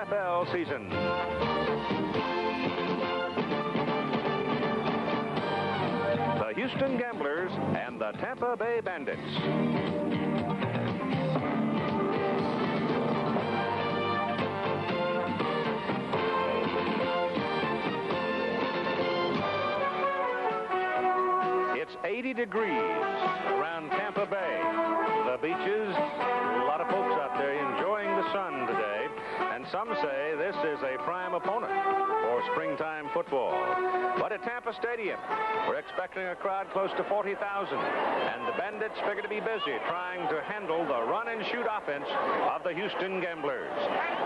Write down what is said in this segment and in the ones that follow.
USFL season. The Houston Gamblers and the Tampa Bay Bandits. It's 80 degrees around Tampa Bay. The beaches, a lot of folks out there enjoying the sun today, and some say this is a prime opponent for springtime football. But at Tampa Stadium, we're expecting a crowd close to 40,000, and the Bandits figure to be busy trying to handle the run-and-shoot offense of the Houston Gamblers.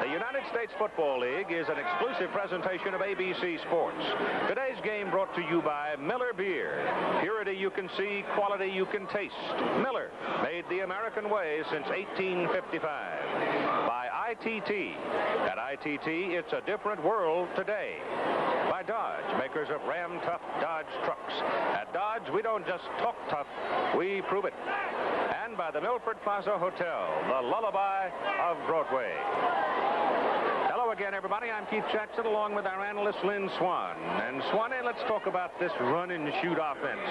The United States Football League is an exclusive presentation of ABC Sports. Today's game brought to you by Miller Beer. Purity you can see, quality you can taste. Miller, made the American way since 1855. By ITT. At ITT, it's a different world today. By Dodge, makers of Ram-Tough Dodge trucks. At Dodge, we don't just talk tough, we prove it. And by the Milford Plaza Hotel, the lullaby of Broadway. Hello again, everybody. I'm Keith Jackson, along with our analyst, Lynn Swan. And, Swanee, let's talk about this run-and-shoot offense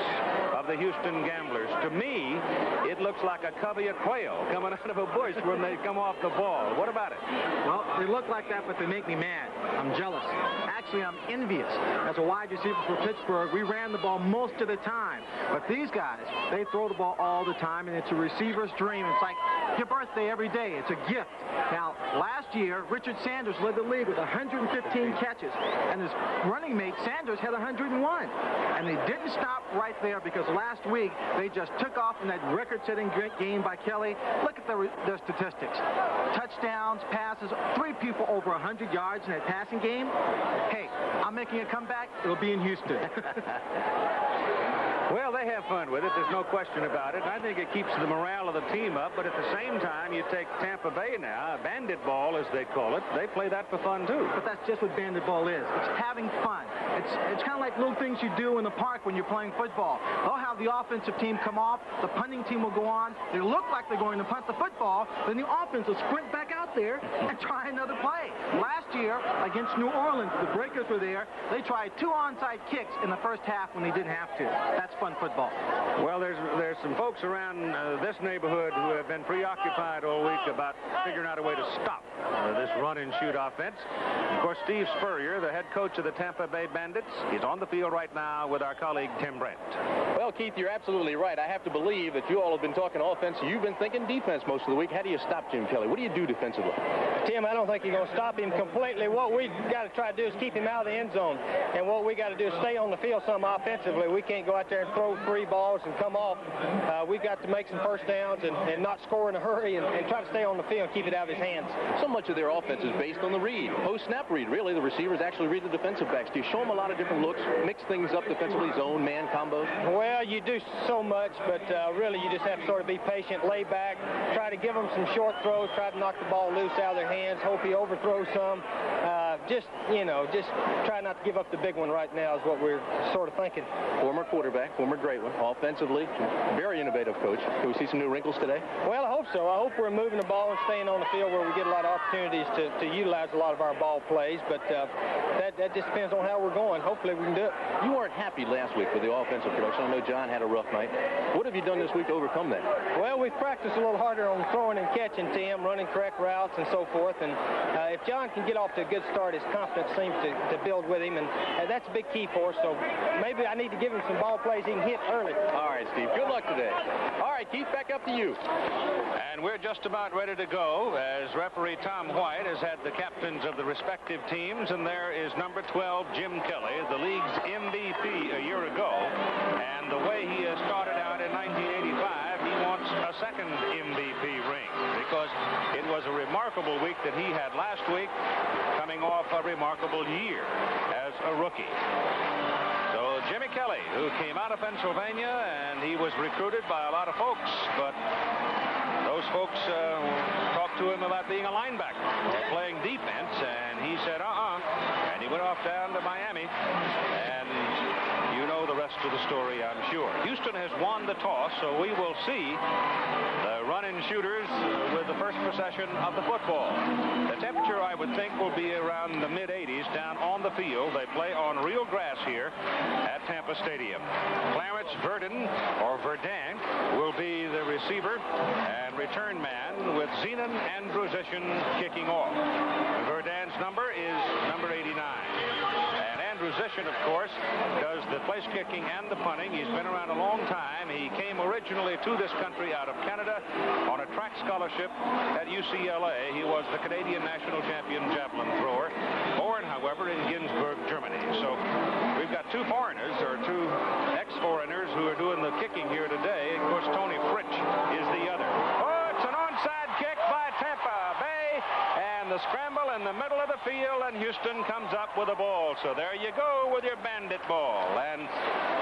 of the Houston Gamblers. To me, it looks like a covey of quail coming out of a bush when they come off the ball. What about it? Well, they look like that, but they make me mad. I'm jealous. Actually, I'm envious. As a wide receiver for Pittsburgh, we ran the ball most of the time. But these guys, they throw the ball all the time, and it's a receiver's dream. It's like your birthday every day. It's a gift. Now, last year, Richard Sanders led the league with 115 catches, and his running mate Sanders had 101. And they didn't stop right there, because last week they just took off in that record-setting game by Kelly. Look at their statistics. Touchdowns, passes, 3 people over 100 yards in that passing game. Hey, I'm making a comeback. It'll be in Houston. Well, they have fun with it. There's no question about it. I think it keeps the morale of the team up, but at the same time, you take Tampa Bay now, bandit ball, as they call it. They play that for fun, too. But that's just what bandit ball is. It's having fun. It's kind of like little things you do in the park when you're playing football. They'll have the offensive team come off, the punting team will go on, they look like they're going to punt the football, then the offense will sprint back out there and try another play. Last year, against New Orleans, the Breakers were there. They tried 2 onside kicks in the first half when they didn't have to. That's fun football. Well, there's some folks around this neighborhood who have been preoccupied all week about figuring out a way to stop this run-and-shoot offense. Of course, Steve Spurrier, the head coach of the Tampa Bay Bandits, is on the field right now with our colleague Tim Brent. Well, Keith, you're absolutely right. I have to believe that you all have been talking offense. You've been thinking defense most of the week. How do you stop Jim Kelly? What do you do defensively? Tim, I don't think you're going to stop him completely. What we got to try to do is keep him out of the end zone. And what we got to do is stay on the field some offensively. We can't go out there and throw 3 balls and come off. We've got to make some first downs and not score in a hurry and try to stay on the field and keep it out of his hands. So much of their offense is based on the read. Post-snap read, really. The receivers actually read the defensive backs. Do you show them a lot of different looks, mix things up defensively, zone, man, combos? Well, you do so much, but really you just have to sort of be patient, lay back, try to give them some short throws, try to knock the ball loose out of their hands, hope he overthrows some. Just try not to give up the big one right now is what we're sort of thinking. Former quarterback, former great one, offensively, very innovative coach. Can we see some new wrinkles today? Well, I hope so. I hope we're moving the ball and staying on the field where we get a lot of opportunities to utilize a lot of our ball plays, but that just depends on how we're going. Hopefully we can do it. You weren't happy last week with the offensive production. I know John had a rough night. What have you done this week to overcome that? Well, we've practiced a little harder on throwing and catching, Tim, running correct routes and so forth, and if John can get off to a good start, his confidence seems to build with him, and that's a big key for us, so maybe I need to give him some ball plays he can hit early. All right, Steve. Good luck today. All right, Keith, back up to you. And we're just about ready to go as referee Tom White has had the captains of the respective teams, and there is number 12, Jim Kelly, the league's MVP a year ago, and the way he has started out in 1985, he wants a second MVP ring because it was a remarkable week that he had last week, coming off a remarkable year as a rookie. So Jimmy Kelly, who came out of Pennsylvania, and he was recruited by a lot of folks, but those folks talked to him about being a linebacker, playing defense, and he said, and he went off down to Miami, and you know the rest rest of the story, I'm sure. Houston has won the toss, so we will see the run-in shooters with the first possession of the football. The temperature, I would think, will be around the mid-80s down on the field. They play on real grass here at Tampa Stadium. Clarence Verdin, or Verdin, will be the receiver and return man, with Zenon Andrusician kicking off. Verdin's number is number 89. And Andrusician, of course, does the place kicking and the punting. He's been around a long time. He came originally to this country out of Canada on a track scholarship at UCLA. He was the Canadian national champion javelin thrower, born, however, in Ginsburg, Germany. So we've got two foreigners, or two ex-foreigners, who are doing the kicking here today. Of course, Tony Fritsch is the other. Oh, it's an onside kick by Tampa Bay, and the scramble in the middle of the field, and Houston comes up with a ball. So there you go with your Bandit ball. And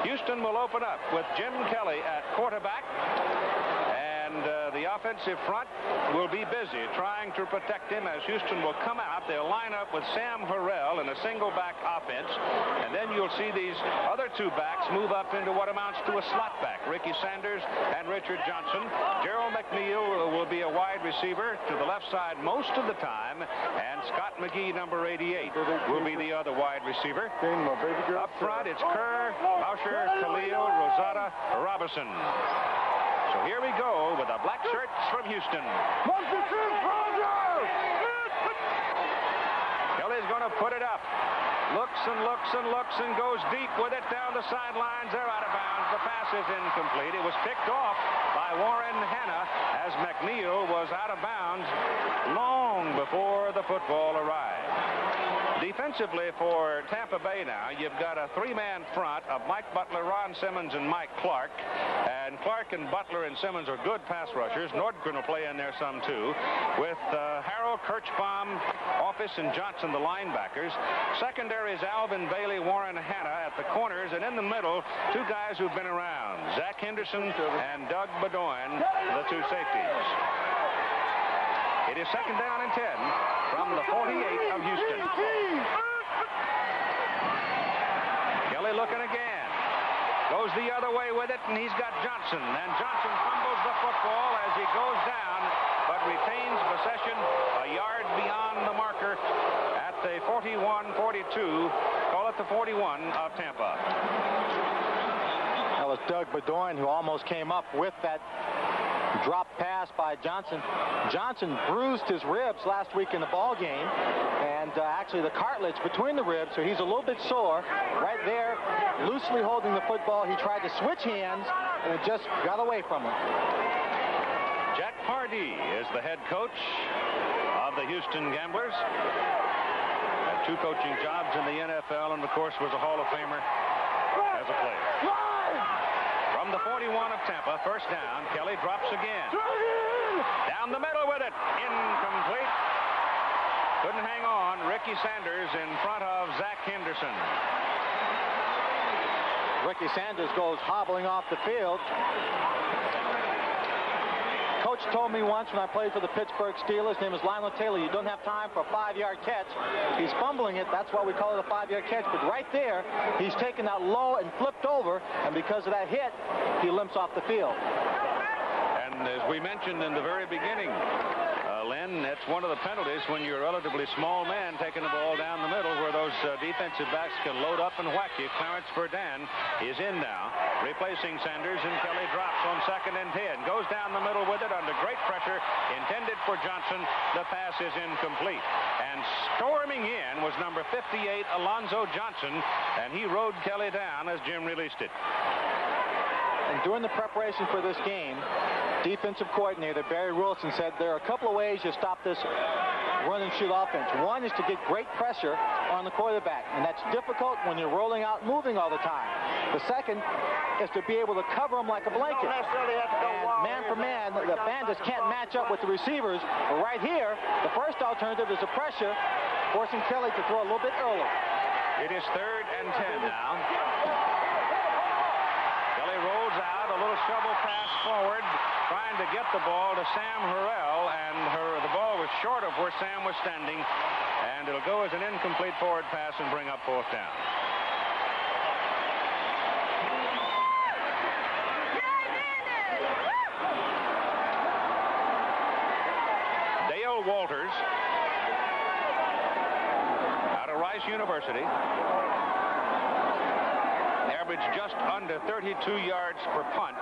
Houston will open up with Jim Kelly at quarterback. And the offensive front will be busy trying to protect him as Houston will come out. They'll line up with Sam Harrell in a single-back offense. And then you'll see these other two backs move up into what amounts to a slot back. Ricky Sanders and Richard Johnson. Gerald McNeil will be a wide receiver to the left side most of the time. And Scott McGee, number 88, will be the other wide receiver. Up front, it's Kerr, Boucher, Khalil, Rosada, Robinson. So here we go with the black shirts from Houston. Kelly's going to put it up. Looks and looks and looks and goes deep with it down the sidelines. They're out of bounds. The pass is incomplete. It was picked off by Warren Hanna as McNeil was out of bounds long before the football arrived. Defensively for Tampa Bay now, you've got a three-man front of Mike Butler, Ron Simmons, and Mike Clark. And Clark and Butler and Simmons are good pass rushers. Nordgren will play in there some, too, with Harrell, Kirchbaum, Office, and Johnson, the linebackers. Secondary is Alvin Bailey, Warren Hanna at the corners. And in the middle, two guys who've been around, Zach Henderson and Doug Bedoin, the two safeties. It is second down and 10 from the 48 of Houston. Kelly looking again. Goes the other way with it, and he's got Johnson. And Johnson fumbles the football as he goes down, but retains possession a yard beyond the marker at the 41-42. Call it the 41 of Tampa. That was Doug Bedoin who almost came up with that drop pass by Johnson. Johnson bruised his ribs last week in the ball game, and actually the cartilage between the ribs, so he's a little bit sore. Right there, loosely holding the football, he tried to switch hands, and it just got away from him. Jack Pardee is the head coach of the Houston Gamblers. Had two coaching jobs in the NFL, and of course was a Hall of Famer as a player. From the 41 of Tampa, first down, Kelly drops again. Down the middle with it. Incomplete. Couldn't hang on. Ricky Sanders in front of Zach Henderson. Ricky Sanders goes hobbling off the field. Coach told me once when I played for the Pittsburgh Steelers, his name is Lionel Taylor, you don't have time for a 5-yard catch. He's fumbling it. That's why we call it a 5-yard catch. But right there, he's taken that low and flipped over, and because of that hit, he limps off the field. And as we mentioned in the very beginning, Len, that's one of the penalties when you're a relatively small man taking the ball down the middle where those defensive backs can load up and whack you. Clarence Verdin is in now, replacing Sanders, and Kelly drops on second and 10. Goes down the middle with it under great pressure, intended for Johnson. The pass is incomplete. And storming in was number 58, Alonzo Johnson, and he rode Kelly down as Jim released it. And during the preparation for this game, defensive coordinator Barry Wilson said there are a couple of ways you stop this run and shoot offense. One is to get great pressure on the quarterback, and that's difficult when you're rolling out, moving all the time. The second is to be able to cover them like a blanket. And man for man, the Bandits can't match up with the receivers. But right here, the first alternative is the pressure, forcing Kelly to throw a little bit early. It is third and 10 now. Kelly rolls out, a little shovel pass forward, trying to get the ball to Sam Harrell, and the ball was short of where Sam was standing, and it'll go as an incomplete forward pass and bring up fourth down. Walters out of Rice University. Averaged just under 32 yards per punt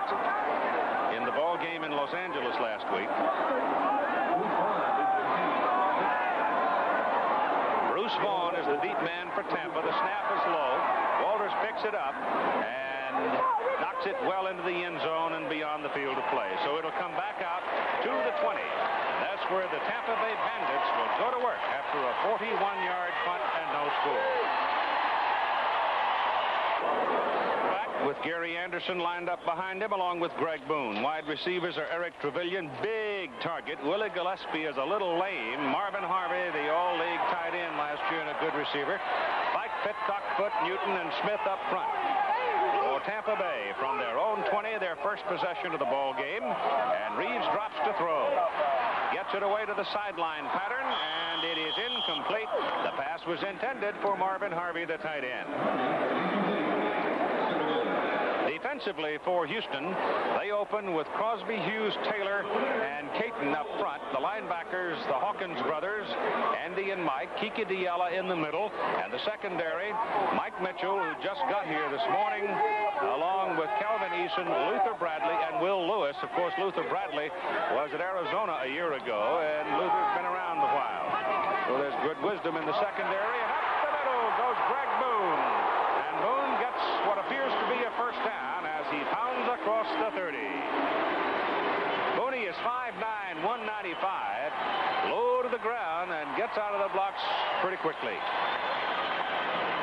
in the ball game in Los Angeles last week. Bruce Vaughn is the deep man for Tampa. The snap is low. Walters picks it up and knocks it well into the end zone and beyond the field of play. So it'll come back out to the 20. That's where the Tampa Bay Bandits will go to work after a 41-yard punt and no score. With Gary Anderson lined up behind him along with Greg Boone. Wide receivers are Eric Trevelyan, big target. Willie Gillespie is a little lame. Marvin Harvey, the all-league tight end last year and a good receiver. Mike Pitcock, Foot, Newton, and Smith up front. For Tampa Bay, from their own 20, their first possession of the ball game, and Reeves drops to throw. Gets it away to the sideline pattern, and it is incomplete. The pass was intended for Marvin Harvey, the tight end. Defensively for Houston, they open with Crosby, Hughes, Taylor, and Caton up front. The linebackers, the Hawkins brothers, Andy and Mike, Kiki Diala in the middle, and the secondary, Mike Mitchell, who just got here this morning, along with Calvin Eason, Luther Bradley, and Will Lewis. Of course, Luther Bradley was at Arizona a year ago, and Luther's been around a while. So there's good wisdom in the secondary, and up the middle goes Greg Boone. And Boone gets what appears to be a first down as he pounds across the 30. Boone is 5'9", 195, low to the ground, and gets out of the blocks pretty quickly.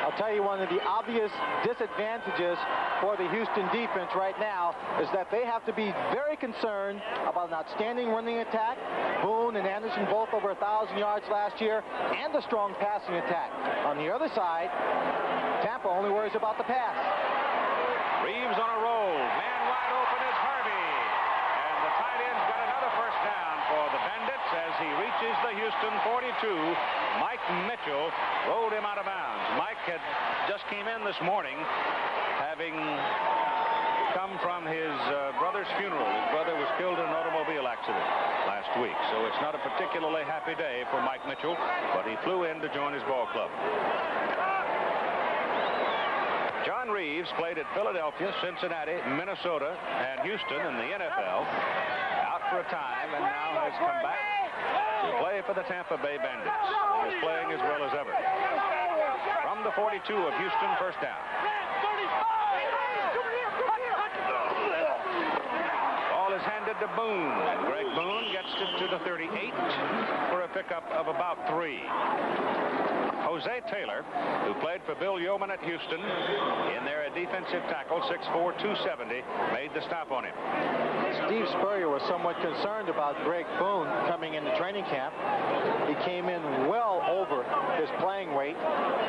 I'll tell you, one of the obvious disadvantages for the Houston defense right now is that they have to be very concerned about an outstanding running attack. Boone and Anderson both over 1,000 yards last year, and a strong passing attack. On the other side, Tampa only worries about the pass. Reeves on a roll. Man wide open is Harvey. And the tight end's got another first down for the Bandits as he reaches the Houston 42. Mike Mitchell rolled him out of bounds. Mike had just came in this morning, having come from his brother's funeral. His brother was killed in an automobile accident last week, so it's not a particularly happy day for Mike Mitchell, but he flew in to join his ball club. John Reeves played at Philadelphia, Cincinnati, Minnesota, and Houston in the NFL. Out for a time and now has come back to play for the Tampa Bay Bandits. He is playing as well as ever. From the 42 of Houston, first down. Ball is handed to Boone, and Greg Boone gets it to the 38 for a pickup of about 3. Jose Taylor, who played for Bill Yeoman at Houston, in there a defensive tackle, 6'4", 270, made the stop on him. Steve Spurrier was somewhat concerned about Greg Boone coming into training camp. He came in well over his playing weight,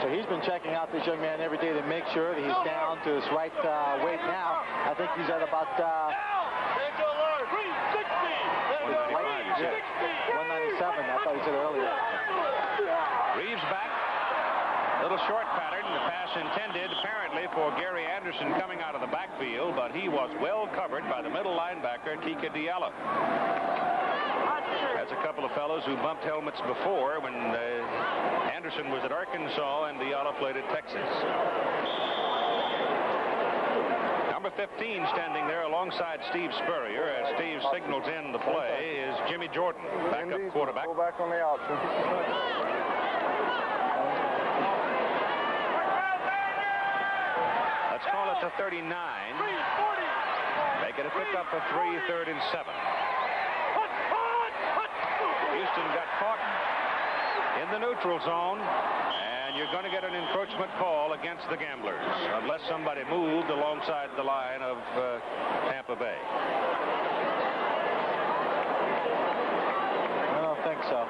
so he's been checking out this young man every day to make sure that he's down to his right weight now. I think he's at about 197, I thought he said earlier. Reeves back. Little short pattern. The pass intended apparently for Gary Anderson coming out of the backfield, but he was well covered by the middle linebacker, Kiki Diala. That's a couple of fellows who bumped helmets before when Anderson was at Arkansas and Diala played at Texas. Number 15 standing there alongside Steve Spurrier as Steve signals in the play is Jimmy Jordan, backup quarterback. Go back on the option. Let's call it the 39. Make it a pickup for 3, 3rd and 7. Houston got caught in the neutral zone, and you're going to get an encroachment call against the Gamblers unless somebody moved alongside the line of Tampa Bay. I don't think so.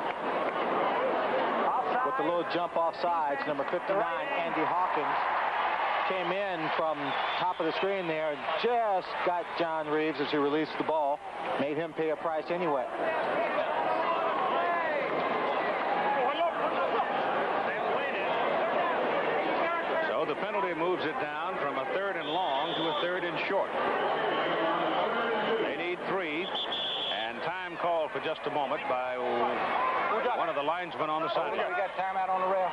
With the little jump off sides, number 59, Andy Hawkins, came in from top of the screen there and just got John Reeves as he released the ball. Made him pay a price anyway. So the penalty moves it down from a 3rd and long to a 3rd and short. They need 3, and time called for just a moment by one of the linesmen on the sideline. We got timeout on the rail.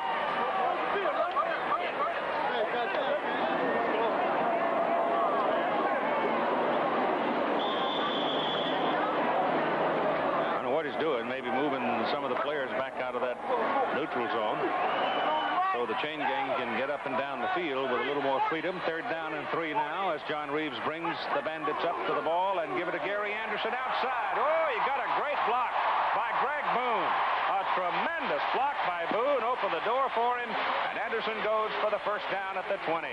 I don't know what he's doing. Maybe moving some of the players back out of that neutral zone, so the chain gang can get up and down the field with a little more freedom. 3rd down and 3 now as John Reeves brings the Bandits up to the ball and give it to Gary Anderson outside. Oh, he got a great block by Greg Boone. A tremendous block by Boone. Opened the door for him, and Anderson goes for the first down at the 20.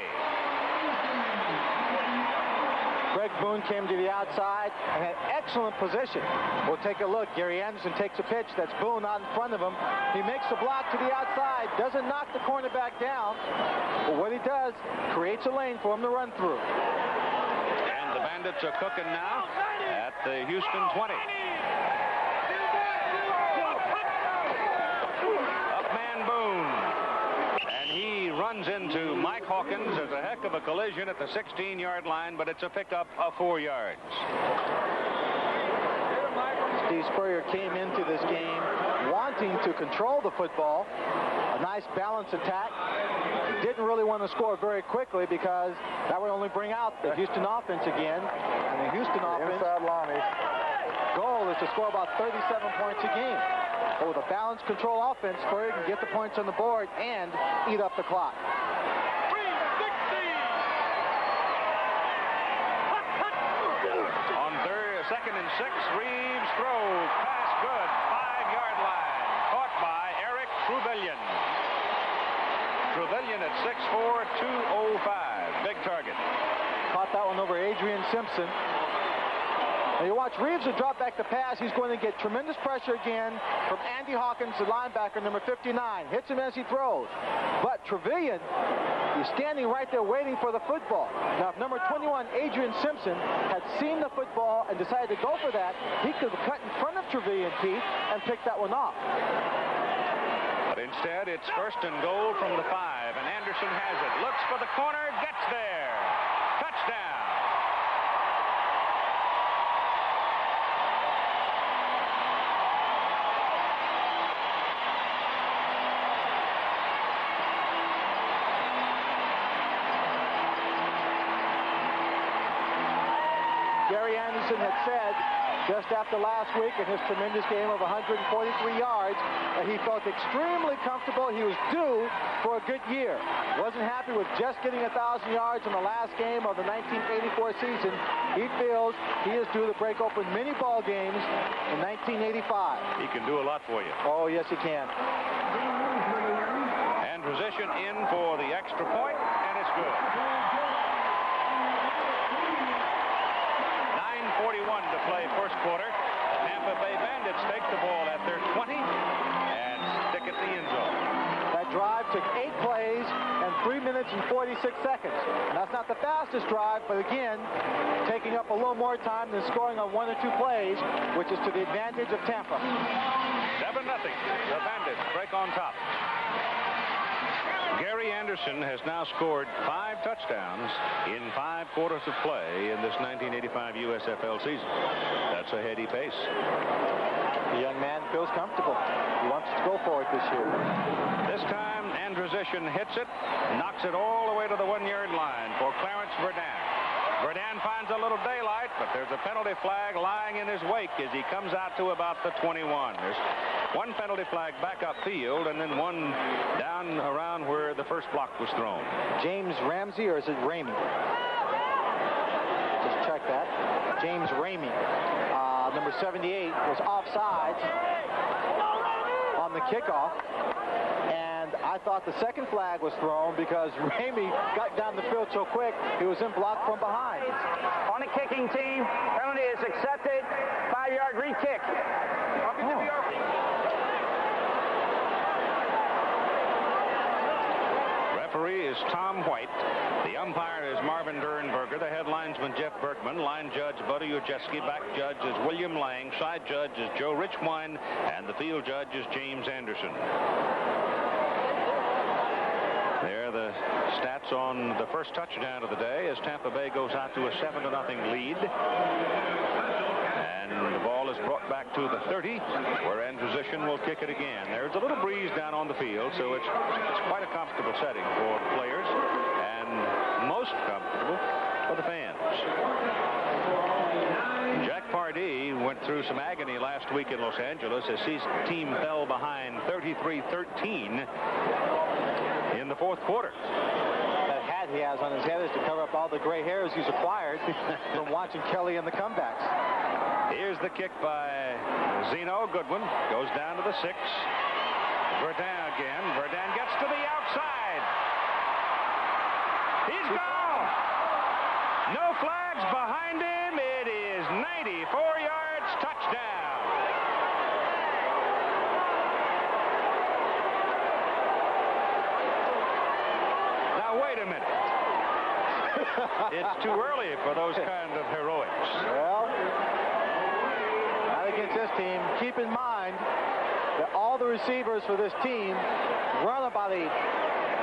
Greg Boone came to the outside and had excellent position. We'll take a look. Gary Anderson takes a pitch. That's Boone out in front of him. He makes the block to the outside. Doesn't knock the cornerback down. But what he does, creates a lane for him to run through. And the Bandits are cooking now at the Houston 20. Upman Boone. And he runs into Mike Hawkins. There's a heck of a collision at the 16-yard line, but it's a pickup of 4 yards. Steve Spurrier came into this game wanting to control the football. A nice balanced attack. He didn't really want to score very quickly because that would only bring out the Houston offense again. And the Houston offense goal is to score about 37 points a game. But with a balanced control offense, Spurrier can get the points on the board and eat up the clock. On 2nd and 6, Reeves throws. Pass good. 5-yard line. Caught by Eric Truvillion. Truvillion at 6'4", 205. Big target. Caught that one over Adrian Simpson. Now you watch Reeves will drop back the pass. He's going to get tremendous pressure again from Andy Hawkins, the linebacker, number 59. Hits him as he throws. But Truvillion is standing right there waiting for the football. Now, if number 21, Adrian Simpson, had seen the football and decided to go for that, he could have cut in front of Truvillion, Pete, and picked that one off. But instead, it's 1st and goal from the 5, and Anderson has it. Looks for the corner, gets there. Touchdown. Gary Anderson had said just after last week in his tremendous game of 143 yards that he felt extremely comfortable. He was due for a good year. Wasn't happy with just getting 1,000 yards in the last game of the 1984 season. He feels he is due to break open many ball games in 1985. He can do a lot for you. Oh, yes, he can. And position in for the extra point, and it's good. 9:41 to play first quarter. The Tampa Bay Bandits take the ball at their 20 and stick it in the end zone. That drive took 8 plays and 3 minutes and 46 seconds. And that's not the fastest drive, but again, taking up a little more time than scoring on 1 or 2 plays, which is to the advantage of Tampa. 7-0. The Bandits break on top. Gary Anderson has now scored 5 touchdowns in 5 quarters of play in this 1985 USFL season. That's a heady pace. The young man feels comfortable. He wants to go for it this year. This time, Androsian hits it, knocks it all the way to the 1-yard line for Clarence Verdun. Verdun finds a little daylight, but there's a penalty flag lying in his wake as he comes out to about the 21. There's 1 penalty flag back upfield and then 1 down around where the first block was thrown. James Ramsey, or is it Ramey? Just check that. James Ramey, number 78, was offsides on the kickoff. And I thought the second flag was thrown because Ramey got down the field so quick, he was in block from behind. On the kicking team, penalty is accepted. 5-yard re-kick. Referee is Tom White. The umpire is Marvin Dernberger. The head linesman Jeff Bergman. Line judge Buddy Ujeski. Back judge is William Lang. Side judge is Joe Richwine. And the field judge is James Anderson. There the Stats on the first touchdown of the day as Tampa Bay goes out to a 7-0 lead. And the ball is brought back to the 30, where in position will kick it again. There's a little breeze down on the field, so it's quite a comfortable setting for the players and most comfortable for the fans. Jack Pardee went through some agony last week in Los Angeles as his team fell behind 33-13 in the fourth quarter. That hat he has on his head is to cover up all the gray hairs he's acquired from watching Kelly in the comebacks. Here's the kick by Zeno. Goodwin goes down to the 6. Verdun again. Verdun gets to the outside. He's gone. No flags behind him. It is 94 yards, touchdown. Now, wait a minute. It's too early for those kind of heroics. Well, not against this team. Keep in mind that all the receivers for this team run about a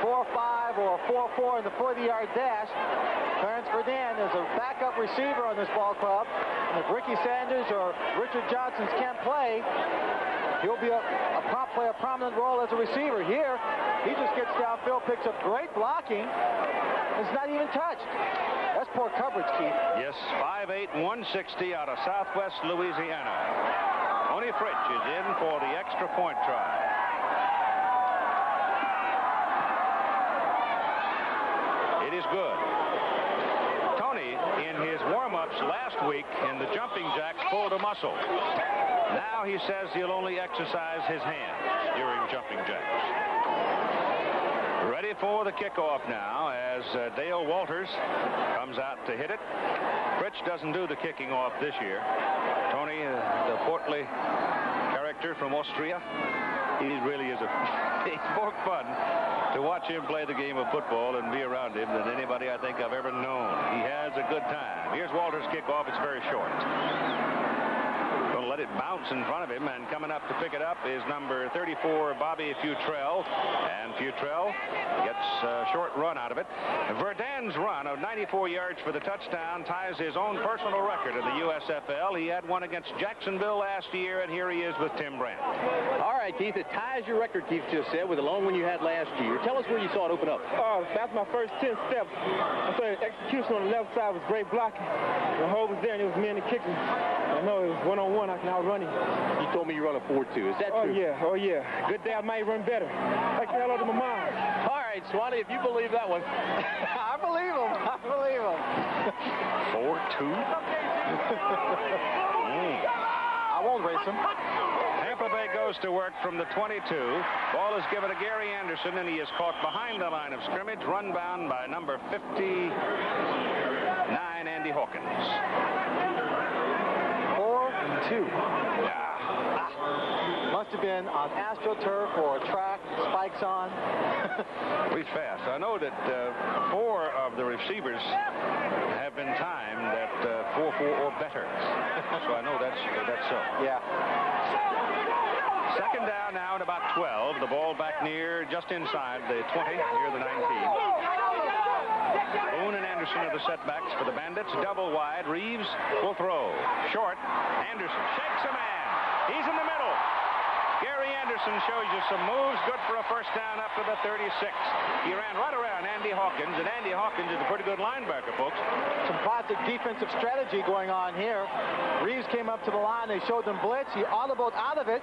4.5 or a 4.4 in the 40-yard dash. Clarence Verdun is a backup receiver on this ball club. And if Ricky Sanders or Richard Johnsons can't play, he'll be play a prominent role as a receiver. Here, he just gets downfield, picks up great blocking, and is not even touched. That's poor coverage, Keith. Yes, 5'8", 160 out of Southwest Louisiana. Tony Fritch is in for the extra point try. It is good. Tony, in his warm-ups last week in the jumping jacks, pulled a muscle. Now he says he'll only exercise his hands during jumping jacks. Ready for the kickoff now as Dale Walters comes out to hit it. Fritch doesn't do the kicking off this year. Tony, the portly character from Austria, he really is it's more fun to watch him play the game of football and be around him than anybody I think I've ever known. He has a good time. Here's Walters' kickoff. It's very short. Going to let it bounce in front of him, and coming up to pick it up is number 34, Bobby Futrell. And Futrell gets a short run out of it. Verdun's run of 94 yards for the touchdown ties his own personal record in the USFL. He had one against Jacksonville last year, and here he is with Tim Brandt. All right, Keith, it ties your record, Keith just said, with the long one you had last year. Tell us where you saw it open up. That's my first 10 steps. I saw the execution on the left side was great blocking. The hole was there, and it was me and the kicker. I know it was one-on-one. I can outrun him. You told me you run a 4.2. Is that true? Oh, yeah. Good day, I might run better. Like the hell out of my mind. All right, Swanee, if you believe that one. I believe him. 4.2? I won't race him. Tampa Bay goes to work from the 22. Ball is given to Gary Anderson, and he is caught behind the line of scrimmage, run bound by number 59, Andy Hawkins. 4-2. Yeah. Must have been on AstroTurf or a track, spikes on. Pretty fast. I know that 4 of the receivers have been timed at 4.4 or better. So I know that's so. Yeah. Second down now at about 12. The ball back near, just inside the 20, near the 19. Boone and Anderson are the setbacks for the Bandits. Double wide. Reeves will throw. Short. Anderson shakes a man. He's in the middle. Gary Anderson shows you some moves. Good for a first down up to the 36. He ran right around Andy Hawkins, and Andy Hawkins is a pretty good linebacker, folks. Some classic defensive strategy going on here. Reeves came up to the line. They showed them blitz. He audibled out of it,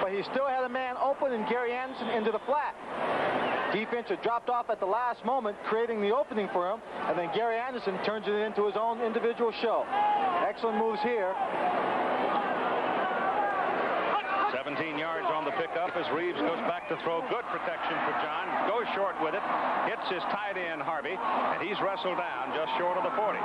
but he still had a man open, and Gary Anderson into the flat. Defense had dropped off at the last moment, creating the opening for him, and then Gary Anderson turns it into his own individual show. Excellent moves here. 17 yards on the pickup as Reeves goes back to throw. Good protection for John. Goes short with it. Hits his tight end, Harvey, and he's wrestled down just short of the 40.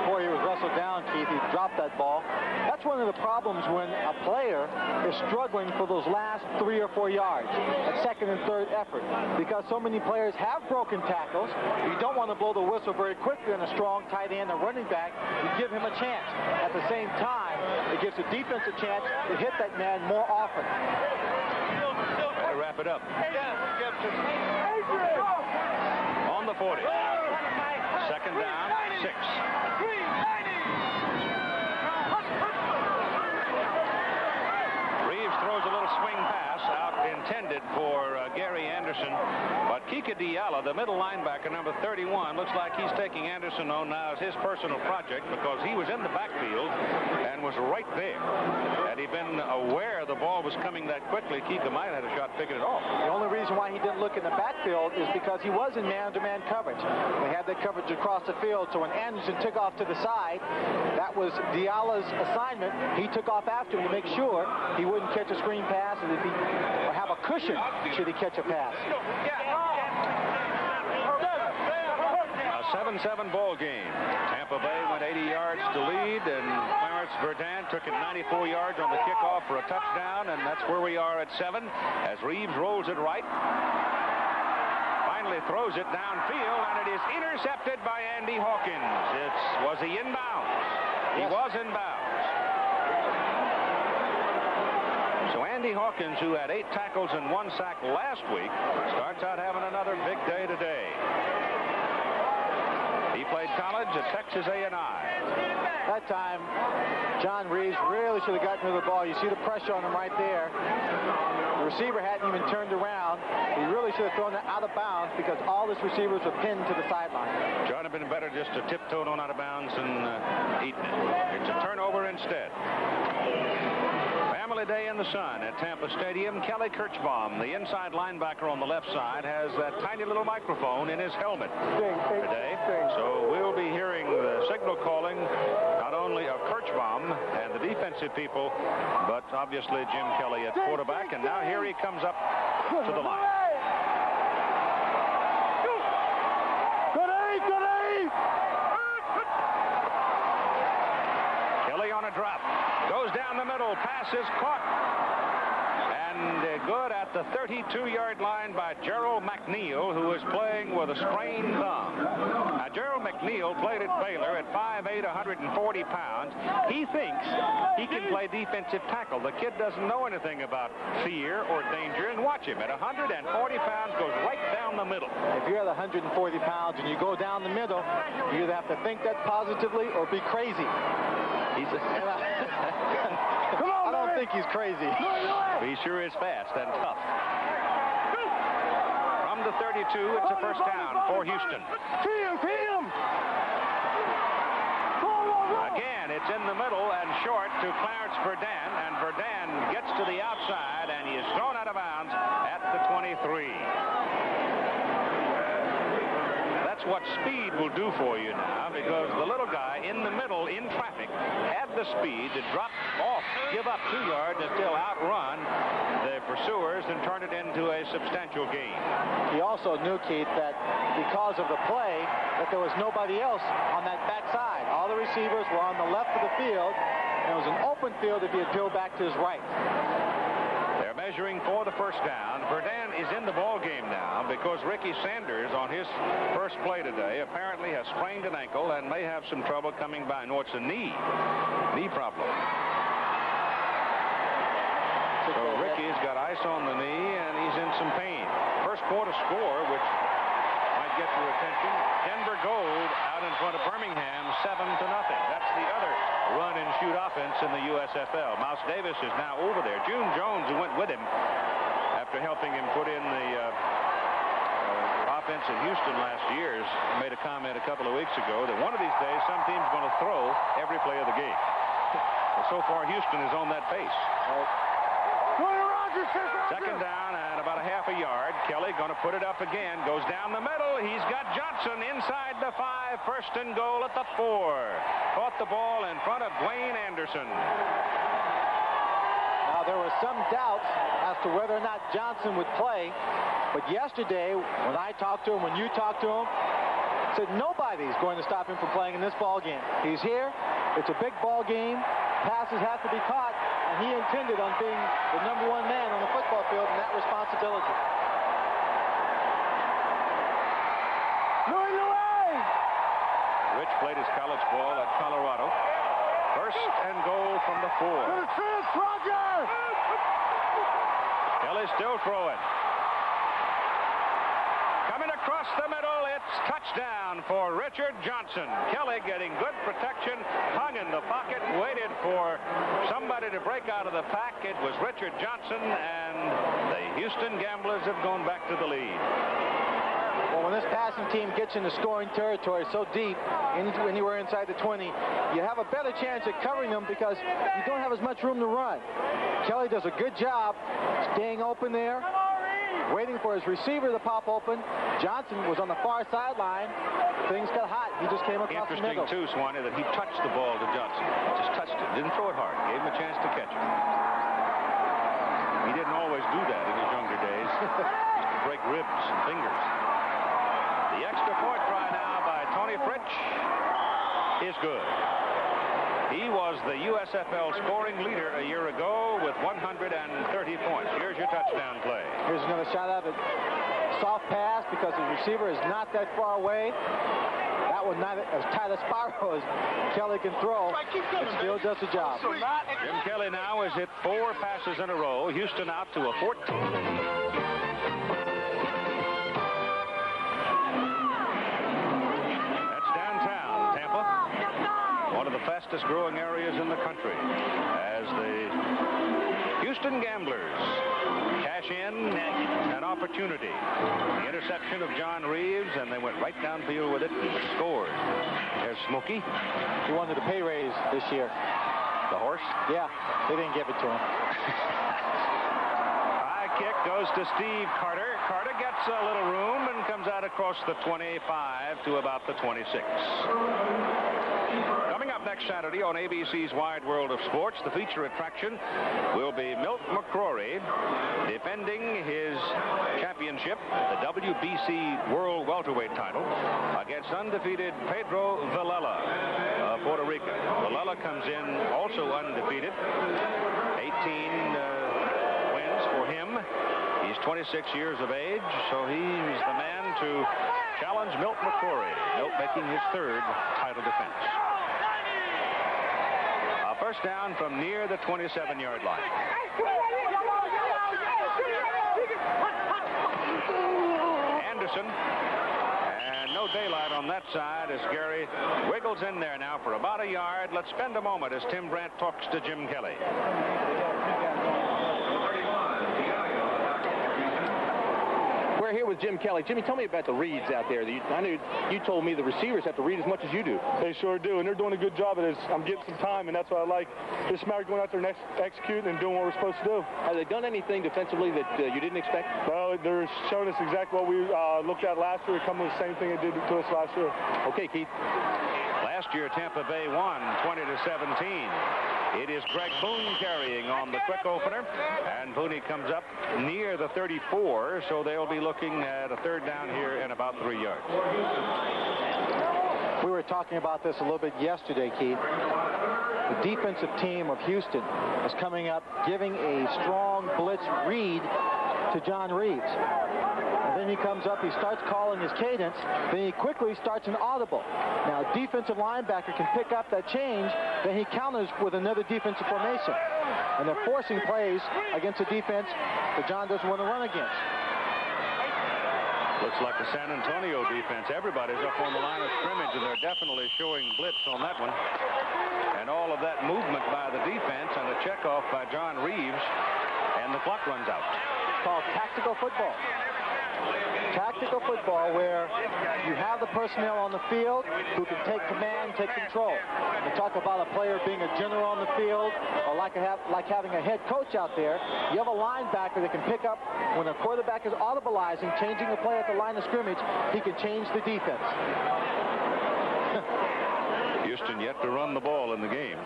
Before he was wrestled down, Keith, he dropped that ball. That's one of the problems when a player is struggling for those last 3 or 4 yards at second and third effort, because so many players have broken tackles. You don't want to blow the whistle very quickly on a strong tight end or running back. You give him a chance. At the same time, it gives the defense a chance to hit that man more often. to wrap it up. On the 40. Second down, 6. Reeves throws a little swing pass out intended for Gary Anderson. But Kika Diallo, the middle linebacker, number 31, looks like he's taking Anderson on now as his personal project because he was in the backfield and was right there. Had he been aware the ball was coming that quickly, Kika might have had a shot picking it off. The only reason why he didn't look in the backfield is because he was in man-to-man coverage. They had that coverage across the field, so when Anderson took off to the side, that was Diallo's assignment. He took off after him to make sure he wouldn't catch a screen pass or have a cushion should he catch a pass. A 7-7 ball game. Tampa Bay went 80 yards to lead, and Clarence Verdun took it 94 yards on the kickoff for a touchdown, and that's where we are at 7 as Reeves rolls it right. Finally throws it downfield, and it is intercepted by Andy Hawkins. Was he inbounds? He was inbounds. So Andy Hawkins, who had 8 tackles and 1 sack last week, starts out having another big day today. He played college at Texas A&I. That time, John Reeves really should have gotten to the ball. You see the pressure on him right there. The receiver hadn't even turned around. He really should have thrown it out of bounds because all his receivers were pinned to the sideline. John had been better just to tiptoe on out of bounds and eaten it. It's a turnover instead. Family Day in the Sun at Tampa Stadium. Kelly Kirchbaum, the inside linebacker on the left side, has that tiny little microphone in his helmet today. So we'll be hearing the signal calling not only of Kirchbaum and the defensive people, but obviously Jim Kelly at quarterback. And now here he comes up to the line. Kelly on a drop. Goes down the middle. Pass is caught. And good at the 32-yard line by Gerald McNeil, who is playing with a sprained thumb. Now, Gerald McNeil played at Baylor at 5'8", 140 pounds. He thinks he can play defensive tackle. The kid doesn't know anything about fear or danger. And watch him. At 140 pounds, goes right down the middle. If you're at 140 pounds and you go down the middle, you either have to think that positively or be crazy. I don't think he's crazy. He sure is fast and tough. From the 32, it's a first down for Houston. Again, it's in the middle and short to Clarence Verdun, and Verdun gets to the outside, and he is thrown out of bounds at the 23. That's what speed will do for you now, because the little guy in the middle in traffic had the speed to drop off, give up 2 yards, and still outrun the pursuers and turn it into a substantial gain. He also knew, Keith, that because of the play, that there was nobody else on that backside. All the receivers were on the left of the field, and it was an open field if he had peeled back to his right. They're measuring for the first down. Verdun is in the ball game now because Ricky Sanders on his first play today apparently has sprained an ankle and may have some trouble coming by. No, it's a knee problem. So Ricky's got ice on the knee and he's in some pain. First quarter score, which might get your attention. Denver Gold out in front of Birmingham, 7-0. That's the other run and shoot offense in the USFL. Mouse Davis is now over there. June Jones, who went with him after helping him put in the offense in Houston last year, made a comment a couple of weeks ago that one of these days some team's going to throw every play of the game. Well, so far Houston is on that pace. Second down and about a half a yard. Kelly going to put it up again. Goes down the middle. He's got Johnson inside the 5. First and goal at the 4. Caught the ball in front of Dwayne Anderson. Now, there was some doubt as to whether or not Johnson would play. But yesterday, when I talked to him, when you talked to him, said nobody's going to stop him from playing in this ball game. He's here. It's a big ball game. Passes have to be caught. And he intended on being the number 1 man on the football field in that responsibility. Rich played his college ball at Colorado. First and goal from the 4. Kelly still throwing. Coming across the middle, it's touchdown for Richard Johnson. Kelly getting good protection, hung in the pocket, waited for somebody to break out of the pack. It was Richard Johnson, and the Houston Gamblers have gone back to the lead. Well, when this passing team gets into scoring territory so deep, anywhere inside the 20, you have a better chance at covering them because you don't have as much room to run. Kelly does a good job staying open there, waiting for his receiver to pop open. Johnson was on the far sideline. Things got hot. He just came across the middle. Interesting, too, Swanee, that he touched the ball to Johnson. Just touched it. Didn't throw it hard. Gave him a chance to catch it. He didn't always do that in his younger days. Used to break ribs and fingers. The extra point try now by Tony Fritsch is good. He was the USFL scoring leader a year ago with 130 points. Here's your touchdown play. Here's another shot at it. Soft pass because the receiver is not that far away. That was not as tight a spiral as Kelly can throw. It still does the job. Jim Kelly now has hit 4 passes in a row. Houston out to a 14. One of the fastest growing areas in the country as the Houston Gamblers cash in an opportunity. The interception of John Reeves, and they went right downfield with it and scored. There's Smokey. He wanted a pay raise this year. The horse? Yeah, they didn't give it to him. High kick goes to Steve Carter. Carter gets a little room and comes out across the 25 to about the 26. Coming up next Saturday on ABC's Wide World of Sports, the feature attraction will be Milt McCrory defending his championship, the WBC World Welterweight title, against undefeated Pedro Villela of Puerto Rico. Villela comes in also undefeated. 18 wins for him. He's 26 years of age, so he's the man to challenge Milt McCrory. Milt making his 3rd title defense. First down from near the 27-yard line. Anderson. And no daylight on that side as Gary wiggles in there now for about a yard. Let's spend a moment as Tim Brandt talks to Jim Kelly. We're here with Jim Kelly. Jimmy, tell me about the reads out there. I knew you told me the receivers have to read as much as you do. They sure do, and they're doing a good job at it. I'm getting some time, and that's what I like. It's a matter of going out there and executing and doing what we're supposed to do. Have they done anything defensively that you didn't expect? Well, they're showing us exactly what we looked at last year. Coming with the same thing they did to us last year. Okay, Keith. Last year, Tampa Bay won 20-17. It is Greg Boone carrying on the quick opener, and Boone comes up near the 34, so they'll be looking at a 3rd down here in about 3 yards. We were talking about this a little bit yesterday, Keith. The defensive team of Houston is coming up, giving a strong blitz read to John Reeves. And then he comes up, he starts calling his cadence, then he quickly starts an audible. Now, a defensive linebacker can pick up that change, then he counters with another defensive formation. And they're forcing plays against a defense that John doesn't want to run against. Looks like the San Antonio defense. Everybody's up on the line of scrimmage, and they're definitely showing blitz on that one. And all of that movement by the defense and a checkoff by John Reeves, and the clock runs out. It's called tactical football. Tactical football where you have the personnel on the field who can take command, take control. We talk about a player being a general on the field, or like having a head coach out there. You have a linebacker that can pick up when a quarterback is audibleizing, changing the play at the line of scrimmage. He can change the defense. Houston yet to run the ball in the game.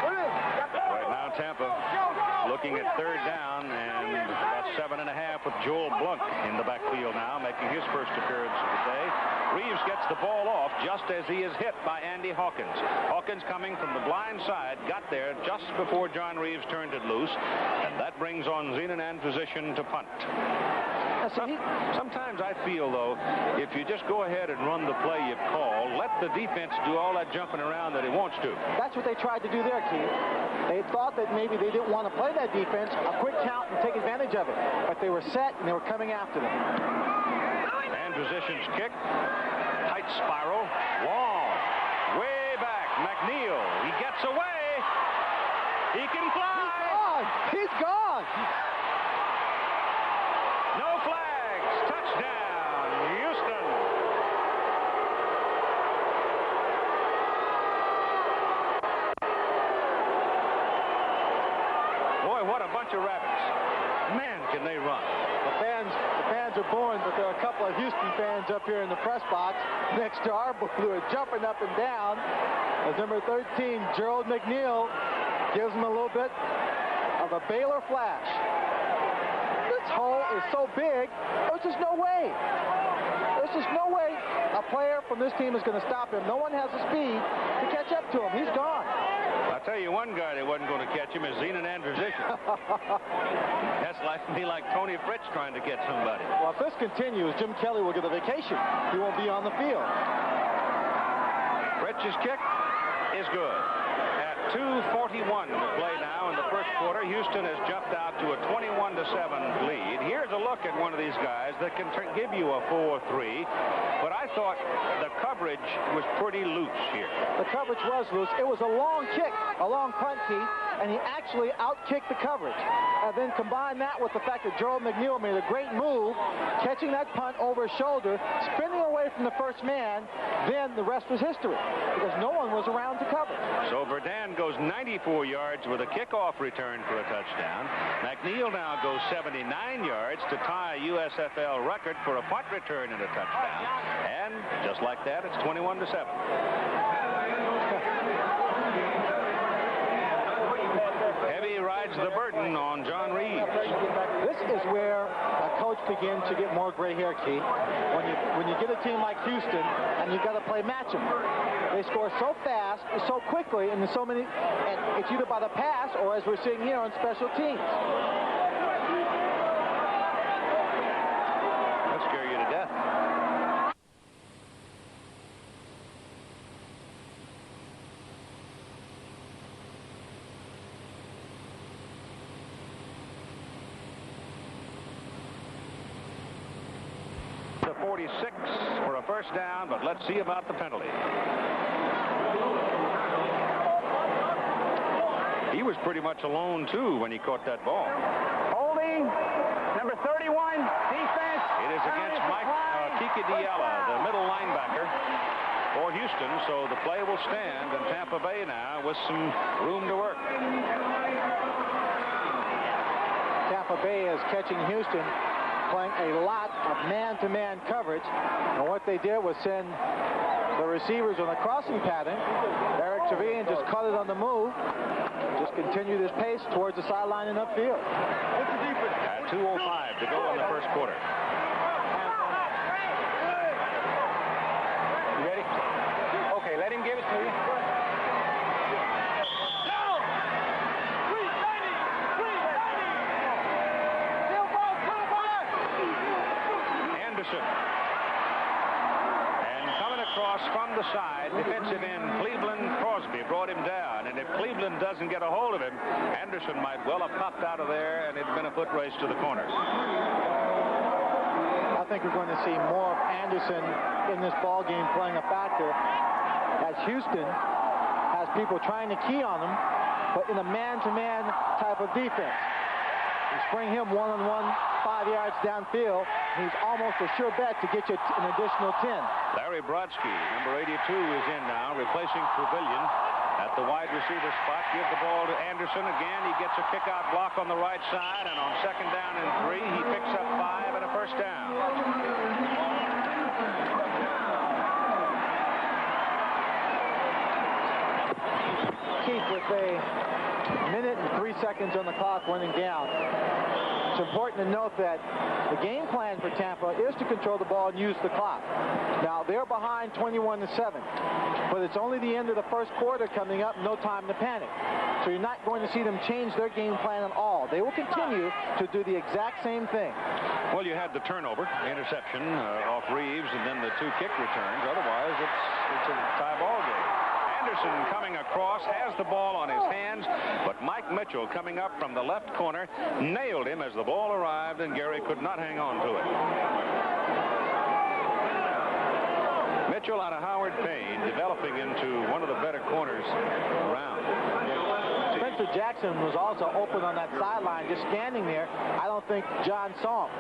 Right now, Tampa looking at 3rd down and about 7.5 with Joel Blunt in the backfield now, making his first appearance of the day. Reeves gets the ball off just as he is hit by Andy Hawkins. Hawkins coming from the blind side, got there just before John Reeves turned it loose, and that brings on Zenon and position to punt. Sometimes I feel, though, if you just go ahead and run the play you've called, let the defense do all that jumping around that he wants to. That's what they tried to do there, Keith. They thought that maybe they didn't want to play that defense, a quick count, and take advantage of it. But they were set, and they were coming after them. Man positions kick. Tight spiral. Long. Way back. McNeil. He gets away. He can fly. He's gone. No flags. Touchdown, Houston. Boy, what a bunch of rabbits. Man, can they run. The fans are born, but there are a couple of Houston fans up here in the press box next to our booth who are jumping up and down as number 13, Gerald McNeil, gives him a little bit of a Baylor flash. This hole is so big, there's just no way. There's just no way a player from this team is going to stop him. No one has the speed to catch up to him. He's gone. I'll tell you one guy that wasn't going to catch him is Zenon Androsition. That's like Tony Fritz trying to get somebody. Well, if this continues, Jim Kelly will get a vacation. He won't be on the field. Fritz's kick is good. At 2:41 to play now in the first quarter, Houston has jumped out to a 21-7 lead. Here's a look at one of these guys that can give you a 4-3, but I thought the coverage was pretty loose here. The coverage was loose. It was a long kick, a long punt, Keith, and he actually out-kicked the coverage. And then combine that with the fact that Gerald McNeil made a great move, catching that punt over his shoulder, spinning away from the first man, then the rest was history, because no one was around to cover. So Verdun goes 94 yards with a kickoff return for a touchdown. McNeil now goes 79 yards to tie a USFL record for a punt return and a touchdown. And just like that, it's 21-7. Heavy rides the burden on John Reeves. This is where a coach begins to get more gray hair, Keith. When you get a team like Houston and you've got to play match them. They score so fast, so quickly, and there's so many, and it's either by the pass or as we're seeing here on special teams. That'll scare you to death. The 46 for a first down, but let's see about the penalty. He was pretty much alone, too, when he caught that ball. Holding, number 31, defense. It is against Mike Kiki Diala, the middle linebacker for Houston, so the play will stand, and Tampa Bay now with some room to work. Tampa Bay is catching Houston, playing a lot of man-to-man coverage, and what they did was send the receivers on the crossing pattern. Eric Trevelyan just cut it on the move. Just continue this pace towards the sideline and upfield. At 2:05 to go in the first quarter. You ready? Okay, let him give it to you. Anderson. And coming across from the side, defensive end Cleveland Crosby brought him down. And if Cleveland doesn't get a hold of him, Anderson might well have popped out of there, and it'd been a foot race to the corner. I think we're going to see more of Anderson in this ball game playing a factor as Houston has people trying to key on him, but in a man-to-man type of defense. You spring him one-on-one 5 yards downfield, he's almost a sure bet to get you an additional 10. Larry Brodsky, number 82, is in now, replacing Trevelyan at the wide receiver spot. Give the ball to Anderson again. He gets a kick-out block on the right side, and on second down and 3, he picks up 5 and a first down. Keith, with a minute and 3 seconds on the clock running down, it's important to note that the game plan for Tampa is to control the ball and use the clock. Now, they're behind 21-7, but it's only the end of the first quarter coming up, no time to panic. So you're not going to see them change their game plan at all. They will continue to do the exact same thing. Well, you had the turnover, interception off Reeves, and then the 2 kick returns. Otherwise, it's a tie ball game. Anderson coming across, has the ball on his hands, but Mike Mitchell coming up from the left corner nailed him as the ball arrived, and Gary could not hang on to it. Mitchell out of Howard Payne, developing into one of the better corners around. Spencer Jackson was also open on that sideline, just standing there. I don't think John saw him.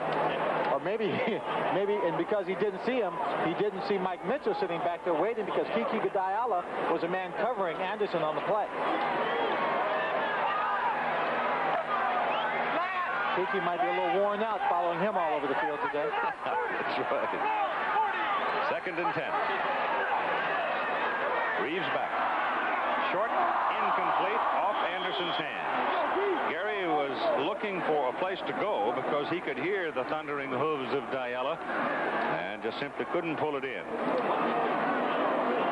Or maybe, and because he didn't see him, he didn't see Mike Mitchell sitting back there waiting because Kiki Gadiala was a man covering Anderson on the play. Kiki might be a little worn out following him all over the field today. That's right. 2nd and 10. Reeves back. Short, incomplete, off Anderson's hands. Gary was looking for a place to go because he could hear the thundering hooves of Diala and just simply couldn't pull it in.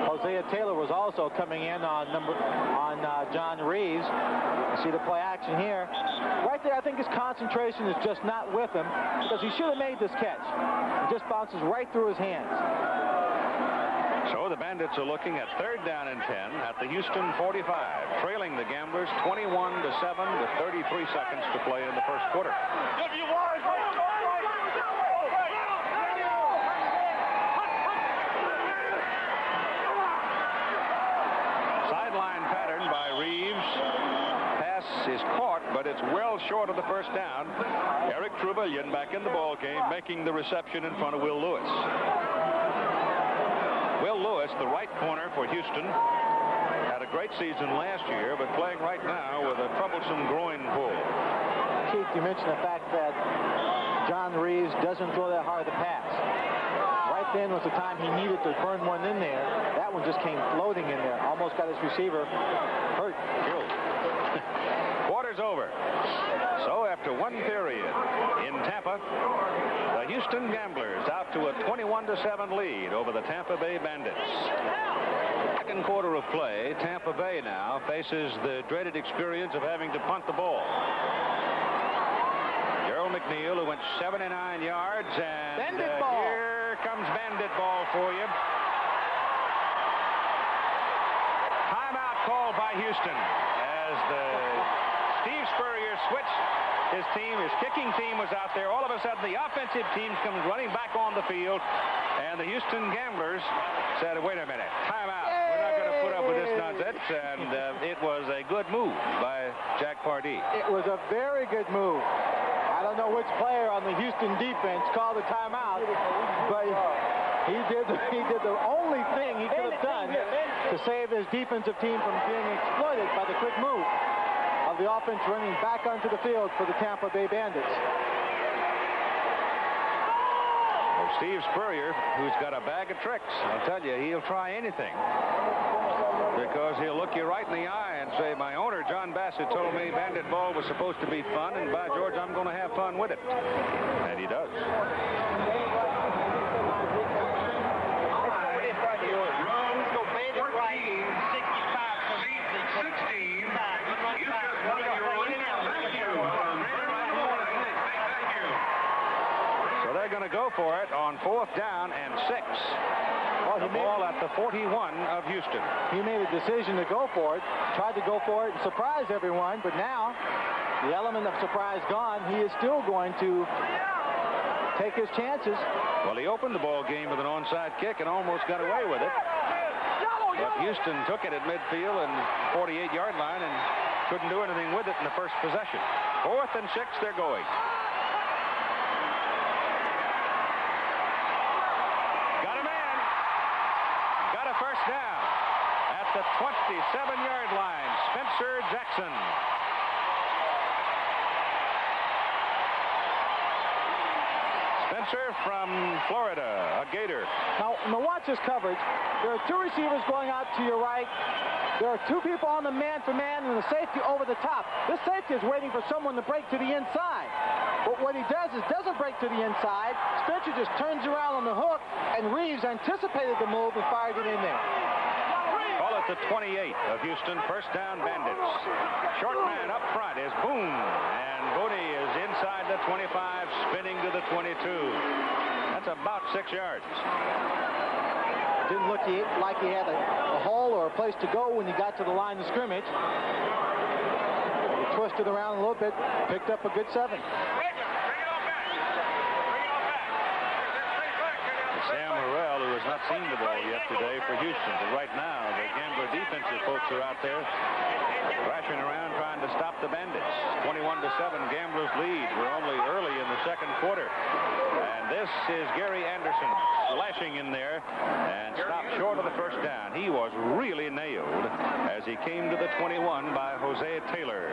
Hosea Taylor was also coming in on John Reeves. You see the play action here. Right there, I think his concentration is just not with him because he should have made this catch. It just bounces right through his hands. So the Bandits are looking at 3rd down and 10 at the Houston 45, trailing the Gamblers 21-7 with 33 seconds to play in the first quarter. Sideline pattern by Reeves. Pass is caught, but it's well short of the first down. Eric Truvillion back in the ball game, making the reception in front of Will Lewis. Will Lewis, the right corner for Houston, had a great season last year, but playing right now with a troublesome groin pull. Keith, you mentioned the fact that John Reeves doesn't throw that hard to pass. Right then was the time he needed to burn one in there. That one just came floating in there. Almost got his receiver hurt. Killed. Quarter's over. So after one period in Tampa, the Houston Gamblers out to a 21-7 lead over the Tampa Bay Bandits. Second quarter of play, Tampa Bay now faces the dreaded experience of having to punt the ball. Gerald McNeil, who went 79 yards, and here comes Bandit ball for you. Timeout called by Houston as the Steve Spurrier switched his team. His kicking team was out there. All of a sudden, the offensive team comes running back on the field, and the Houston Gamblers said, wait a minute, timeout. We're not going to put up with this nonsense, and it was a good move by Jack Pardee. It was a very good move. I don't know which player on the Houston defense called the timeout, but he did the only thing he could have done to save his defensive team from being exploited by the quick move of the offense running back onto the field for the Tampa Bay Bandits. Well, Steve Spurrier, who's got a bag of tricks, I'll tell you, he'll try anything. Because he'll look you right in the eye and say, my owner, John Bassett, told me Bandit ball was supposed to be fun, and by George, I'm going to have fun with it. And he does. So they're going to go for it on 4th down and 6. Well, the ball at the 41 of Houston. He made a decision to go for it, tried to go for it and surprise everyone, but now the element of surprise gone, he is still going to take his chances. Well, he opened the ball game with an onside kick and almost got away with it. But Houston took it at midfield and 48-yard line and couldn't do anything with it in the first possession. 4th and 6, they're going. Got a man. Got a first down at the 27-yard line. Spencer Jackson. Spencer from Florida, a Gator. Now watch this coverage. There are 2 receivers going out to your right. There are 2 people on the man-for-man and the safety over the top. This safety is waiting for someone to break to the inside. But what he does is doesn't break to the inside. Spencer just turns around on the hook, and Reeves anticipated the move and fired it in there. Call it the 28 of Houston. First down, Bandits. Short man up front is Boone. And Boone is inside the 25, spinning to the 22. That's about 6 yards. Didn't look like he had a hole or a place to go when he got to the line of scrimmage. He twisted around a little bit, picked up a good 7. Sam Harrell, who has not seen the ball yet today for Houston. But right now, the Gambler defensive folks are out there thrashing around trying to stop the Bandits. 21-7, Gamblers lead. We're only early in the second quarter. And this is Gary Anderson slashing in there and stopped short of the first down. He was really nailed as he came to the 21 by Jose Taylor.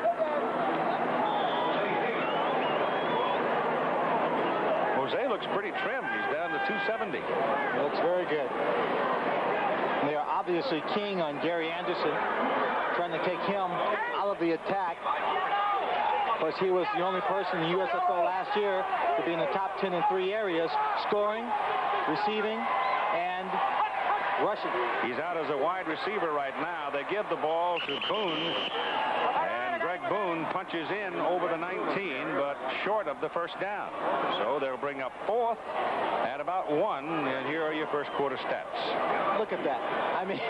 Jose looks pretty trim. He's down to 270. Looks very good. They are obviously keying on Gary Anderson, trying to take him out of the attack. Of course, he was the only person in the USFL last year to be in the top 10 in 3 areas: scoring, receiving, and rushing. He's out as a wide receiver right now. They give the ball to Boone. Greg Boone punches in over the 19, but short of the first down. So they'll bring up 4th at about 1, and here are your first quarter stats. Look at that. I mean,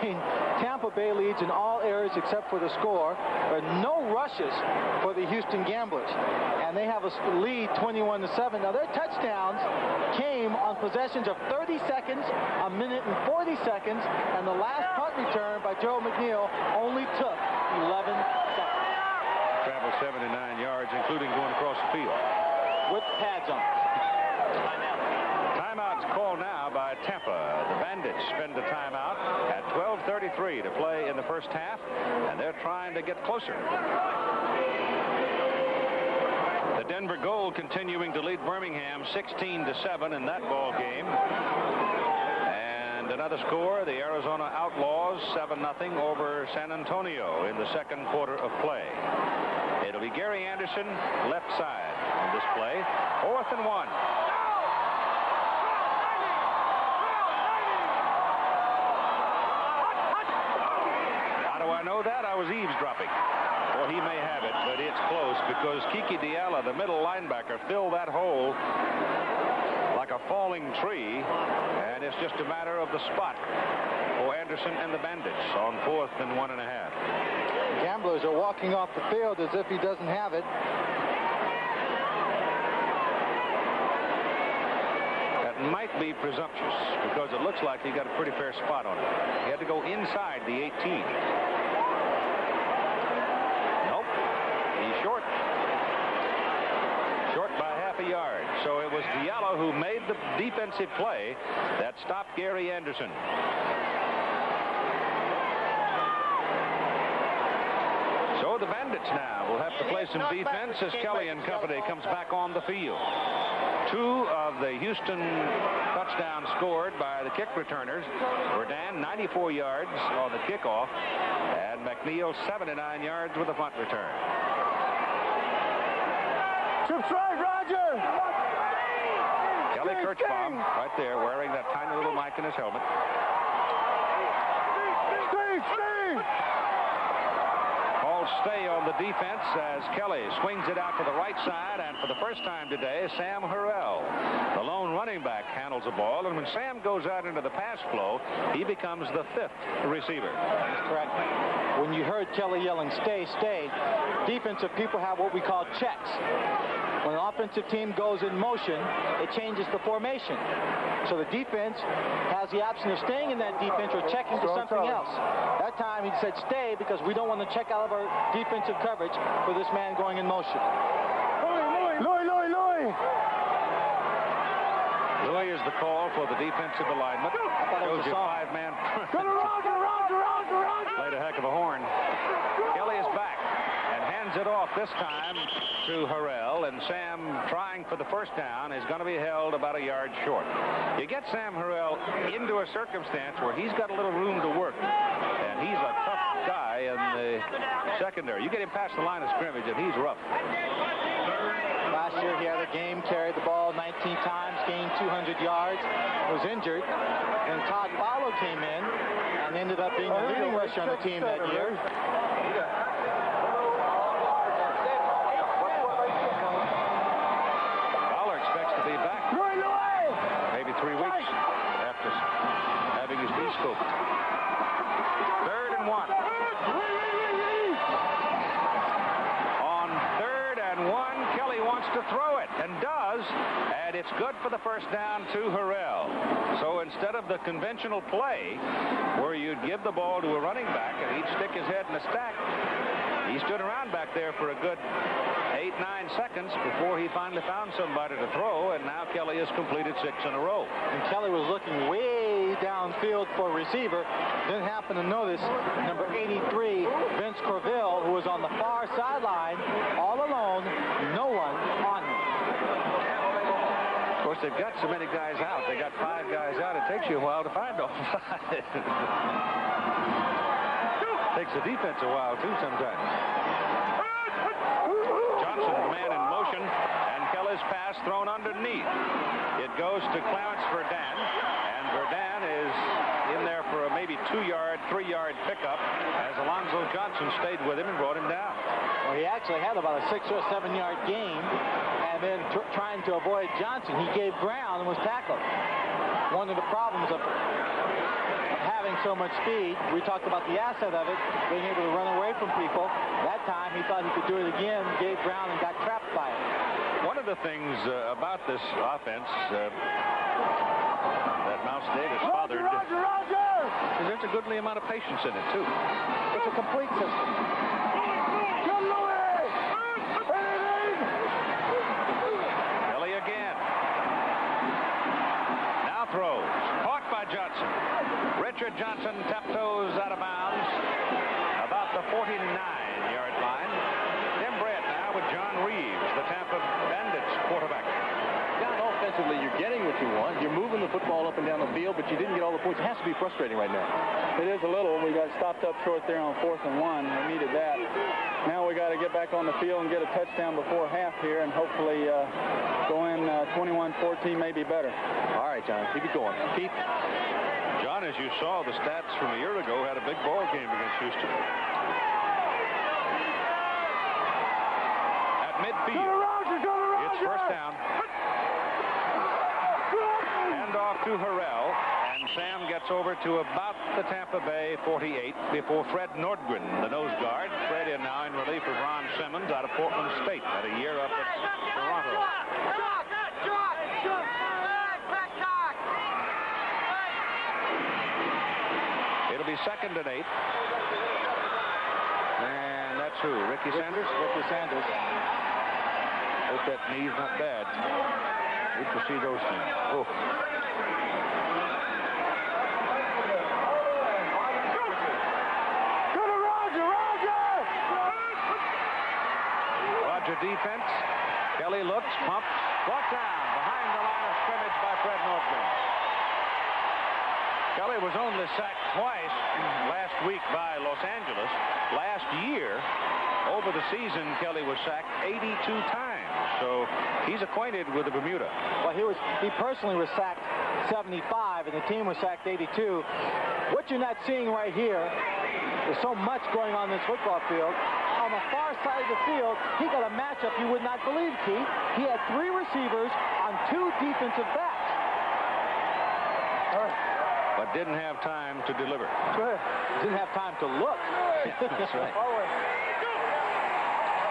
Tampa Bay leads in all areas except for the score. There are no rushes for the Houston Gamblers, and they have a lead 21-7. Now, their touchdowns came on possessions of 30 seconds, a minute and 40 seconds, and the last punt return by Joe McNeil only took 11 seconds. Traveled 79 yards, including going across the field. With pads on. Timeout's called now by Tampa. The Bandits spend the timeout at 12:33 to play in the first half, and they're trying to get closer. The Denver Gold continuing to lead Birmingham 16-7 in that ball game. And another score, the Arizona Outlaws 7-0 over San Antonio in the second quarter of play. It'll be Gary Anderson, left side on this play. 4th and 1. How do I know that? I was eavesdropping. Well, he may have it, but it's close because Kiki Diala, the middle linebacker, filled that hole like a falling tree, and it's just a matter of the spot for Anderson and the Bandits on 4th and 1.5. The Gamblers are walking off the field as if he doesn't have it. That might be presumptuous because it looks like he got a pretty fair spot on it. He had to go inside the 18. Nope. He's short. Short by half a yard. So it was Diallo who made the defensive play that stopped Gary Anderson. So the Bandits now will have to play some defense as Kelly and company comes back on the field. 2 of the Houston touchdowns scored by the kick returners. Verdun 94 yards on the kickoff, and McNeil 79 yards with a punt return. Trip strike, Roger! Kelly Kirchbaum right there wearing that tiny little mic in his helmet. Stay! Called stay on the defense as Kelly swings it out to the right side, and for the first time today, Sam Harrell, the lone running back, handles the ball, and when Sam goes out into the pass flow, he becomes the 5th receiver. That's correct. When you heard Kelly yelling, stay, defensive people have what we call checks. When an offensive team goes in motion, it changes the formation. So the defense has the option of staying in that defense or checking to something else. That time he said stay because we don't want to check out of our defensive coverage for this man going in motion. Louis is the call for the defensive alignment. I thought it was a song. 5-man. Played a heck of a horn. Kelly is back and hands it off this time to Harrell, and Sam, trying for the first down, is going to be held about a yard short. You get Sam Harrell into a circumstance where he's got a little room to work, and he's a tough guy in the secondary. You get him past the line of scrimmage, and he's rough. Last year he had a game, carried the ball 19 times, gained 200 yards, was injured. And Todd Follow came in and ended up being the leading rusher on the team that year. Fowler expects to be back. Maybe 3 weeks after having his knee scoped. 3rd and 1. On 3rd and 1, Kelly wants to throw it and does, and it's good for the first down to Harrell. So instead of the conventional play where you'd give the ball to a running back and he'd stick his head in a stack, he stood around back there for a good 8-9 seconds before he finally found somebody to throw, and now Kelly has completed 6 in a row. And Kelly was looking way downfield for a receiver. Didn't happen to notice number 83, Vince Corville, who was on the far sideline, all alone, no one on him. Of course, they've got so many guys out. They got 5 guys out. It takes you a while to find all 5. Takes the defense a while, too, sometimes. Johnson, the man in motion, and Kelly's pass thrown underneath. It goes to Clarence Verdun, and Verdun is in there for a maybe 2-yard, 3-yard pickup as Alonzo Johnson stayed with him and brought him down. Well, he actually had about a 6 or 7-yard gain, and then trying to avoid Johnson, he gave ground and was tackled. One of the problems of having so much speed, we talked about the asset of it, being able to run away from people. That time he thought he could do it again, gave ground, and got trapped by it. One of the things about this offense that Mouse Davis fathered is there's a goodly amount of patience in it, too. It's a complete system. Kelly again. Now throws. Caught by Johnson. Richard Johnson tiptoes out of bounds about the 49-yard line. Tim Brett now with John Reeves, the Tampa Bandits quarterback. John, offensively, you're getting what you want. You're moving the football up and down the field, but you didn't get all the points. It has to be frustrating right now. It is a little. We got stopped up short there on 4th and 1. We needed that. Now we got to get back on the field and get a touchdown before half here, and hopefully go in 21-14, maybe better. All right, John, keep it going. Keith? John, as you saw, the stats from a year ago had a big ball game against Houston. At midfield, it's first down. Hand off to Harrell, and Sam gets over to about the Tampa Bay 48 before Fred Nordgren, the nose guard. Fred in now in relief of Ron Simmons out of Portland State. Had a year up at Toronto. It'll be 2nd and 8. And that's who? Ricky Sanders? Ricky Sanders. Hope that knee's not bad. Need to see those things. Oh. Roger defense. Kelly looks, pumps, brought down behind the line of scrimmage by Fred Nordgren. Kelly was only sacked twice last week by Los Angeles. Last year, over the season, Kelly was sacked 82 times. So he's acquainted with the Bermuda. Well, he personally was sacked 75, and the team was sacked 82. What you're not seeing right here, there's so much going on in this football field. On the far side of the field, he got a matchup you would not believe, Keith. He had 3 receivers on 2 defensive backs. But didn't have time to deliver. Didn't have time to look. That's right.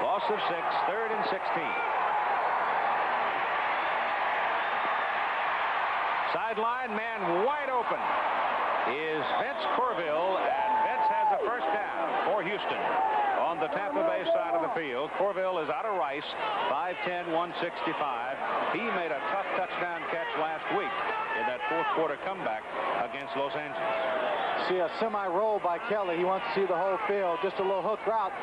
Loss of 6, 3rd and 16. Sideline man wide open is Vince Corville, and Vince has a first down for Houston. On the Tampa Bay side of the field, Corville is out of Rice, 5'10", 165. He made a tough touchdown catch last week in that 4th quarter comeback against Los Angeles. See a semi-roll by Kelly. He wants to see the whole field, just a little hook route.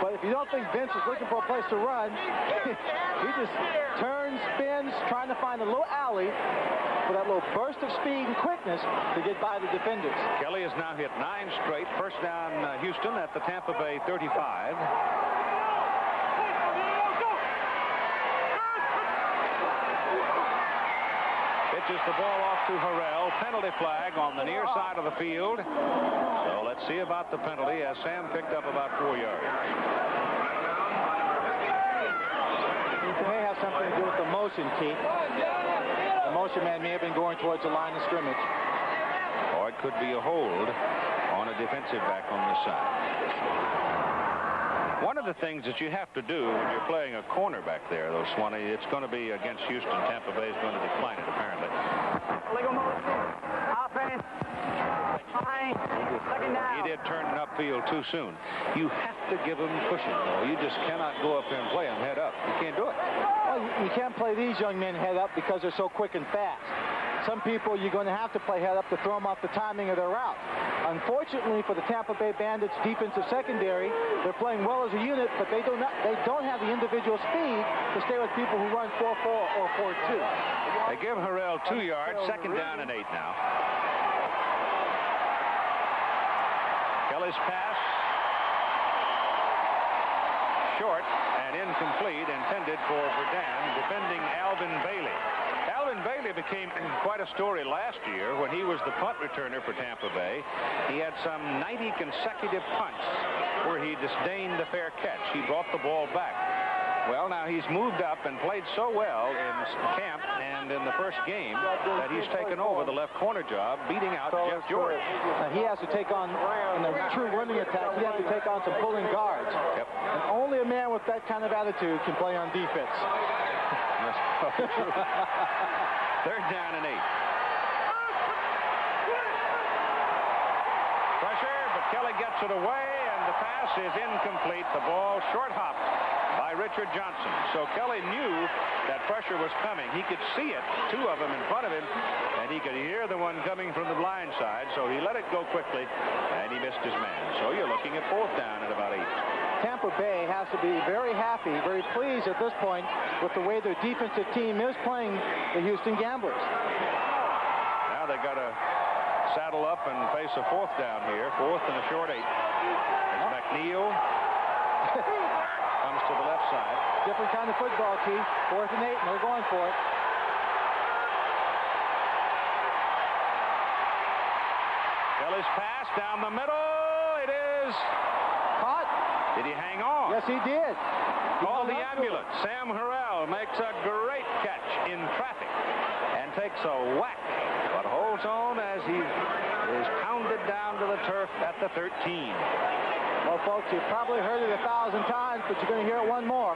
But if you don't think Vince is looking for a place to run, he just turns, spins, trying to find a little alley for that little burst of speed and quickness to get by the defenders. Kelly has now hit 9 straight. First down Houston at the Tampa Bay 35. pitches the ball off to Harrell. Penalty flag on the near side of the field. So let's see about the penalty as Sam picked up about 4 yards. It may have something to do with the motion, Keith. The motion man may have been going towards the line of scrimmage. Or it could be a hold on a defensive back on this side. One of the things that you have to do when you're playing a cornerback there, though, Swanee, it's going to be against Houston. Tampa Bay is going to decline it, apparently. Legal motion. Offense. Second down. He did turn it upfield too soon. You have to give him cushion, though. You just cannot go up there and play him head up. You can't do it. Well, you can't play these young men head up because they're so quick and fast. Some people you're going to have to play head up to throw them off the timing of their route. Unfortunately for the Tampa Bay Bandits defensive secondary, they're playing well as a unit, but they don't have the individual speed to stay with people who run 4-4 or 4-2. They give Harrell 2 yards, second down and 8 now. Kelly's pass, short and incomplete, intended for Verdun, defending Alvin Bailey. Alvin Bailey became quite a story last year when he was the punt returner for Tampa Bay. He had some 90 consecutive punts where he disdained the fair catch. He brought the ball back. Well, now he's moved up and played so well in camp and in the first game that he's taken over the left corner job, beating out Jeff George. Now he has to take on, in a true running attack, he has to take on some pulling guards. Yep. And only a man with that kind of attitude can play on defense. Third down and 8. Pressure, but Kelly gets it away, and the pass is incomplete. The ball short hopped by Richard Johnson. So Kelly knew that pressure was coming. He could see it, 2 of them in front of him, and he could hear the one coming from the blind side. So he let it go quickly, and he missed his man. So you're looking at 4th down at about 8. Tampa Bay has to be very happy, very pleased at this point with the way their defensive team is playing the Houston Gamblers. Now they got to saddle up and face a 4th down here. 4th and a short 8. As McNeil comes to the left side. Different kind of football, Keith. 4th and 8, and they're going for it. Kelly's pass down the middle. It is caught. Did he hang on? Yes, he did. Call the ambulance. Sam Harrell makes a great catch in traffic and takes a whack, but holds on as he is pounded down to the turf at the 13. Well, folks, you've probably heard it 1,000 times, but you're going to hear it one more.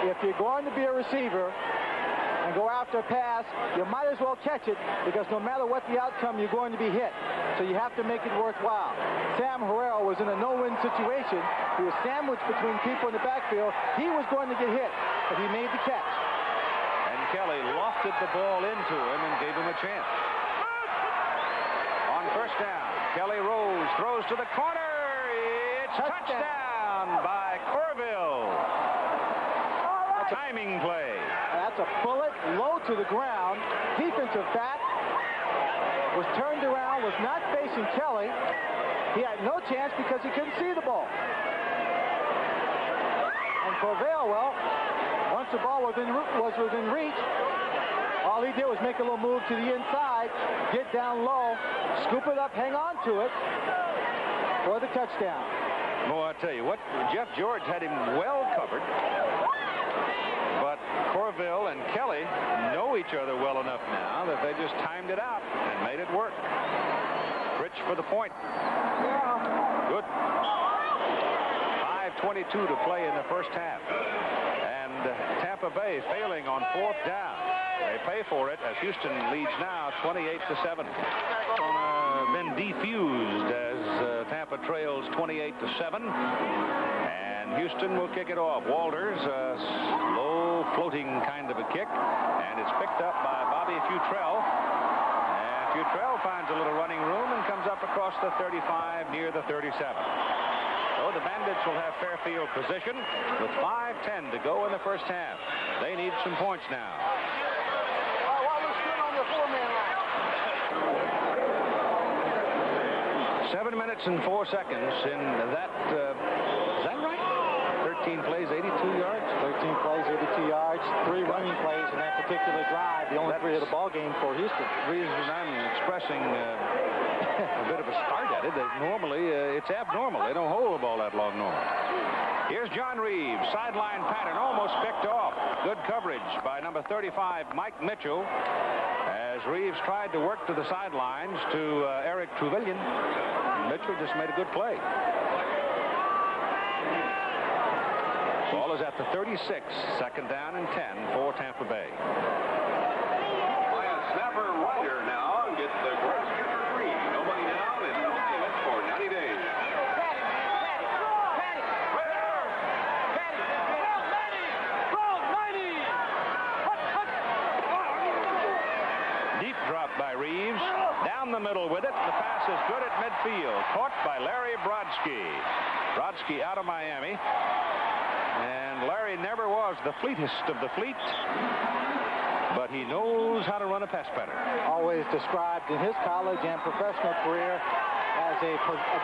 If you're going to be a receiver and go after a pass, you might as well catch it, because no matter what the outcome, you're going to be hit. So you have to make it worthwhile. Sam Harrell was in a no-win situation. He was sandwiched between people in the backfield. He was going to get hit, but he made the catch. And Kelly lofted the ball into him and gave him a chance. On first down, Kelly rolls, throws to the corner. It's touchdown by Corville. Timing play. That's a bullet low to the ground. Defensive back was turned around, was not facing Kelly. He had no chance because he couldn't see the ball. And Corville, well, once the ball was within reach, all he did was make a little move to the inside, get down low, scoop it up, hang on to it for the touchdown. Well, I tell you what, Jeff George had him well covered. But Corville and Kelly know each other well enough now that they just timed it out and made it work. Rich for the point. Good. 5:22 to play in the first half. And Tampa Bay failing on 4th down. They pay for it as Houston leads now 28-7. Been defused as Tampa trails 28-7. And Houston will kick it off. Walters, low floating kind of a kick, and it's picked up by Bobby Futrell. And Futrell finds a little running room and comes up across the 35 near the 37. So the Bandits will have fair field position with 5:10 to go in the first half. They need some points now. 7 minutes and 4 seconds in that, is that right? 13 plays, 82 yards? 13 plays, 82 yards, 3 running plays in that particular drive. The only 3 of the ball game for Houston. The reason I'm expressing a bit of a start at it, that normally it's abnormal. They don't hold the ball that long normally. Here's John Reeves, sideline pattern, almost picked off. Good coverage by number 35, Mike Mitchell, as Reeves tried to work to the sidelines to Eric Truvillion. Mitchell just made a good play. Ball is at the 36, second down and 10 for Tampa Bay. Snapper Ryder now gets the grass catcher free. Nobody down and no payments for 90 days. Deep drop by Reeves. Down the middle with it. The pass is good at midfield. Caught by Larry Brodsky. Brodsky out of Miami. And Larry never was the fleetest of the fleet, but he knows how to run a pass pattern. Always described in his college and professional career as a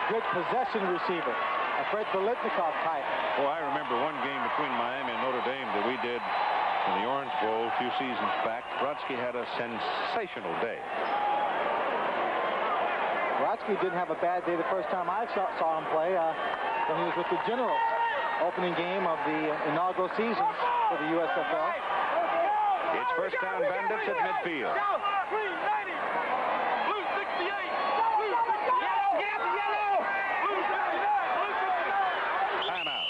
good possession receiver, a Fred Biletnikoff type. Well, I remember one game between Miami and Notre Dame that we did in the Orange Bowl a few seasons back. Brodsky had a sensational day. Brodsky didn't have a bad day the first time I saw him play when he was with the Generals. Opening game of the inaugural season for the USFL. It's first down, Bandits at midfield. Timeout.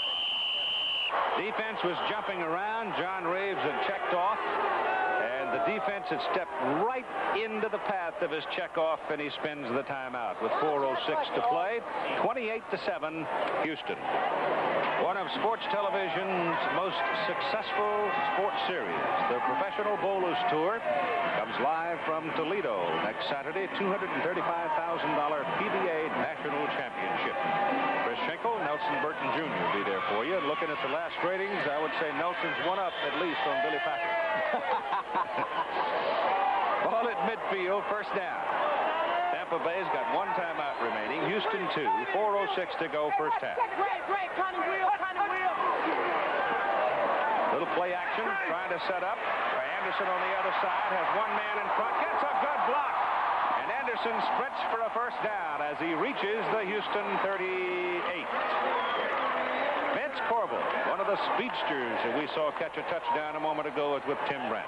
Defense was jumping around. John Reeves had checked off. And the defense had stepped right into the path of his checkoff, and he spins the timeout with 4:06 to play. 28-7, Houston. One of sports television's most successful sports series, the Professional Bowlers Tour, comes live from Toledo next Saturday. $235,000 PBA National Championship. Chris Schenkel, Nelson Burton Jr. will be there for you. And looking at the last ratings, I would say Nelson's one up at least on Billy Packer. Ball at midfield, first down. Tampa Bay's got 1 timeout remaining. Houston 2, 4:06 to go, first half. Little play action, trying to set up. Anderson on the other side has 1 man in front, gets a good block. And Anderson sprints for a first down as he reaches the Houston 38. Vince Corbell, one of the speedsters that we saw catch a touchdown a moment ago, is with Tim Brent.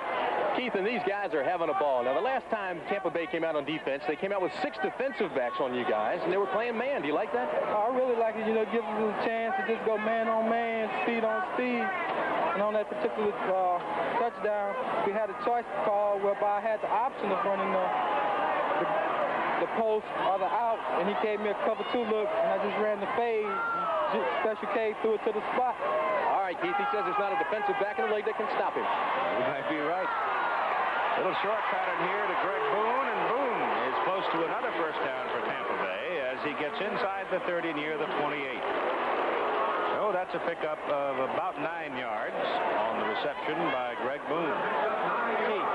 Keith, and these guys are having a ball. Now, the last time Tampa Bay came out on defense, they came out with 6 defensive backs on you guys, and they were playing man. Do you like that? I really like it. You know, gives us a chance to just go man on man, speed on speed. And on that particular touchdown, we had a choice call whereby I had the option of running the post or the out, and he gave me a cover 2 look, and I just ran the fade. Special K threw it to the spot. All right, Keith, he says there's not a defensive back in the league that can stop him. You might be right. Little short pattern here to Greg Boone, and Boone is close to another first down for Tampa Bay as he gets inside the 30 near the 28. So that's a pickup of about 9 yards on the reception by Greg Boone. Keith,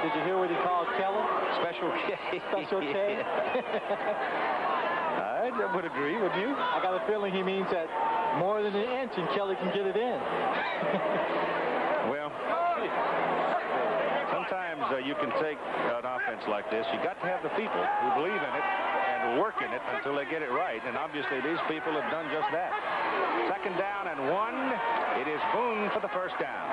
did you hear what he called Kelly? Special K. Special K? I would agree, wouldn't you? I got a feeling he means that more than an inch and Kelly can get it in. Well, sometimes you can take an offense like this. You got to have the people who believe in it and work in it until they get it right. And obviously these people have done just that. Second down and 1. It is Boone for the first down.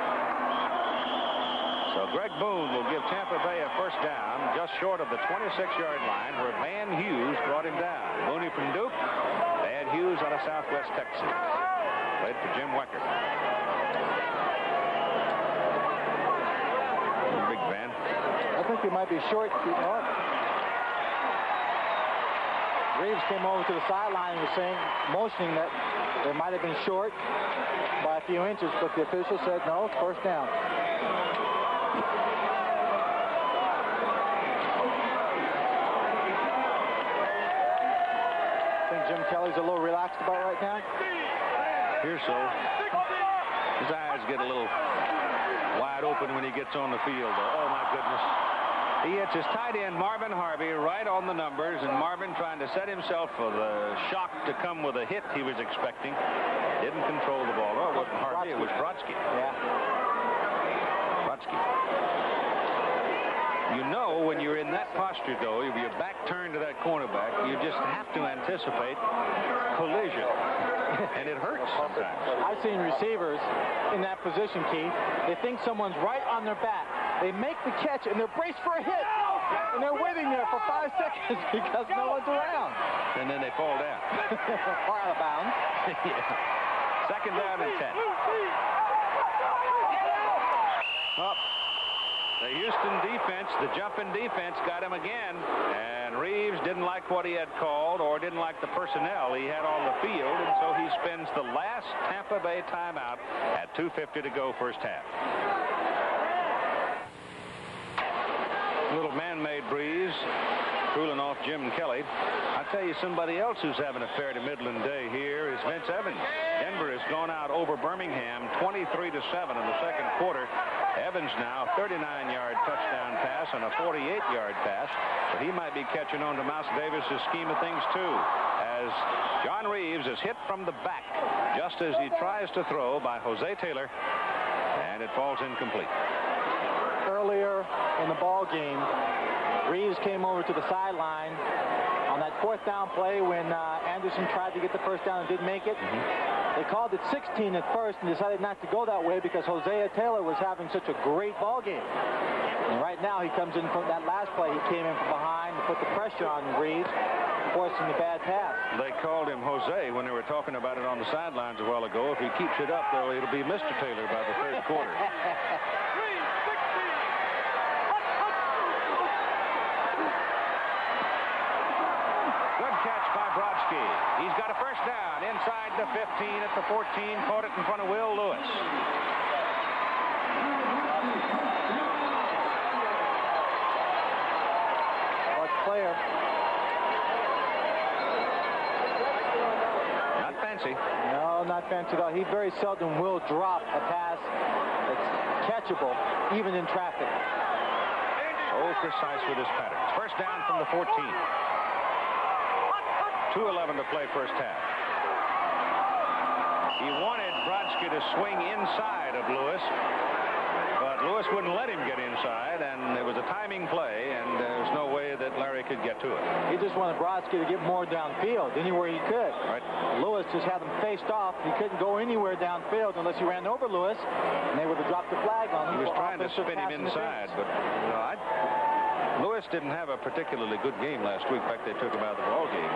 So Greg Boone will give Tampa Bay a first down just short of the 26-yard line where Van Hughes brought him down. Mooney from Duke, Van Hughes out of Southwest Texas. Played for Jim Wecker. Big Van. I think he might be short. Reeves came over to the sideline and was saying, motioning that they might have been short by a few inches, but the official said no, first down. Jim Kelly's a little relaxed about right now? Here's so. His eyes get a little wide open when he gets on the field. Oh, my goodness. He hits his tight end, Marvin Harvey, right on the numbers, and Marvin trying to set himself for the shock to come with a hit he was expecting. Didn't control the ball. Oh, it wasn't Harvey, it was Brodsky. Yeah. Brodsky. You know, when you're in that posture, though, if your back turned to that cornerback, you just have to anticipate collision. And it hurts sometimes. I've seen receivers in that position, Keith. They think someone's right on their back. They make the catch, and they're braced for a hit. And they're waiting there for 5 seconds because no one's around. And then they fall down. Or out of bounds. Yeah. Second down and 10. Up. The Houston defense, the jumping defense, got him again. And Reeves didn't like what he had called or didn't like the personnel he had on the field. And so he spends the last Tampa Bay timeout at 2:50 to go first half. Little man-made breeze cooling off Jim Kelly. I tell you, somebody else who's having a fair to middling day here is Vince Evans. Denver has gone out over Birmingham 23-7 in the second quarter. Evans now 39-yard touchdown pass and a 48-yard pass. But he might be catching on to Mouse Davis's scheme of things too, as John Reeves is hit from the back just as he tries to throw by Jose Taylor, and it falls incomplete. Earlier in the ball game, Reeves came over to the sideline on that fourth down play when Anderson tried to get the first down and didn't make it. They called it 16 at first and decided not to go that way because Hosea Taylor was having such a great ball game. And right now he comes in from that last play. He came in from behind and put the pressure on Reeves, forcing the bad pass. They called him Jose when they were talking about it on the sidelines a while ago. If he keeps it up, though, it'll be Mr. Taylor by the third quarter. He's got a first down inside the 15 at the 14, caught it in front of Will Lewis. What player? Not fancy. No, not fancy at all. He very seldom will drop a pass that's catchable, even in traffic. So precise with his patterns. First down from the 14. 2:11 to play first half. He wanted Brodsky to swing inside of Lewis, but Lewis wouldn't let him get inside, and it was a timing play, and there's no way that Larry could get to it. He just wanted Brodsky to get more downfield, anywhere he could. Right. Lewis just had him faced off. He couldn't go anywhere downfield unless he ran over Lewis, and they would have dropped the flag on him. He was trying to spin him inside, but Lewis didn't have a particularly good game last week. In fact, they took him out of the ball game.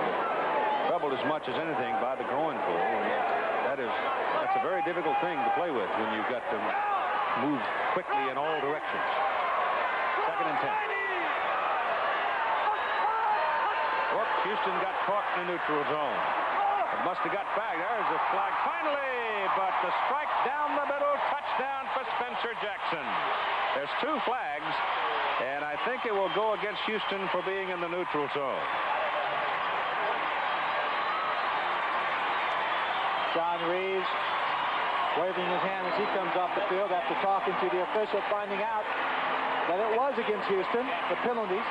Troubled as much as anything by the groin pull. And that's a very difficult thing to play with when you've got to move quickly in all directions. Second and 10. Whoops, Houston got caught in the neutral zone. It must have got back. There's a flag finally, but the strike down the middle, touchdown for Spencer Jackson. There's 2 flags, and I think it will go against Houston for being in the neutral zone. John Reeves waving his hand as he comes off the field after talking to the official, finding out that it was against Houston, the penalties.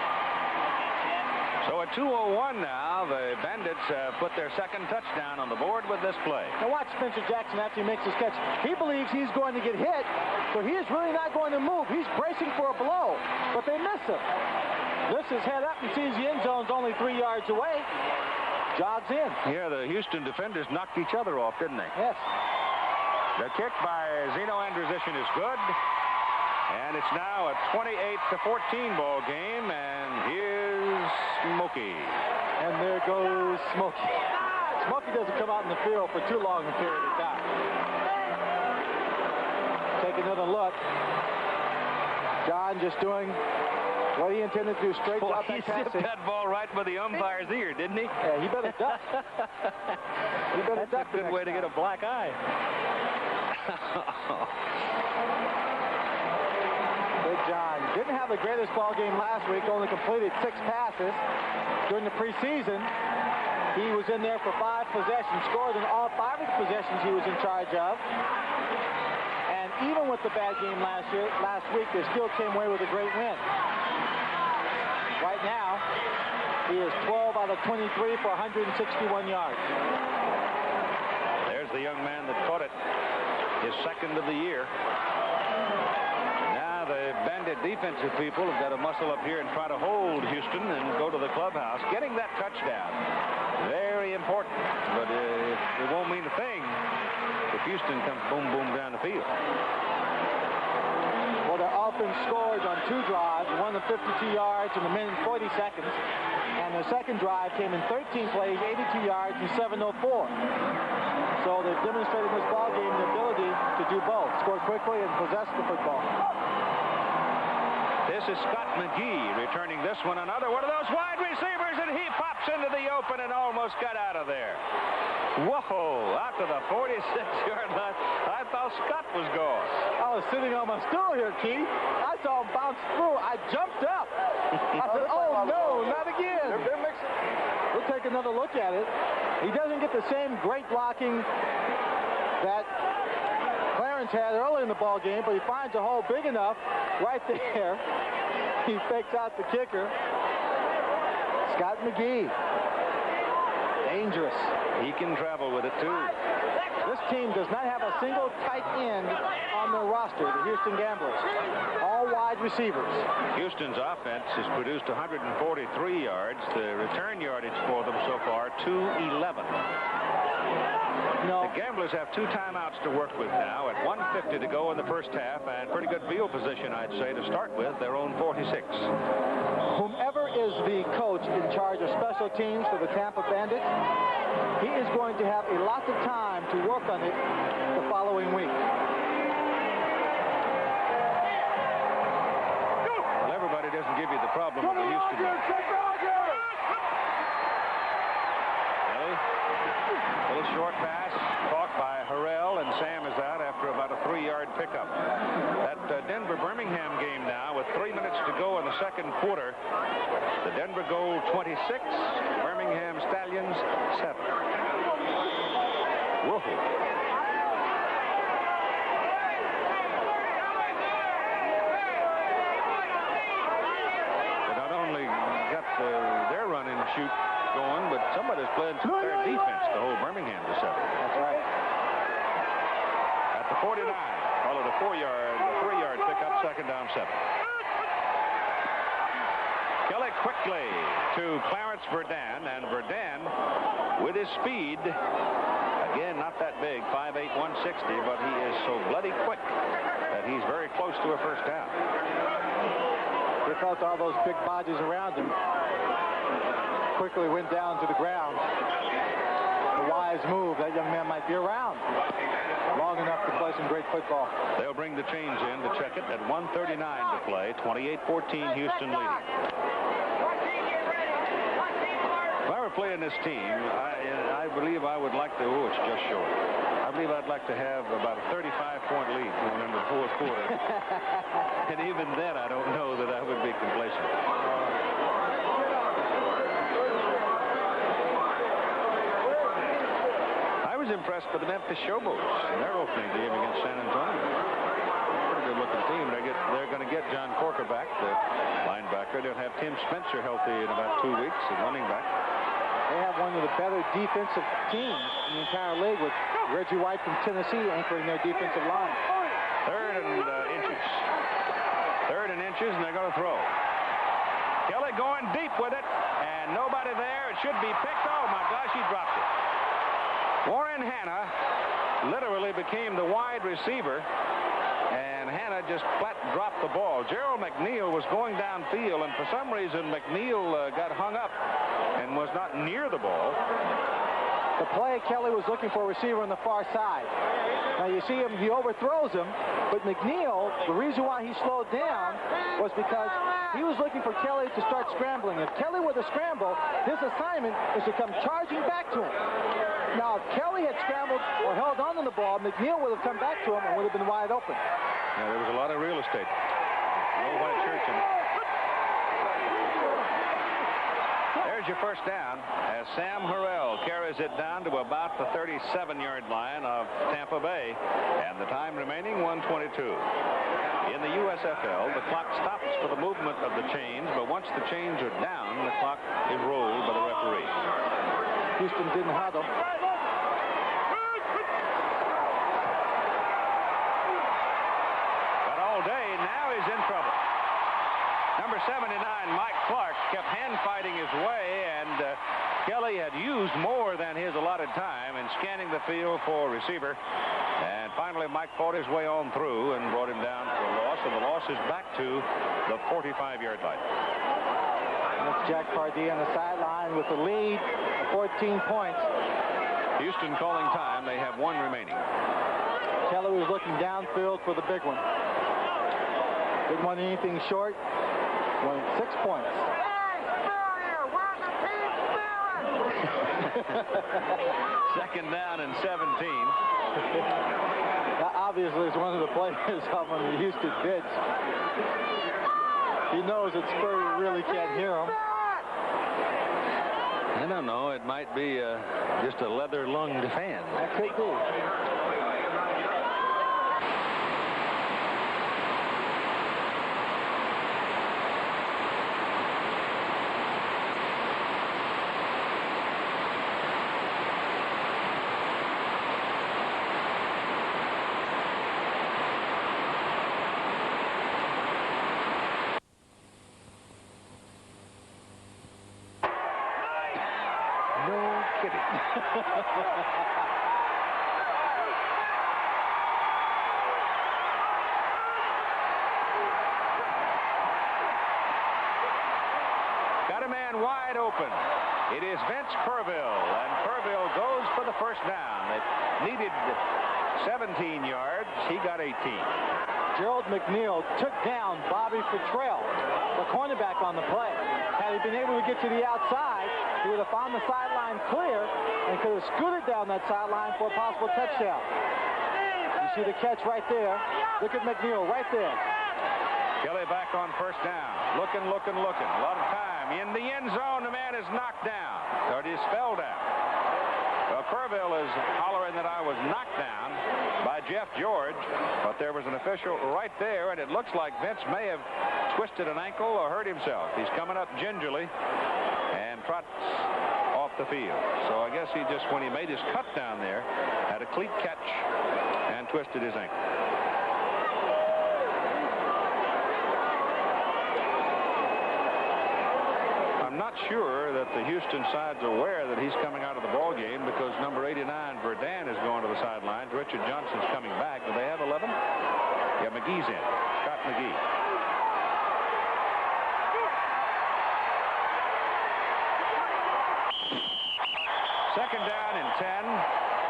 So at 2:01 now, the Bandits put their second touchdown on the board with this play. Now watch Spencer Jackson after he makes his catch. He believes he's going to get hit, so he is really not going to move. He's bracing for a blow, but they miss him. Lifts his head up and sees the end zone's only 3 yards away. Jogs in. Yeah, the Houston defenders knocked each other off, didn't they? Yes. The kick by Zeno Andrusician is good. And it's now a 28-14 ball game. And here's Smokey. And there goes Smokey. Smokey doesn't come out in the field for too long a period of time. Take another look. John just doing what he intended to do, straight drop He that zipped that ball right by the umpire's ear, didn't he? Yeah, he better duck. He better That's duck. a good way to get a black eye. Big John didn't have the greatest ball game last week, only completed 6 passes. During the preseason, he was in there for 5 possessions, scored in all 5 of the possessions he was in charge of. And even with the bad game last week, they still came away with a great win. right now, he is 12 out of 23 for 161 yards. There's the young man that caught it, his second of the year. Now the Bandit defensive people have got to muscle up here and try to hold Houston and go to the clubhouse. Getting that touchdown, very important, but it won't mean a thing if Houston comes boom, boom down the field. Well, their offense scored on 2 drives, one of 52 yards in a minute and 40 seconds. And their second drive came in 13 plays, 82 yards, and 7:04. So they've demonstrated in this ball game the ability to do both, score quickly and possess the football. This is Scott McGee returning this one. Another one of those wide receivers, and he pops into the open and almost got out of there. Whoa, out to the 46-yard line. I thought Scott was gone. I was sitting on my stool here, Keith. I saw him bounce through. I jumped up. I said, oh, no, not again. They're mixing. We'll take another look at it. He doesn't get the same great blocking that Clarence had early in the ball game, but he finds a hole big enough right there. He fakes out the kicker. Scott McGee. Dangerous. He can travel with it, too. This team does not have a single tight end on their roster, the Houston Gamblers. All wide receivers. Houston's offense has produced 143 yards. The return yardage for them so far, 211. No. The Gamblers have 2 timeouts to work with now at 1:50 to go in the first half, and pretty good field position, I'd say, to start with, their own 46. Whomever is the coach in charge of special teams for the Tampa Bandits, he is going to have a lot of time to work on it the following week. Well, everybody doesn't give you the problem of the Houston. Little short pass caught by Harrell, and Sam is out after about a 3-yard pickup. That Denver-Birmingham game now with 3 minutes to go in the second quarter. The Denver Gold 26, Birmingham Stallions 7. Whoa. They not only got their run and shoot going, but somebody's playing some fair defense to hold Birmingham to 7. That's right. At the 49, followed a 3-yard pickup, second down 7. Kelly quickly to Clarence Verdun, and Verdun with his speed, again, not that big, 5'8", 160, but he is so bloody quick that he's very close to a first down. He felt all those big bodies around him. Quickly went down to the ground. A wise move. That young man might be around long enough to play some great football. They'll bring the chains in to check it at 1:39 to play. 28-14, Houston leading. If I were playing this team, I believe I would like to, it's just short. I believe I'd like to have about a 35-point lead going into the fourth quarter. And even then, I don't know that I would be complacent. Impressed with the Memphis Showboats in their opening game against San Antonio. Pretty good looking team. They're going to get John Corker back, the linebacker. They'll have Tim Spencer healthy in about 2 weeks, the running back. They have one of the better defensive teams in the entire league, with Reggie White from Tennessee anchoring their defensive line. Third and inches, and they're going to throw. Kelly going deep with it, and nobody there. It should be picked. Oh my gosh, he dropped it. Warren Hanna literally became the wide receiver, and Hanna just flat dropped the ball. Gerald McNeil was going downfield, and for some reason McNeil got hung up and was not near the ball. The play, Kelly was looking for a receiver on the far side. Now you see him, he overthrows him, but McNeil, the reason why he slowed down was because he was looking for Kelly to start scrambling. If Kelly were to scramble, his assignment is to come charging back to him. Now, if Kelly had scrambled or held on to the ball, McNeil would have come back to him and would have been wide open. Yeah, there was a lot of real estate. No white church in it. There's your first down as Sam Harrell carries it down to about the 37-yard line of Tampa Bay. And the time remaining, 1:22. In the USFL, the clock stops for the movement of the chains, but once the chains are down, the clock is rolled by the referee. Houston didn't huddle. But all day, now he's in trouble. Number 79, Mike Clark, kept hand-fighting his way, and Kelly had used more than his allotted time in scanning the field for receiver. And finally, Mike fought his way on through and brought him down for a loss, and the loss is back to the 45-yard line. That's Jack Pardee on the sideline with the lead of 14 points. Houston calling time. They have one remaining. Kelly was looking downfield for the big one. Didn't want anything short. Wanted 6 points. Second down and 17. That obviously is one of the players up on the Houston bench. He knows that Spurrier really can't hear him. I don't know. It might be just a leather-lunged fan. That could be. Got a man wide open. It is Vince Purvill, and Purvill goes for the first down. It needed 17 yards. He got 18. Gerald McNeil took down Bobby Futrell, the cornerback on the play. Had he been able to get to the outside, he would have found the sideline clear and could have scooted down that sideline for a possible touchdown. You see the catch right there. Look at McNeil right there. Kelly back on first down. Looking. A lot of time. In the end zone, the man is knocked down. Or he fell down. Well, Purvill is hollering that I was knocked down by Jeff George, but there was an official right there, and it looks like Vince may have twisted an ankle or hurt himself. He's coming up gingerly and trots off the field. So I guess he just, when he made his cut down there, had a cleat catch and twisted his ankle. I'm not sure that the Houston side's aware that he's coming out of the ball game, because number 89, Verdun, is going to the sidelines. Richard Johnson's coming back. Do they have 11? Yeah, McGee's in. Scott McGee. Second down and 10.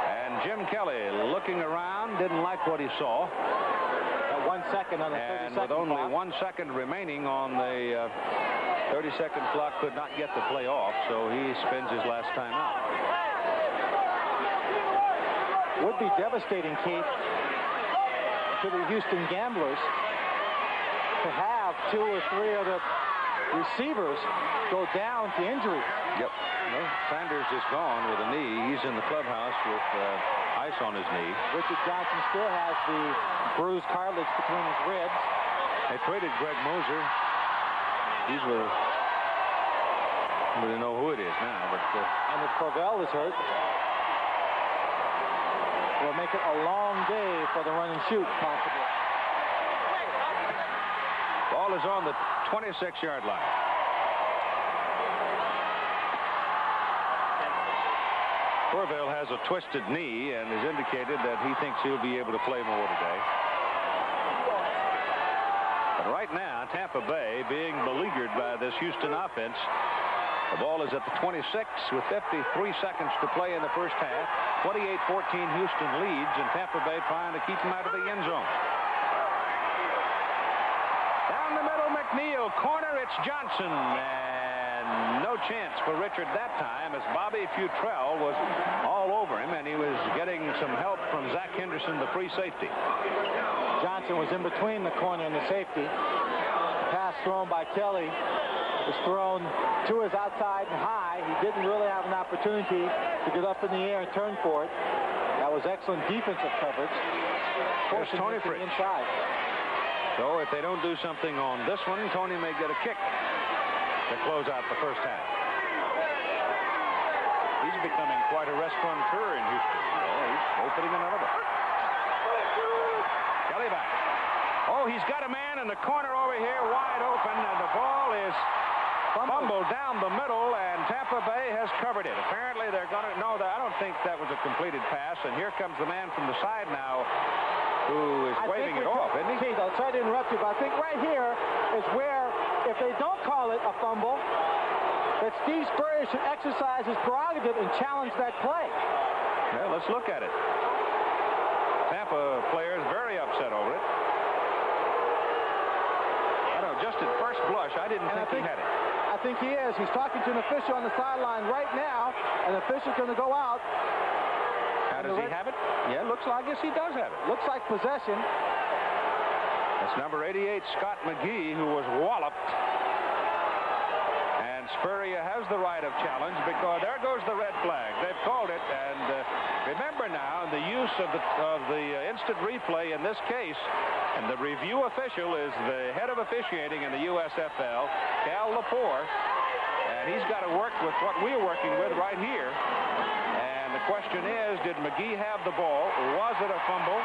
And Jim Kelly looking around, didn't like what he saw. 1 second on the 30-second And with only clock. 1 second remaining on the 30-second clock, could not get the play off, so he spends his last time out. Would be devastating, Keith, to the Houston Gamblers to have 2 or 3 of the receivers go down to injury. Yep. Well, Sanders is gone with a knee. He's in the clubhouse with ice on his knee. Richard Johnson still has the bruised cartilage between his ribs. They traded Greg Moser. These were, we don't know who it is now, but and if Purvill is hurt, will make it a long day for the run and shoot, possibly. Ball is on the 26-yard line. Purvill has a twisted knee and has indicated that he thinks he'll be able to play more today. But right now, Tampa Bay being beleaguered by this Houston offense. The ball is at the 26 with 53 seconds to play in the first half. 28-14 Houston leads, and Tampa Bay trying to keep them out of the end zone. Down the middle, McNeil. Corner, it's Johnson. And no chance for Richard that time, as Bobby Futrell was all over him, and he was getting some help from Zach Henderson, the free safety. Johnson was in between the corner and the safety. Pass thrown by Kelly. was thrown to his outside and high. He didn't really have an opportunity to get up in the air and turn for it. That was excellent defensive coverage. Forcing Tony him to the Fritz. inside. So if they don't do something on this one, Tony may get a kick to close out the first half. He's becoming quite a restaurateur in Houston. Oh, he's opening another one. Kelly back. Oh, he's got a man in the corner over here wide open, and the ball is fumbled down the middle, and Tampa Bay has covered it. Apparently they're going to know that. I don't think that was a completed pass, and here comes the man from the side now who is waving it off, isn't he? Keith, I'll try to interrupt you, but I think right here is where, if they don't call it a fumble, that Steve Spurrier should exercise his prerogative and challenge that play. Well, let's look at it. Tampa players very upset over it. I don't know, just at first blush, I didn't think he had it. I think he is. He's talking to an official on the sideline right now. An official's going to go out. Now, does he have it? Yeah, looks like, I guess he does have it. Looks like possession. That's number 88, Scott McGee, who was walloped. And Spurrier has the right of challenge because there goes the red flag. They've called it, and remember now, the use of the instant replay in this case, and the review official is the head of officiating in the USFL, Cal Lepore, and he's got to work with what we're working with right here. And the question is, did McGee have the ball? Was it a fumble?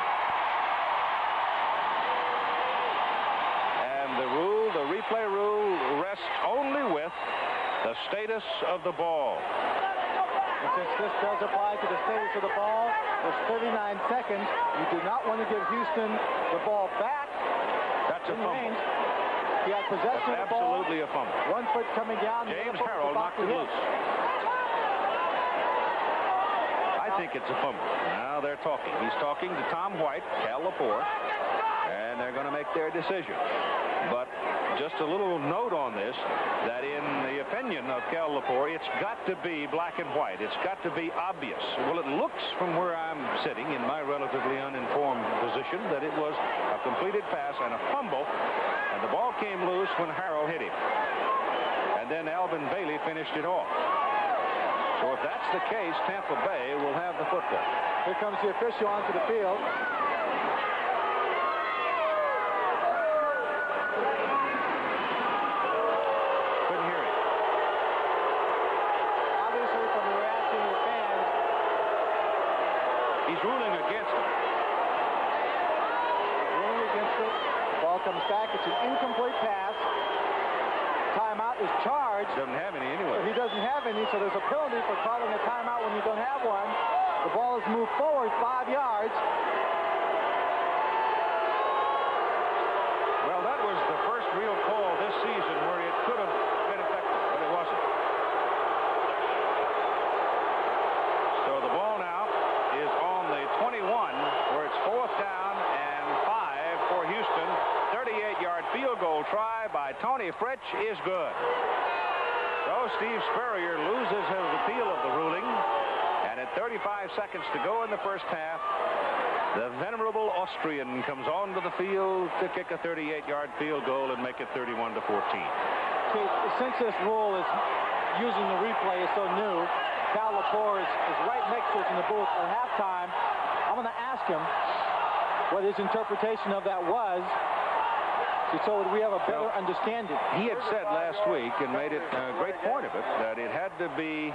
And the replay rule rests only with the status of the ball. And since this does apply to the status of the ball, there's 39 seconds. You do not want to give Houston the ball back. That's a fumble. He had possession of the ball. Absolutely a fumble. 1 foot coming down. James Harrell knocked it loose. I think it's a fumble. Now they're talking. He's talking to Tom White, Cal Lepore, and they're going to make their decision. But just a little note on this, that in the opinion of Cal Lepore, it's got to be black and white. It's got to be obvious. Well, it looks from where I'm sitting in my relatively uninformed position that it was a completed pass and a fumble, and the ball came loose when Harrell hit him. And then Alvin Bailey finished it off. So if that's the case, Tampa Bay will have the football. Here comes the official onto the field. Couldn't hear it. Obviously, from the reaction of the fans, he's ruling against it. ruling against it. Ball comes back. It's an incomplete pass. Timeout is charged. Doesn't have any anyway. He doesn't have any, so there's a penalty for calling a timeout when you don't have one. The ball is moved forward 5 yards. Well, that was the first real call this season where it could have been effective, but it wasn't. So the ball now is on the 21, where it's 4th down and 5 for Houston. 38-yard field goal try by Tony Fritz is good. So Steve Spurrier loses his appeal of the ruling, and at 35 seconds to go in the first half, the venerable Austrian comes onto the field to kick a 38-yard field goal and make it 31-14. Since this rule is using the replay is so new, Cal Lepore is right next to us in the booth at halftime. I'm going to ask him what his interpretation of that was, so we have a better understanding. He had said last week, and made it a great point of it, that it had to be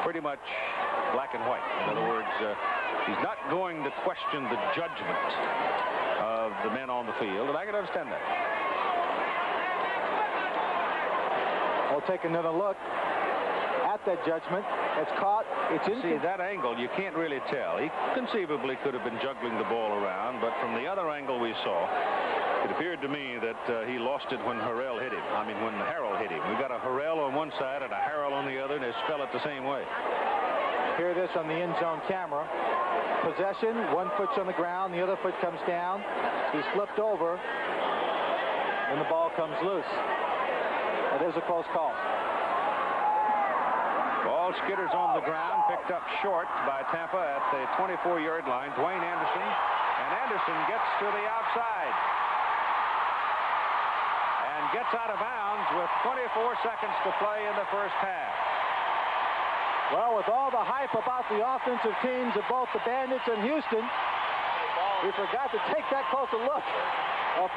pretty much black and white. In other words, he's not going to question the judgment of the men on the field, and I can understand that. We'll take another look at that judgment. It's caught. It's in. See, that angle, you can't really tell. He conceivably could have been juggling the ball around, but from the other angle we saw, it appeared to me that he lost it when Harrell hit him. When Harrell hit him. We got a Harrell on one side and a Harrell on the other, and they spell it the same way. Hear this on the end zone camera. Possession, 1 foot's on the ground, the other foot comes down. He's flipped over, and the ball comes loose. It is a close call. Ball skitters on the ground, picked up short by Tampa at the 24-yard line. Dwayne Anderson, and Anderson gets to the outside and gets out of bounds with 24 seconds to play in the first half. Well, with all the hype about the offensive teams of both the Bandits and Houston, we forgot to take that closer look.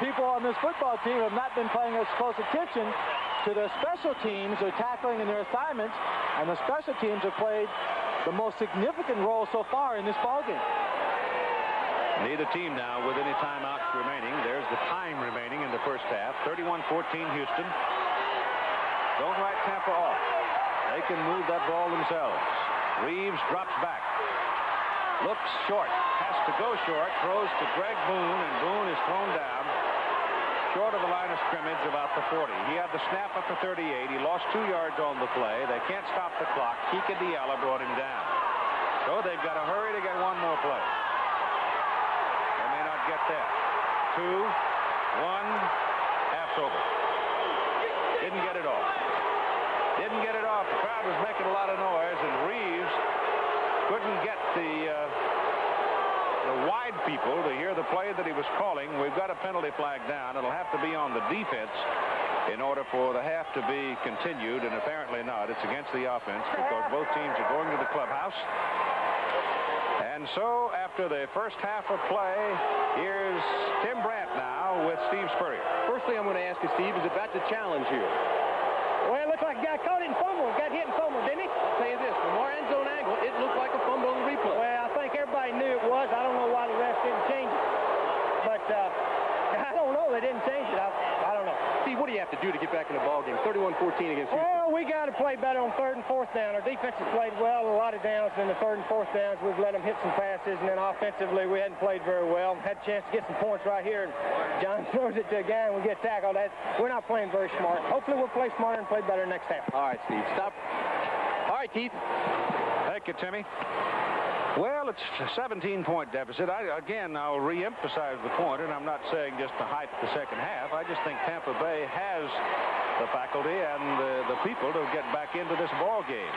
People on this football team have not been paying as close attention to their special teams, their tackling and their assignments, and the special teams have played the most significant role so far in this ballgame. Neither team now with any timeouts remaining. There's the time remaining in the first half. 31-14 Houston. Don't write Tampa off. They can move that ball themselves. Reeves drops back. Looks short. Has to go short. Throws to Greg Boone, and Boone is thrown down short of the line of scrimmage, about the 40. He had the snap at the 38. He lost 2 yards on the play. They can't stop the clock. Kika Diallo brought him down. So they've got to hurry to get one more play. They may not get there. 2, 1, half's over. Didn't get it off. Didn't get it off. The crowd was making a lot of noise, and Reeves couldn't get the wide people to hear the play that he was calling. We've got a penalty flag down. It'll have to be on the defense in order for the half to be continued, and apparently not. It's against the offense because both teams are going to the clubhouse. And so after the first half of play, here's Tim Brandt now with Steve Spurrier. First thing I'm going to ask you, Steve, is about the challenge here. Well, it looks like he got caught it and fumbled. Got hit and fumbled, didn't he? I'll tell you this, from our end zone angle, it looked like a fumble on the replay. Well, I think everybody knew it was. I don't know why the refs didn't change it. But I don't know. They didn't change it. I don't know. Steve, what do you have to do to get back in the ballgame? 31-14 against Houston. Well, we got to play better on 3rd and 4th down. Our defense has played well. A lot of downs in the 3rd and 4th downs. We've let them hit some passes, and then offensively we hadn't played very well. Had a chance to get some points right here, and John throws it to a guy, and we get tackled. We're not playing very smart. Hopefully we'll play smarter and play better next half. All right, Steve, stop. All right, Keith. Thank you, Timmy. Well, it's a 17-point deficit. I'll re-emphasize the point, and I'm not saying just to hype the second half. I just think Tampa Bay has the faculty and the people to get back into this ball game.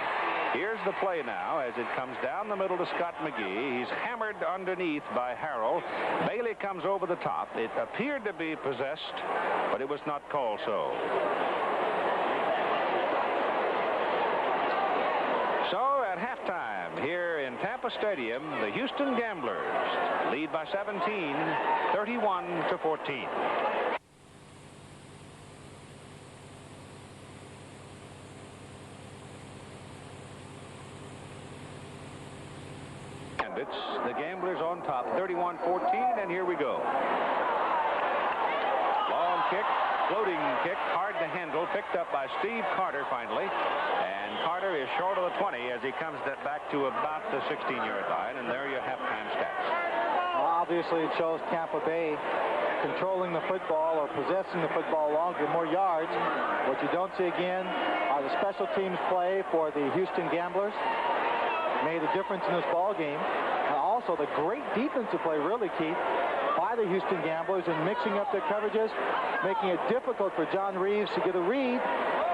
Here's the play now as it comes down the middle to Scott McGee. He's hammered underneath by Harrell. Bailey comes over the top. It appeared to be possessed, but it was not called so. So at halftime here in Tampa Stadium, the Houston Gamblers lead by 17, 31-14. Bandits, the Gamblers on top, 31-14, and here we go. Long kick, floating kick, hard to handle, picked up by Steve Carter finally. And Carter is short of the 20 as he comes back to about the 16-yard line, and there are your halftime stats. Well, obviously, it shows Tampa Bay controlling the football or possessing the football longer, more yards. What you don't see again are the special teams play for the Houston Gamblers. Made a difference in this ball game. And also the great defensive play, really, Keith, by the Houston Gamblers in mixing up their coverages, making it difficult for John Reeves to get a read,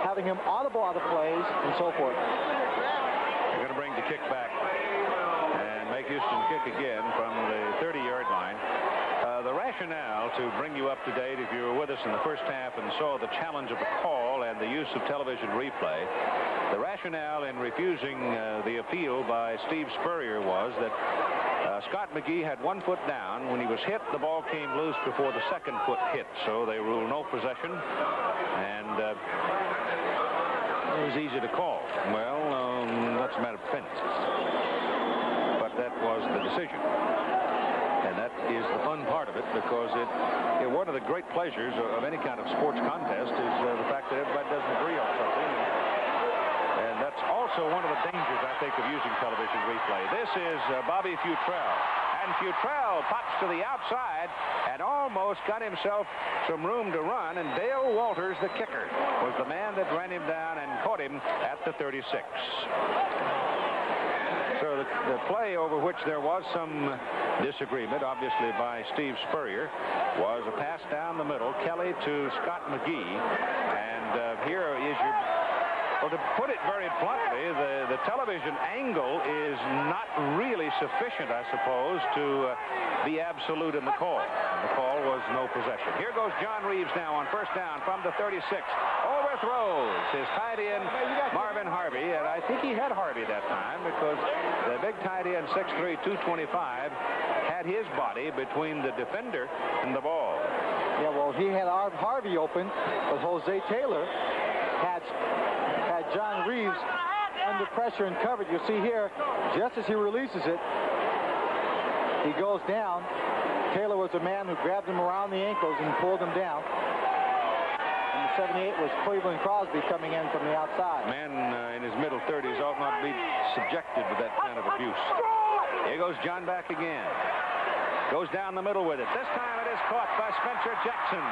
having him audible out of plays, and so forth. They're going to bring the kick back and make Houston kick again from the 30-yard line. The rationale, to bring you up to date, if you were with us in the first half and saw the challenge of the call and the use of television replay, the rationale in refusing the appeal by Steve Spurrier was that Scott McGee had 1 foot down. When he was hit, the ball came loose before the second foot hit, so they ruled no possession, and it was easy to call. Well, that's a matter of defense, but that was the decision. And that is the fun part of it, because one of the great pleasures of any kind of sports contest is the fact that everybody doesn't agree on something. And that's also one of the dangers, I think, of using television replay. This is Bobby Futrell. And Futrell pops to the outside and almost got himself some room to run. And Dale Walters, the kicker, was the man that ran him down and caught him at the 36. So the play over which there was some disagreement, obviously by Steve Spurrier, was a pass down the middle, Kelly to Scott McGee. And here is your Well, to put it very bluntly, the television angle is not really sufficient, I suppose, to be absolute in the call. And the call was no possession. Here goes John Reeves now on first down from the 36. Overthrows his tight end, Marvin Harvey, and I think he had Harvey that time because the big tight end, 6'3", 225, had his body between the defender and the ball. Yeah, well, he had Harvey open, but Jose Taylor had John Reeves under pressure and covered. You'll see here, just as he releases it, he goes down. Taylor was the man who grabbed him around the ankles and pulled him down. And the 78 was Cleveland Crosby coming in from the outside. A man in his middle 30s ought not be subjected to that kind of abuse. Here goes John back again. Goes down the middle with it. This time it is caught by Spencer Jackson.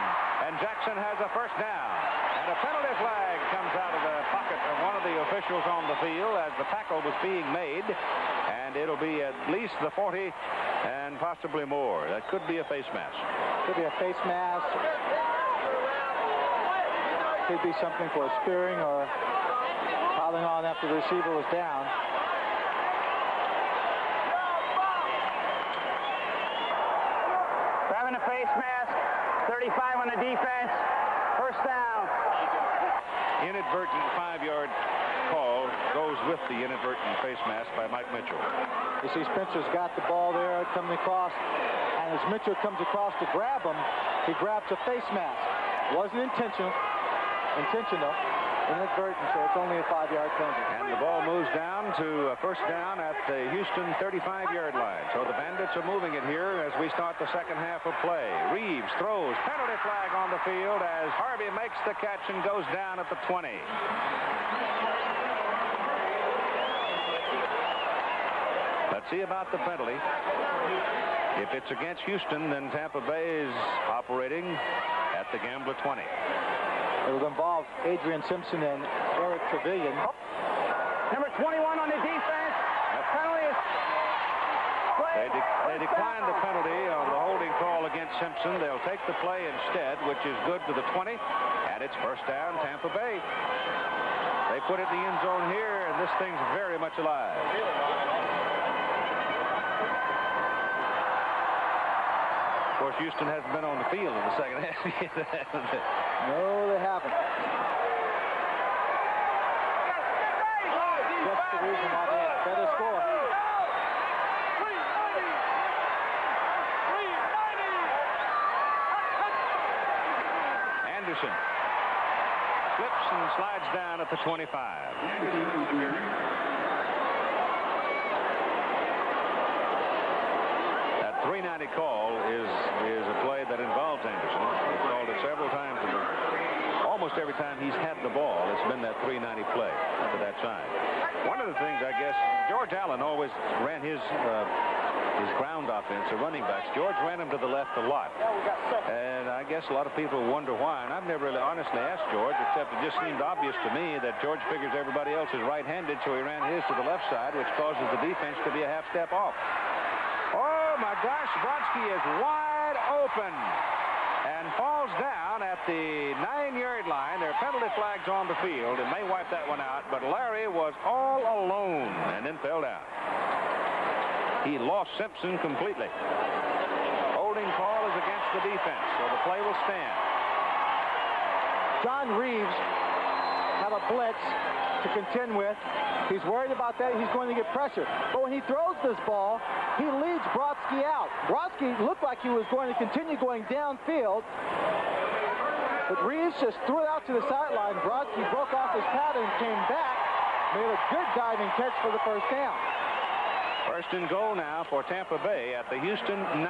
And Jackson has a first down. And a penalty flag comes out of the pocket of one of the officials on the field as the tackle was being made. And it'll be at least the 40 and possibly more. That could be a face mask. Could be a face mask. Could be something for spearing or piling on after the receiver was down. Grabbing a face mask. 35 on the defense. First down. Inadvertent 5-yard call goes with the inadvertent face mask by Mike Mitchell. You see Spencer's got the ball there coming across, and as Mitchell comes across to grab him, he grabs a face mask. Wasn't intentional, inadvertent, so it's only a 5-yard penalty. And the ball moves down to a first down at the Houston 35-yard line. So the Bandits are moving it here as we start the second half of play. Reeves throws, penalty flag on the field as Harvey makes the catch and goes down at the 20. Let's see about the penalty. If it's against Houston, then Tampa Bay is operating at the Gambler 20. It will involve Adrian Simpson and Eric Trevelyan. Number 21 on the defense. The penalty is... They declined the penalty on the holding call against Simpson. They'll take the play instead, which is good to the 20. And it's first down, Tampa Bay. They put it in the end zone here, and this thing's very much alive. Of course, Houston hasn't been on the field in the second half. No, they haven't. Just the reason why they had a better score. Anderson slips and slides down at the 25. That 390 call is a play that involves Anderson. He's called it several times. Almost every time he's had the ball, it's been that 390 play to that side. One of the things, I guess, George Allen always ran his ground offense, the running backs. George ran him to the left a lot. And I guess a lot of people wonder why. And I've never really honestly asked George, except it just seemed obvious to me that George figures everybody else is right-handed, so he ran his to the left side, which causes the defense to be a half step off. Oh, my gosh, Brodsky is wide open and falls down at the 9-yard line. There are penalty flags on the field, and may wipe that one out, but Larry was all alone and then fell down. He lost Simpson completely. Holding call is against the defense, so the play will stand. John Reeves had a blitz to contend with. He's worried about that. He's going to get pressure. But when he throws this ball, he leads Brodsky out. Brodsky looked like he was going to continue going downfield. But Reeves just threw it out to the sideline. Brodsky broke off his pattern, came back, made a good diving catch for the first down. First and goal now for Tampa Bay at the Houston 9.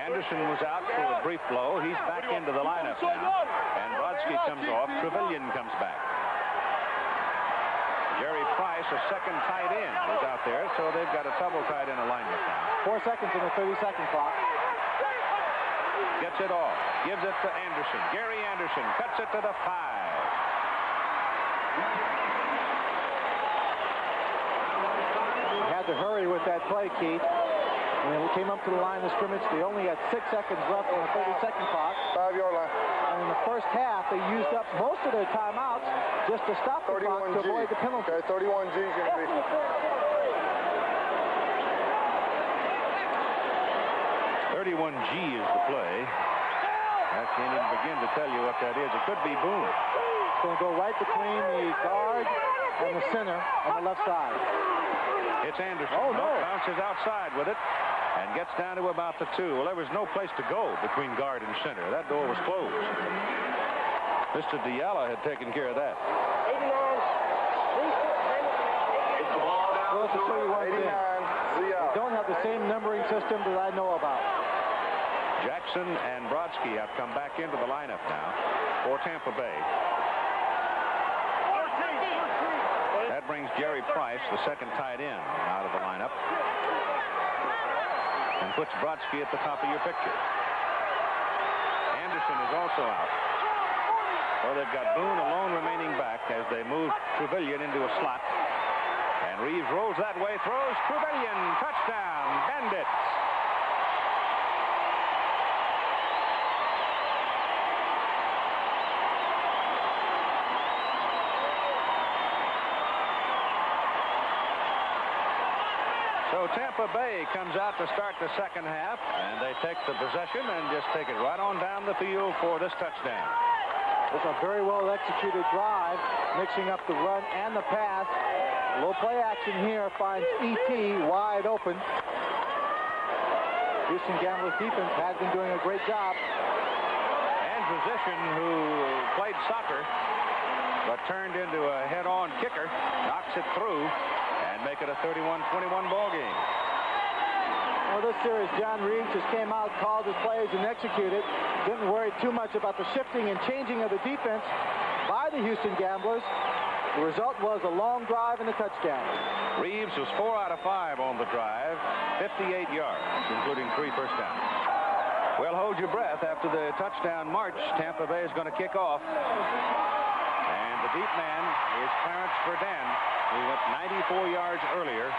Anderson was out for a brief blow. He's back into the lineup now. And Brodsky comes off. Trevelyan comes back. Jerry Price, a second tight end, is out there, so they've got a double tight end alignment now. 4 seconds on the 30-second clock. Gets it off. Gives it to Anderson. Gary Anderson cuts it to the 5. Had to hurry with that play, Keith. And they came up to the line of scrimmage. They only had 6 seconds left on the 30-second clock. 5-yard line. And in the first half, they used up most of their timeouts just to stop the clock to avoid the penalty. Okay, 31G is going to be. 31G is the play. I can't even begin to tell you what that is. It could be Boone. It's going to go right between the guard and the center on the left side. It's Anderson. Oh, no. Bounces outside with it and gets down to about the 2. Well, there was no place to go between guard and center. That door was closed. Mr. Diallo had taken care of that. 89. Well, to show you one thing, they don't have the same numbering system that I know about. Jackson and Brodsky have come back into the lineup now for Tampa Bay. That brings Jerry Price, the second tight end, out of the lineup and puts Brodsky at the top of your picture. Anderson is also out. Well, they've got Boone alone remaining back as they move Trevelyan into a slot. And Reeves rolls that way, throws Trevelyan, touchdown, Bandits. So Tampa Bay comes out to start the second half, and they take the possession and just take it right on down the field for this touchdown. It's a very well executed drive, mixing up the run and the pass. A little play action here finds E.T. wide open. Houston Gamblers defense has been doing a great job. And Physician, who played soccer but turned into a head-on kicker, knocks it through and make it a 31-21 ball game. Well, this series, John Reeves just came out, called his plays, and executed. Didn't worry too much about the shifting and changing of the defense by the Houston Gamblers. The result was a long drive and a touchdown. Reeves was 4 out of 5 on the drive, 58 yards, including 3 first downs. Well, hold your breath. After the touchdown march, Tampa Bay is going to kick off. And the deep man is Clarence Verdun, who went 94 yards earlier.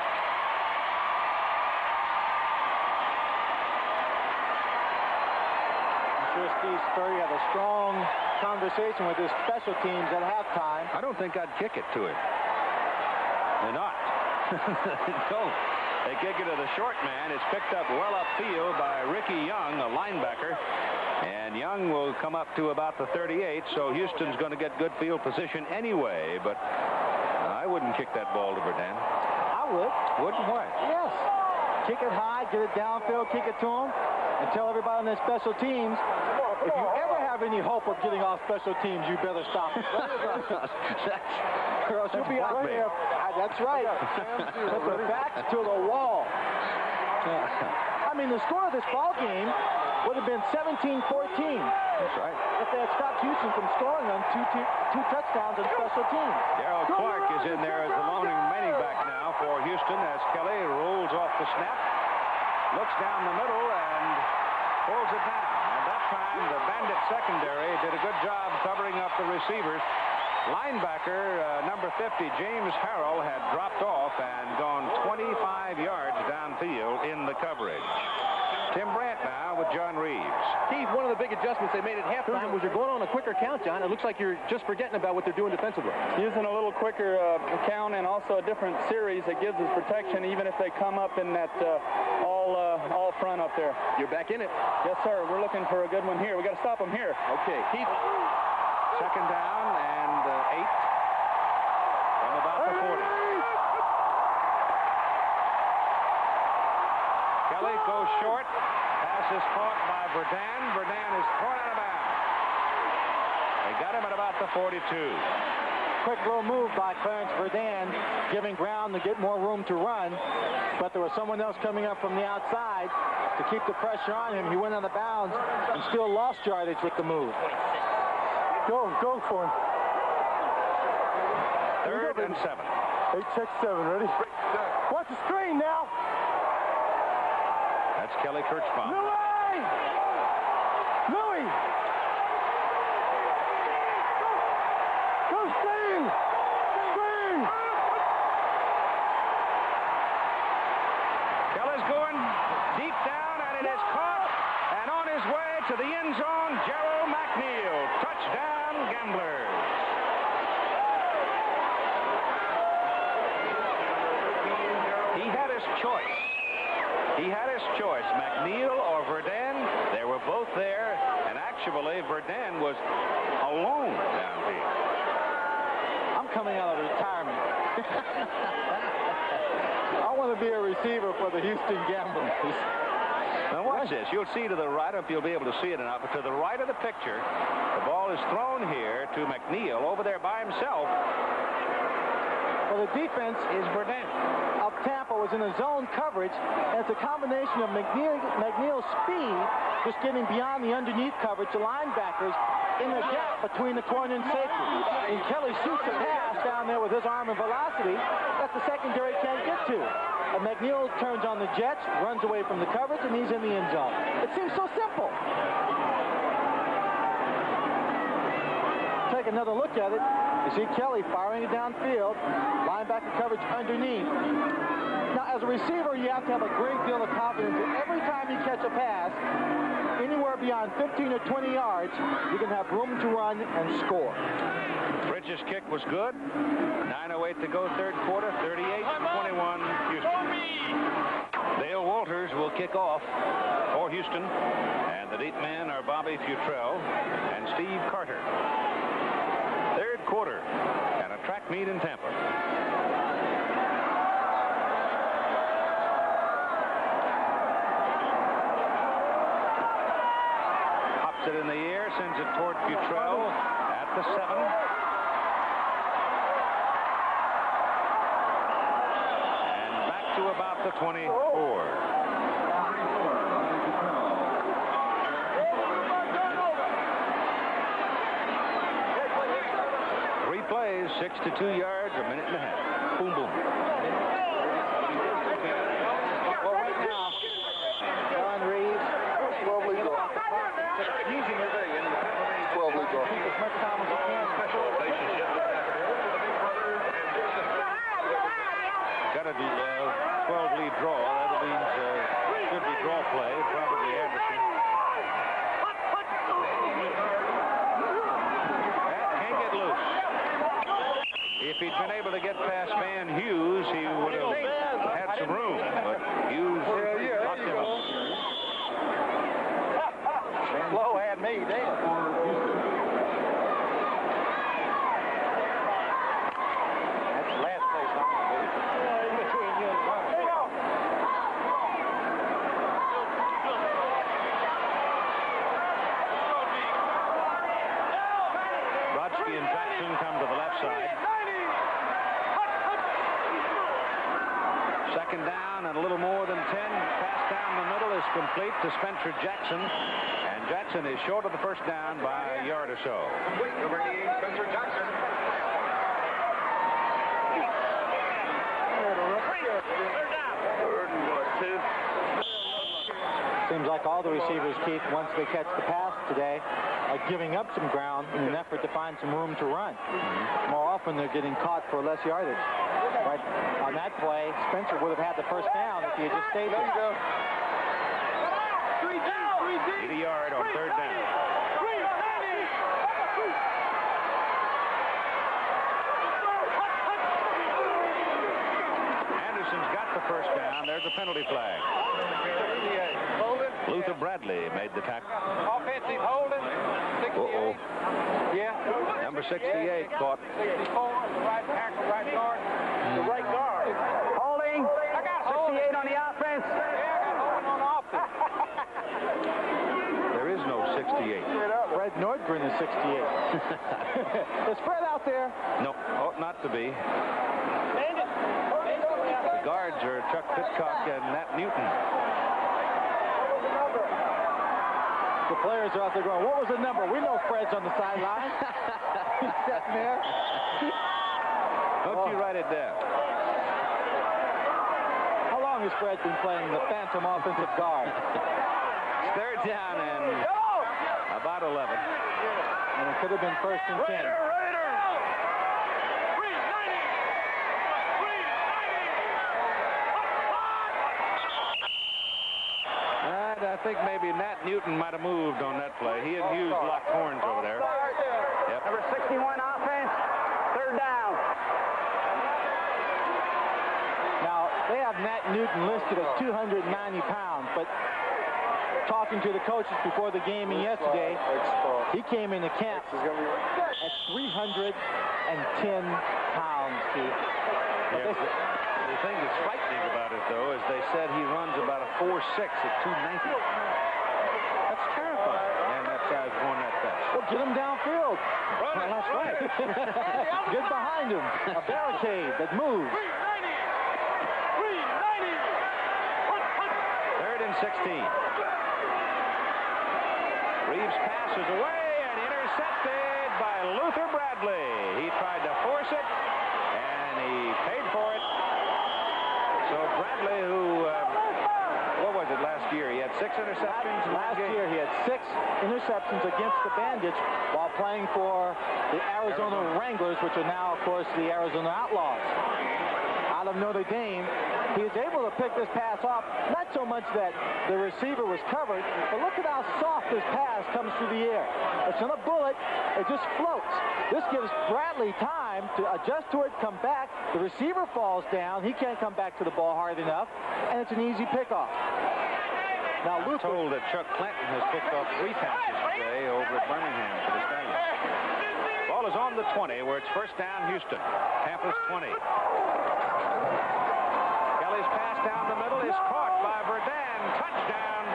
I'm sure Steve Spurrier had a strong conversation with his special teams at halftime. I don't think I'd kick it to him. They're not. They don't. They kick it to the short man. It's picked up well upfield by Ricky Young, a linebacker. And Young will come up to about the 38, so Houston's going to get good field position anyway. But I wouldn't kick that ball to Verdun. I would. Wouldn't what? Yes. Kick it high, get it downfield, kick it to him, and tell everybody on their special teams, if you ever have any hope of getting off special teams, you better stop it. Or else you'll be out there. That's right. Put the backs to the wall. I mean, the score of this ball game would have been 17-14. That's right. If they had stopped Houston from scoring on two touchdowns on special teams. Darrell Clark is in there as the lone remaining back now for Houston as Kelly rolls off the snap, looks down the middle, and pulls it down. At that time, the Bandit secondary did a good job covering up the receivers. Linebacker number 50, James Harrell, had dropped off and gone 25 yards downfield in the coverage. Tim Brandt now with John Reeves. Steve, one of the big adjustments they made at halftime was you're going on a quicker count, John. It looks like you're just forgetting about what they're doing defensively. Using a little quicker count and also a different series that gives us protection even if they come up in that all front up there. You're back in it. Yes, sir. We're looking for a good one here. We got to stop them here. Okay, Keith. Second down and 8 from about the 40. Kelly goes short. Pass is caught by Verdun. Verdun is thrown out of bounds. They got him at about the 42. Quick little move by Clarence Verdun, giving ground to get more room to run. But there was someone else coming up from the outside to keep the pressure on him. He went out of bounds and still lost yardage with the move. Go for him. 3rd and 7. 8, 6, 7. Ready? Watch the screen now. That's Kelly Kirchbaum. Louis! Go screen! Screen! Kelly's going zone, Gerald McNeil. Touchdown, Gamblers. He had his choice. McNeil or Verdun. They were both there, and actually Verdun was alone downfield. I'm coming out of retirement. I want to be a receiver for the Houston Gamblers. Now watch this. You'll see to the right, if you'll be able to see it enough, but to the right of the picture, the ball is thrown here to McNeil over there by himself. Well, the defense is Verdun of Tampa was in a zone coverage, and it's a combination of McNeil's speed, just getting beyond the underneath coverage, the linebackers in the gap between the corner and safety. And Kelly shoots a pass down there with his arm and velocity that the secondary can't get to. And McNeil turns on the jets, runs away from the coverage, and he's in the end zone. It seems so simple. Take another look at it. You see Kelly firing it downfield, linebacker coverage underneath. Now, as a receiver, you have to have a great deal of confidence that every time you catch a pass, anywhere beyond 15 or 20 yards, you can have room to run and score. Bridges' kick was good. 9:08 to go, third quarter, 38-21, Houston. Dale Walters will kick off for Houston, and the deep men are Bobby Futrell and Steve Carter. Third quarter at a track meet in Tampa. Pops it in the air, sends it toward Futrell at the 7. And back to about the 24. 62 yards, a minute and a half. Boom, boom. Well, right now, John Reeves, 12 lead goal. Using it, 12 lead goal. As much time as he can. Got a 12 lead draw. That means should be draw play, probably Anderson. Can't get loose. If he'd been able to get past Van Hughes, he would have had some room. But Hughes locked him up. Lowe had me there. That's the last place I'm going to be. In between you and Ron. Brodsky and Jackson come to the left side. Second down and a little more than 10. Pass down the middle is complete to Spencer Jackson. And Jackson is short of the first down by a yard or so. Number 88, Spencer Jackson. Seems like all the receivers, Keith, once they catch the pass today, are giving up some ground in an effort to find some room to run. More often, they're getting caught for less yardage. Right on that play, Spencer would have had the first down if he had just stayed there. There you go. 80 yard on third down. Anderson's got the first down. There's a penalty flag. Luther Bradley made the tackle. Offensive holding. 68. Yeah. Number 68 caught. 64, the right tackle, right guard. The right guard. Holding. 68 on the offense. Yeah, I got holding on the offense. There is no 68. Fred Nordgren is 68. Is Fred out there? No, ought not to be. The guards are Chuck Pitcock and Nat Newton. The players are out there going, what was the number? We know Fred's on the sideline. He's sitting there. Don't you write it down. How long has Fred been playing the phantom offensive guard? Third down and about 11. And it could have been first and 10. think maybe Nat Newton might have moved on that play. He and Hughes locked horns over there. Yep. Number 61 offense, third down. Now, they have Nat Newton listed as 290 pounds, but talking to the coaches before the game and yesterday, he came into camp at 310 pounds, Steve. Yeah, the thing that's frightening about it, though, is they said he runs about a 4.6 at 290. That's terrifying. Man, that size going that fast. Well, get him downfield. Well, that's right. Get behind him. A barricade that moves. 3rd and 16. Reeves passes away and intercepted by Luther Bradley. He tried to force it, and he paid for it. So Bradley, who, what was it last year? He had 6 interceptions Last year he had 6 interceptions against the Bandits while playing for the Arizona Wranglers, which are now, of course, the Arizona Outlaws. Out of Notre Dame, he is able to pick this pass off. Not so much that the receiver was covered, but look at how soft this pass comes through the air. It's not a bullet, it just floats. This gives Bradley time to adjust to it, come back. The receiver falls down. He can't come back to the ball hard enough, and it's an easy pickoff. Now, I'm told that Chuck Clinton has picked off 3 passes today over at Birmingham for the Stallions. Ball is on the 20, where it's first down Houston. Tampa's 20. Kelly's pass down the middle is caught by Verdun. Touchdown.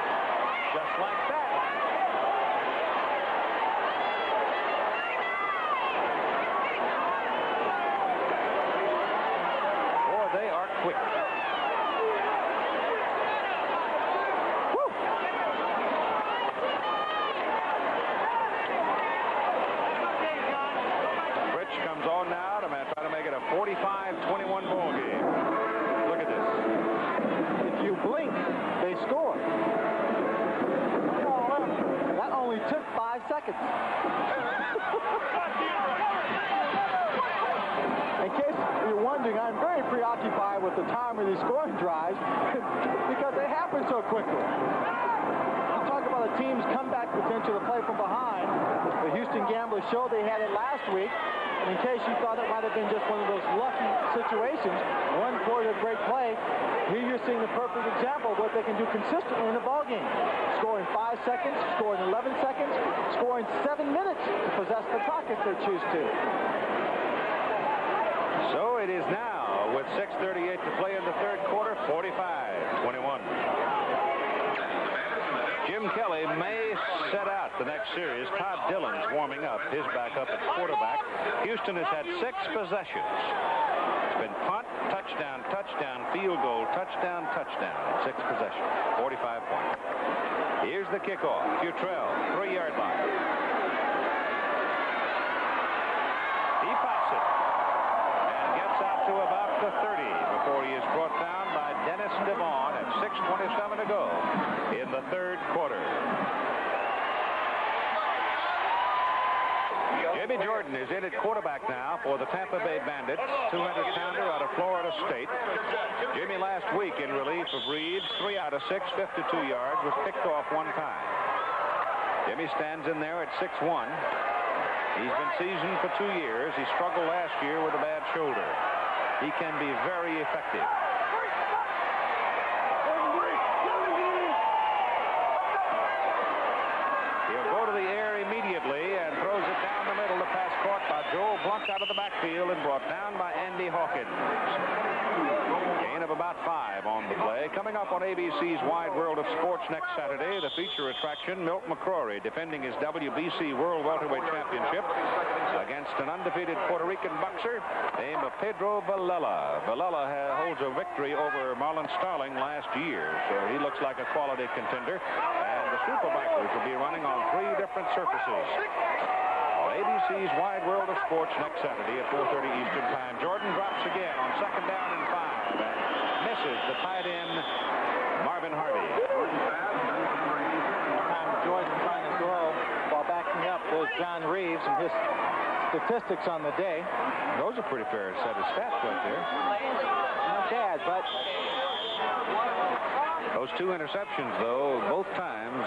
Just like that. Boy, they are quick. Comes on now to try to make it a 45-21 ball game. Look at this. If you blink, they score. That only took 5 seconds. In case you're wondering, I'm very preoccupied with the time of these scoring drives because they happen so quickly. You talk about a team's comeback potential to play from behind. The Houston Gamblers showed they had it last week. And in case you thought it might have been just one of those lucky situations, one quarter great play, here you're seeing the perfect example of what they can do consistently in a ball game. Scoring 5 seconds, scoring 11 seconds, scoring 7 minutes to possess the clock if they choose to. So it is now, with 6:38 to play in the 3rd quarter, 45-21. Jim Kelly may set out the next series. Todd Dillon's warming up, his backup at quarterback. Houston has had 6 possessions. It's been punt, touchdown, touchdown, field goal, touchdown, touchdown. 6 possessions, 45 points. Here's the kickoff. Futrell, 3-yard line. He pops it and gets out to about the 30 before he is brought down by Dennis Devon at 6:27 to go in the 3rd quarter. Jimmy Jordan is in at quarterback now for the Tampa Bay Bandits, 200-pounder out of Florida State. Jimmy last week in relief of Reeves, 3 out of 6, 52 yards, was picked off 1 time. Jimmy stands in there at 6'1". He's been seasoned for 2 years. He struggled last year with a bad shoulder. He can be very effective. He'll go to the air immediately and throws it down the middle. The pass caught by Joel Blunt out of the backfield and brought down by Andy Hawkins. Gain of about 5 on the play. Coming up on ABC's Wide World of Sports next Saturday, the feature attraction, Milt McCrory defending his WBC World Welterweight Championship against an undefeated Puerto Rican boxer named Pedro Villela. Villela holds a victory over Marlon Starling last year, so he looks like a quality contender. And the Superbikers will be running on 3 different surfaces. ABC's Wide World of Sports next Saturday at 4:30 Eastern Time. Jordan drops again on 2nd down and 5 and misses the tight end Marvin Harvey. Time Jordan trying to throw while backing up. There's John Reeves and his statistics on the day. Those are pretty fair set of stats right there. Not bad, but Those 2 interceptions, though, both times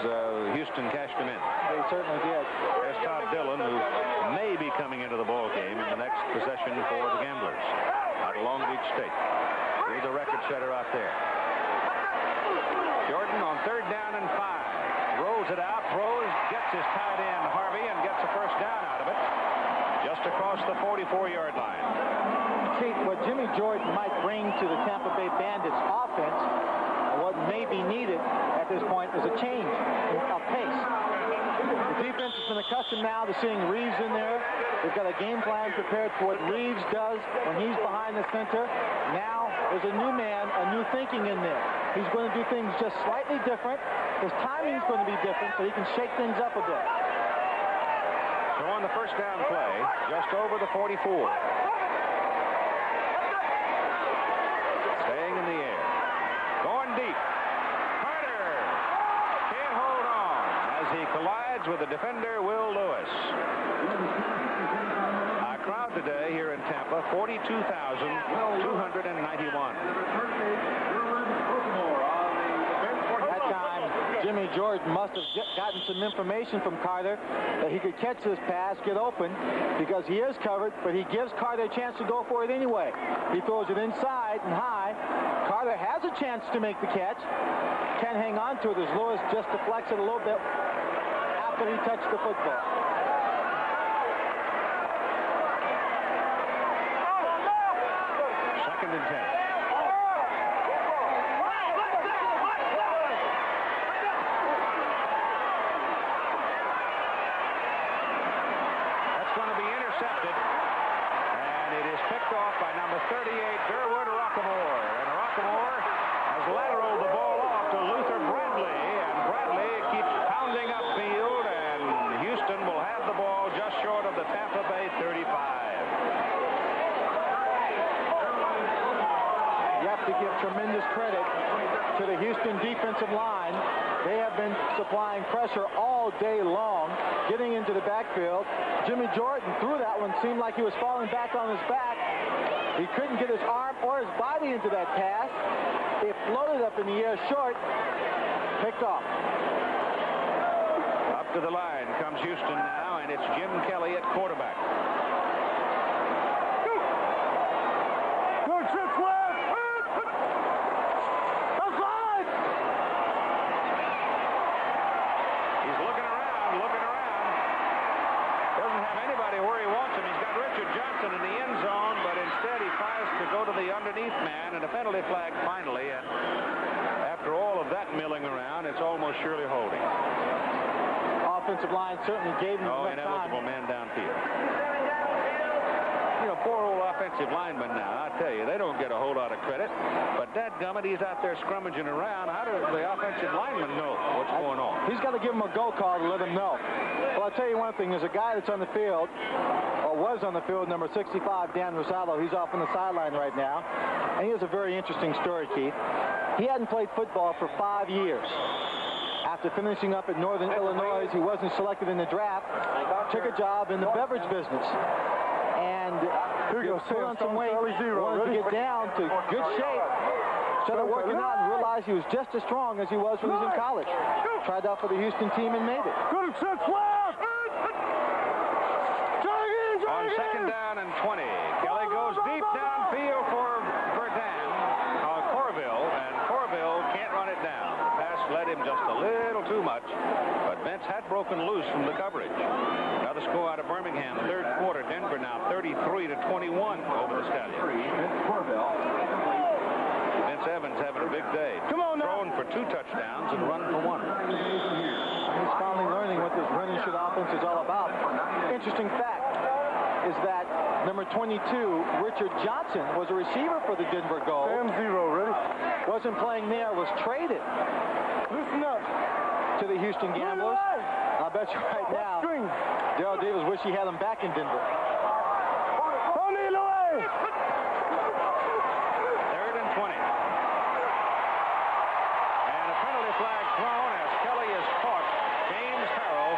Houston cashed them in. They certainly did. There's Todd Dillon, who may be coming into the ball game in the next possession for the Gamblers out of Long Beach State. He's the record setter out there. Jordan on 3rd down and 5. Rolls it out, throws, gets his tight end Harvey, and gets a first down out of it. Just across the 44-yard line. See, what Jimmy Jordan might bring to the Tampa Bay Bandits offense, and what may be needed at this point, is a change of pace. The defense has been accustomed now to seeing Reeves in there. They've got a game plan prepared for what Reeves does when he's behind the center. Now there's a new man, a new thinking in there. He's going to do things just slightly different. His timing is going to be different, so he can shake things up a bit. So on the first down play, just over the 44. Staying in the air. Going deep. Carter can't hold on as he collides with the defender, Will Lewis. Our crowd today here in Tampa, 42,291. Jimmy Jordan must have gotten some information from Carter that he could catch this pass, get open, because he is covered, but he gives Carter a chance to go for it anyway. He throws it inside and high. Carter has a chance to make the catch. Can't hang on to it as Lewis just deflects it a little bit after he touched the football. Second and 10. Off by number 38, Durwood Rockemore. And Rockemore has lateraled the ball off to Luther Bradley. And Bradley keeps pounding upfield, and Houston will have the ball just short of the Tampa Bay 35. You have to give tremendous credit to the Houston defensive line. They have been supplying pressure all day long, getting into the backfield. Jimmy Jordan threw that one, seemed like he was falling back on his back. He couldn't get his arm or his body into that pass. It floated up in the air short, picked off. Up to the line comes Houston now, and it's Jim Kelly at quarterback. Good trick left. Outside. He's looking around. Doesn't have anybody where he wants him. He's got Richard Johnson in the end zone, but instead he fires to go to the underneath man, and a penalty flag finally. And after all of that milling around, it's almost surely holding. Offensive line certainly gave him enough ineligible time. man downfield. You know, poor old offensive linemen now, I tell you, they don't get a whole lot of credit. But dadgummit, he's out there scrummaging around. How does the offensive lineman know what's going on? He's got to give him a go call to let him know. Well, I'll tell you one thing. There's a guy that's on the field, or was on the field, number 65, Dan Rosado. He's off on the sideline right now. And he has a very interesting story, Keith. He hadn't played football for 5 years. After finishing up at Northern Illinois, he wasn't selected in the draft. Took a job in the beverage business. And he was put on some weight, wanted to get down to good shape. Started working out and realized he was just as strong as he was when he was in college. Tried out for the Houston team and made it. On second down and 20, Kelly goes deep downfield for Corville, and Corville can't run it down. The pass led him just a little too much, but Vince had broken loose from the coverage. Another score out of Birmingham, third quarter. Denver now 33-21 over the Stallions. Vince Evans having a big day. Thrown for 2 touchdowns and run for 1. He's finally learning what this run and shoot offense is all about. Interesting fact is that number 22, Richard Johnson, was a receiver for the Denver Gold. ready? Wasn't playing there, was traded. Listen up. To the Houston Gamblers. I bet you right now, Darrell Davis wish he had him back in Denver. Third and 20. And a penalty flag thrown as Kelly is caught. James Harrell,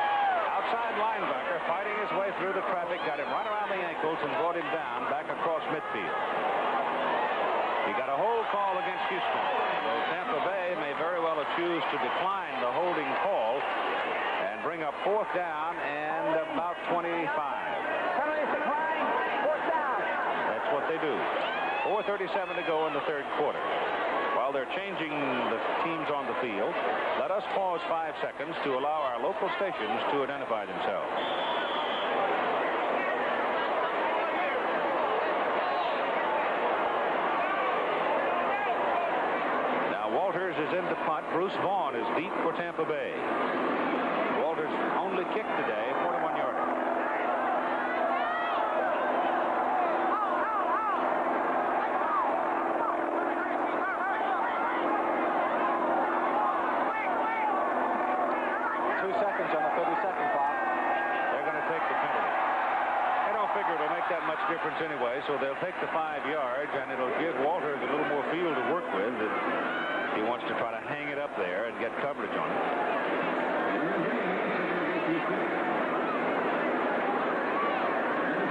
outside linebacker, fighting his way through the traffic, got him right around the ankles and brought him down back across midfield. He got a a hold call against Houston. So Tampa Bay may very well choose to decline the holding call and bring up 4th down and about 25. Penalties decline. 4th down. That's what they do. 4:37 to go in the 3rd quarter. While they're changing the teams on the field, let us pause 5 seconds to allow our local stations to identify themselves. Now Walters is in to punt. Bruce Vaughn is deep for Tampa Bay. Walters only kicked today, 41-yarder. That much difference anyway, so they'll take the 5 yards, and it'll give Walters a little more field to work with if he wants to try to hang it up there and get coverage on it.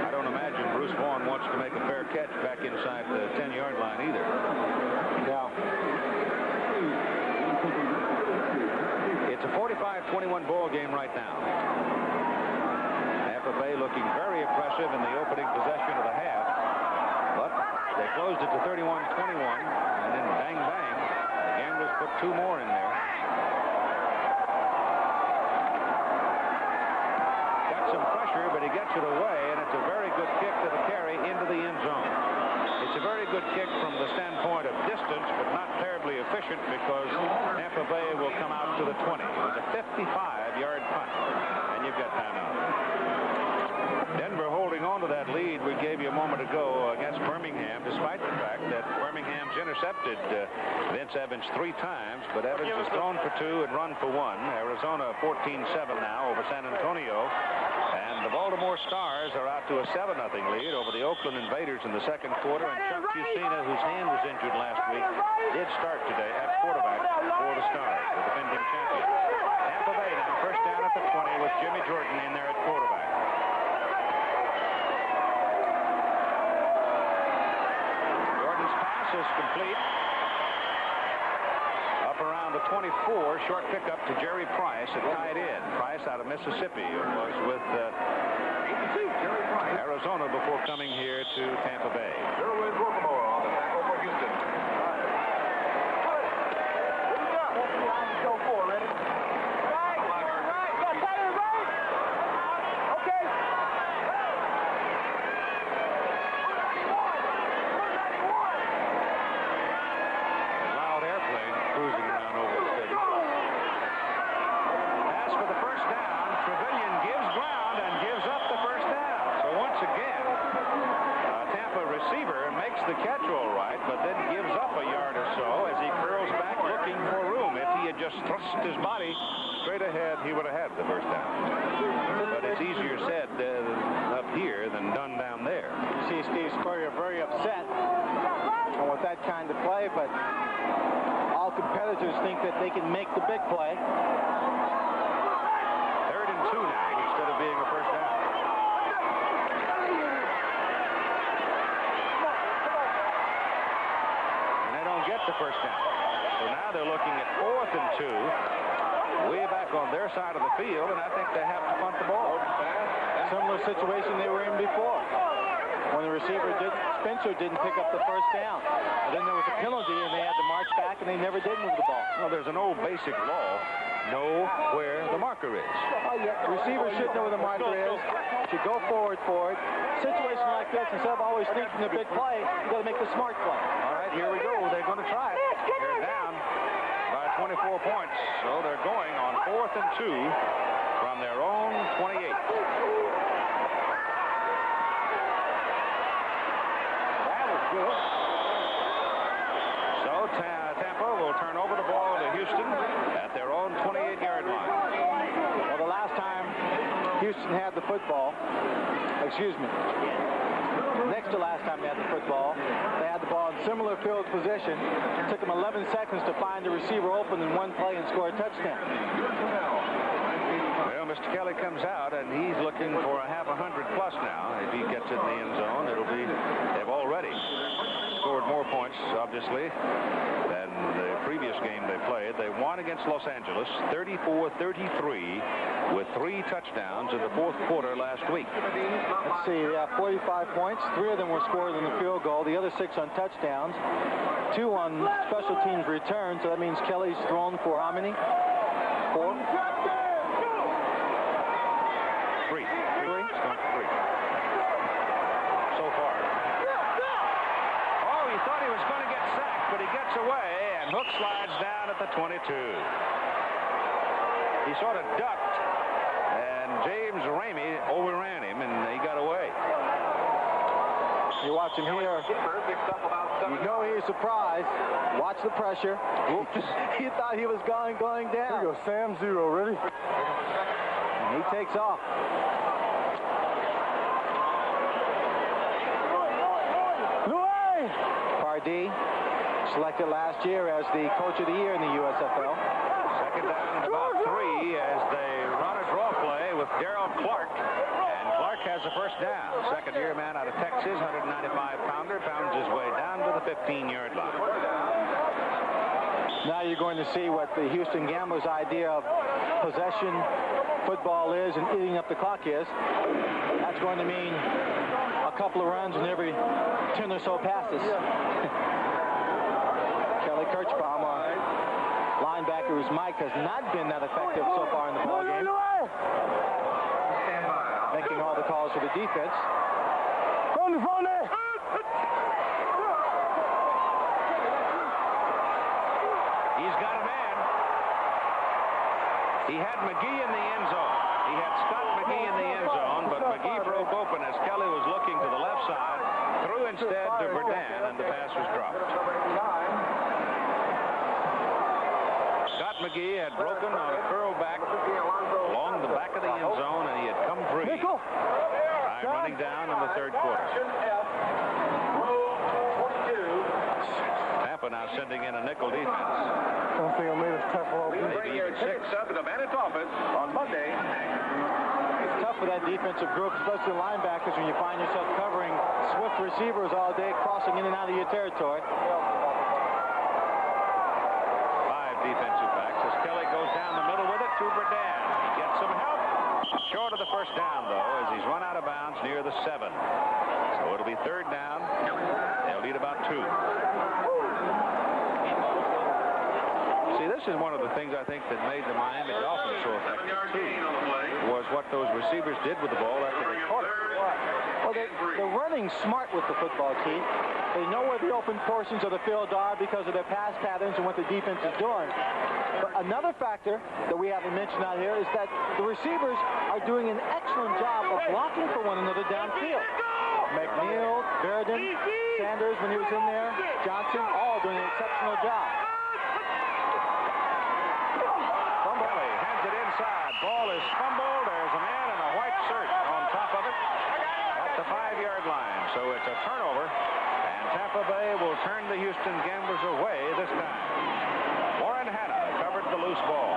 I don't imagine Bruce Vaughn wants to make a fair catch back inside the 10-yard line either. Yeah. It's a 45-21 ball game right now. Tampa Bay looking very impressive in the opening possession of the half, but they closed it to 31-21, and then bang bang, the Gamblers put 2 more in there. Got some pressure, but he gets it away, and it's a very good kick to the carry into the end zone. It's a very good kick from the standpoint of distance, but not terribly efficient because Tampa Bay will come out to the 20. It was a 55-yard punt, and you've got timeout. Denver holding on to that lead we gave you a moment ago against Birmingham, despite the fact that Birmingham's intercepted Vince Evans 3 times, but Evans has thrown for 2 and run for 1. Arizona 14-7 now over San Antonio, and the Baltimore Stars are out to a 7-0 lead over the Oakland Invaders in the 2nd quarter, and Chuck Fusina, whose hand was injured last week, did start today at quarterback for the Stars, the defending champion. Tampa Bay now 1st down at the 20 with Jimmy Jordan in there at quarterback. Is complete. Up around the 24, short pickup to Jerry Price at tight end. Price out of Mississippi, who was with Arizona before coming here to Tampa Bay. Sherwin Baltimore on the tackle for Houston. Go for it, ready? The catch all right, but then gives up a yard or so as he curls back looking for room. If he had just thrust his body straight ahead, he would have had the 1st down. But it's easier said up here than done down there. You see Steve Spurrier very upset with that kind of play, but all competitors think that they can make the big play. 3rd and 2 now instead of being a 1st down. Get the 1st down. So now they're looking at 4th and 2, way back on their side of the field, and I think they have to punt the ball. Similar situation they were in before, when the receiver Spencer didn't pick up the 1st down. And then there was a penalty, and they had to march back, and they never did move the ball. Well, there's an old basic law: know where the marker is. The receiver should know where the marker is. Should go forward for it. Situation like this, instead of always thinking the big play, you got to make the smart play. All right, here we go. They're going to try it. They're down by 24 points, so they're going on 4th and 2 from their own 28. That was good. So Tampa will turn over the ball to Houston at their own 28-yard line. Well, the last time Houston had the football, next to last time they had the football, they had the ball in similar field position. It took them 11 seconds to find the receiver open in one play and score a touchdown. Well, Mr. Kelly comes out, and he's looking for a half 100 plus now. If he gets it in the end zone, they've already scored more points points, obviously, than the previous game they played. They won against Los Angeles 34-33 with 3 touchdowns in the fourth quarter last week. Let's see, 45 points. 3 of them were scored in the field goal. The other 6 on touchdowns. 2 on special teams return. So that means Kelly's thrown for how many? 4? 3. He's gone for 3. So far. Oh, he thought he was going to get sacked, but he gets away, and Hook slides down at the 22. He sort of ducked, and James Ramey overran him, and he got away. You watch him here. You know he's surprised. Watch the pressure. He thought he was going down. Here goes Sam Zero. Ready? And he takes off. Pardee, selected last year as the coach of the year in the USFL. Second down and about 3 as they run a draw play with Darrell Clark. And Clark has the first down. Second-year man out of Texas, 195-pounder, pounds his way down to the 15-yard line. Now you're going to see what the Houston Gamblers' idea of possession football is and eating up the clock is. That's going to mean a couple of runs in every 10 or so passes. Kelly Kirchbaum, linebacker whose Mike has not been that effective so far in the ball game. Making all the calls for the defense. He's got a man. He had McGee in the end zone. He had Scott McGee in the end zone, but McGee broke open as Kelly was looking to the left side, threw instead to Verdun, and the pass was dropped. Scott McGee had broken on a curl back along the back of the end zone, and he had come free. Time running down in the third quarter. Tampa now sending in a nickel defense. I don't think I made a tackle. Bring your tickets up at the Bandits office on Monday. It's tough for that defensive group, especially linebackers, when you find yourself covering swift receivers all day, crossing in and out of your territory. 5 defensive backs as Kelly goes down the middle with it to Verdun. He gets some help. Short of the first down, though, as he's run out of bounds near the 7. So it'll be third down. They'll need about 2. See, this is one of the things I think that made the Miami Dolphins so effective, too, was what those receivers did with the ball after they caught it. Well, they're running smart with the football, Keith. They know where the open portions of the field are because of their pass patterns and what the defense is doing. But another factor that we haven't mentioned out here is that the receivers are doing an excellent job of blocking for one another downfield. McNeil, Verdun, Sanders when he was in there, Johnson, all doing an exceptional job. Kelly hands it inside. Ball is fumbled. There's a man in a white shirt on top of it at the 5-yard line. So it's a turnover, and Tampa Bay will turn the Houston Gamblers away this time. Warren Hanna covered the loose ball.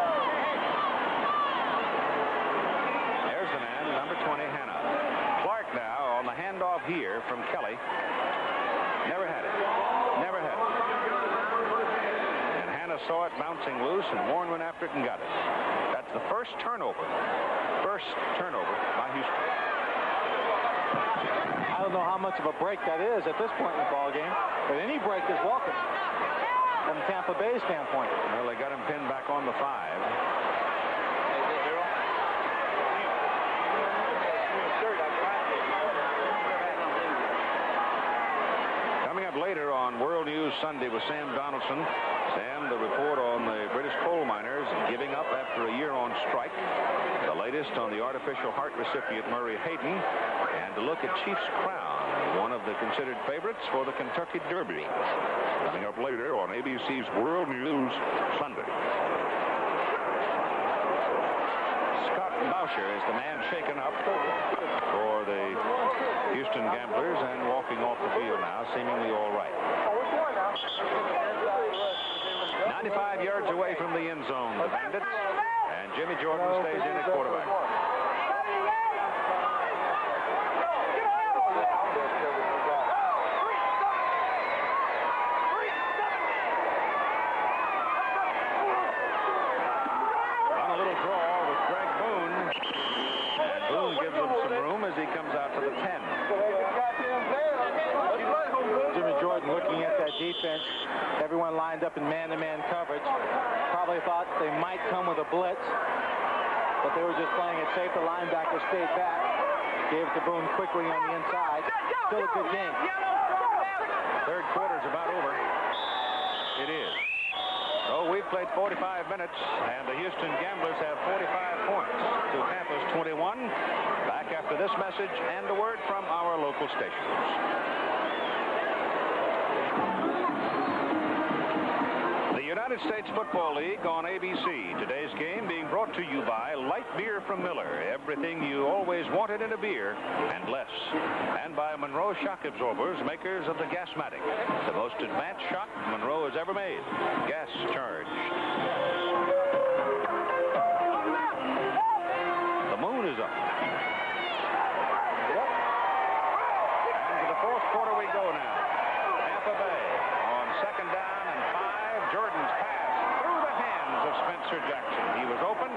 There's the man, number 20, Hanna. Clark now on the handoff here from Kelly. Never had it. Never had it. And Hanna saw it bouncing loose, and Warren went after it and got it. That's the first turnover. First turnover by Houston. I don't know how much of a break that is at this point in the ball game, but any break is welcome from Tampa Bay's standpoint. Well, they got him pinned back on the 5. Coming up later on World News Sunday with Sam Donaldson. Sam, the report on the British coal miners giving up after a year on strike. The latest on the artificial heart recipient Murray Hayden. And to look at Chiefs Crown, one of the considered favorites for the Kentucky Derby. Coming up later on ABC's World News Sunday. Scott Boucher is the man shaken up for the Houston Gamblers and walking off the field now, seemingly all right. 95 yards away from the end zone, the Bandits, and Jimmy Jordan stays in at quarterback. that defense. Everyone lined up in man-to-man coverage. Probably thought they might come with a blitz, but they were just playing it safe. The linebacker stayed back, gave it to Boone quickly on the inside. Still a good game. Third quarter's about over. It is. So we've played 45 minutes, and the Houston Gamblers have 45 points to Tampa's 21. Back after this message and a word from our local stations. The United States Football League on ABC. Today's game being brought to you by Light Beer from Miller. Everything you always wanted in a beer and less. And by Monroe Shock Absorbers, makers of the Gasmatic, the most advanced shock Monroe has ever made. Gas charged. The moon is up. And to the fourth quarter we go now. Tampa Bay on second down and 5. Jordan's pass through the hands of Spencer Jackson. He was open.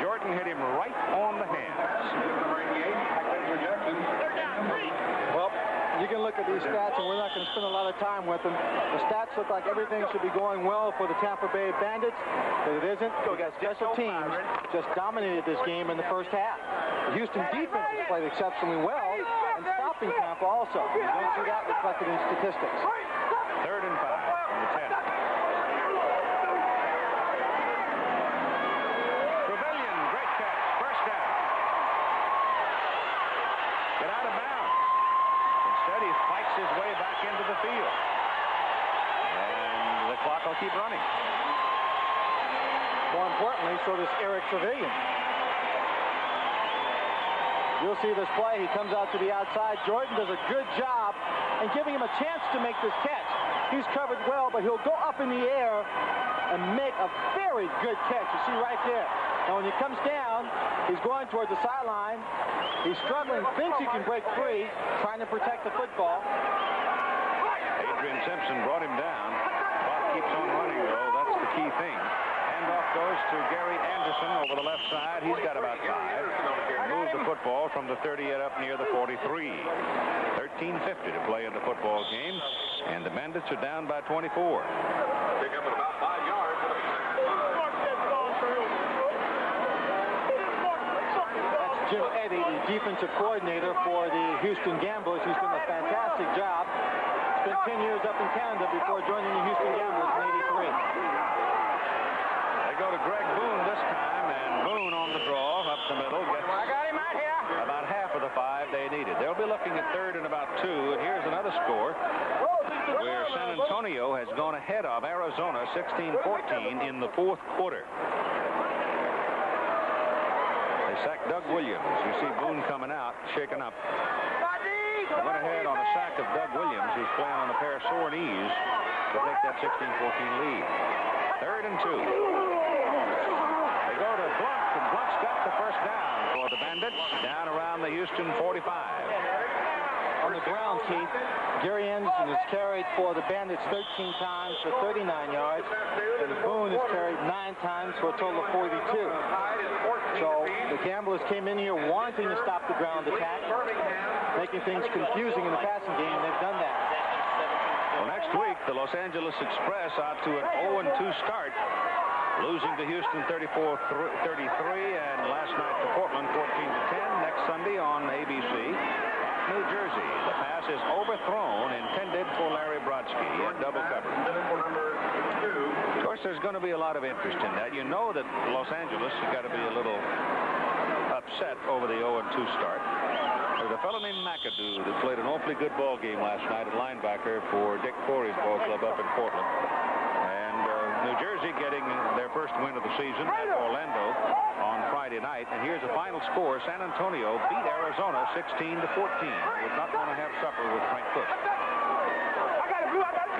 Jordan hit him right on the hands. Well, you can look at these stats, and we're not going to spend a lot of time with them. The stats look like everything should be going well for the Tampa Bay Bandits, but it isn't. The special teams just dominated this game in the first half. The Houston defense has played exceptionally well, and stopping Tampa also. You don't see that reflected in statistics. Third and 5 from the 10. Trevelyan, great catch. First down. Get out of bounds. Instead, he fights his way back into the field. And the clock will keep running. More importantly, so does Eric Trevelyan. You'll see this play. He comes out to the outside. Jordan does a good job in giving him a chance to make this catch. He's covered well, but he'll go up in the air and make a very good catch. You see right there. Now, when he comes down, he's going towards the sideline. He's struggling, thinks he can break free, trying to protect the football. Adrian Simpson brought him down. Clock keeps on running, though. That's the key thing. Handoff goes to Gary Anderson over the left side. He's got about 5. Moves the football from the 30 up near the 43. 13:50 to play in the football game, and the Bandits are down by 24. Pick up at about 5 yards. That's Jim Eddy, the defensive coordinator for the Houston Gamblers. He's done a fantastic job. Spent 10 years up in Canada before joining the Houston Gamblers in '83. They go to Greg Boone this time, and Boone on the draw up the middle gets about half of the 5 they needed. They'll be looking at third and about 2, and here's another score where San Antonio has gone ahead of Arizona 16-14 in the fourth quarter. They sacked Doug Williams. You see Boone coming out, shaken up. They went ahead on a sack of Doug Williams, who's playing on a pair of sore knees, to take that 16-14 lead. Third and 2. They go to Blunt, and Blunt's got the first down for the Bandits, down around the Houston 45. On the ground, Keith, Gary Anderson has carried for the Bandits 13 times for 39 yards, and Boone has carried 9 times for a total of 42. So the Gamblers came in here wanting to stop the ground attack, making things confusing in the passing game. They've done that. Well, next week, the Los Angeles Express out to an 0-2 start, losing to Houston 34-33, and last night to Portland 14-10. Next Sunday on ABC, New Jersey. The pass is overthrown, intended for Larry Brodsky in double coverage. Of course, there's going to be a lot of interest in that. You know that Los Angeles has got to be a little upset over the 0-2 start. There's a fellow named McAdoo that played an awfully good ball game last night at linebacker for Dick Corey's ball club up in Portland. And New Jersey getting their first win of the season at Orlando on Friday night. And here's the final score. San Antonio beat Arizona 16-14. We're not going to have supper with Frank Cook.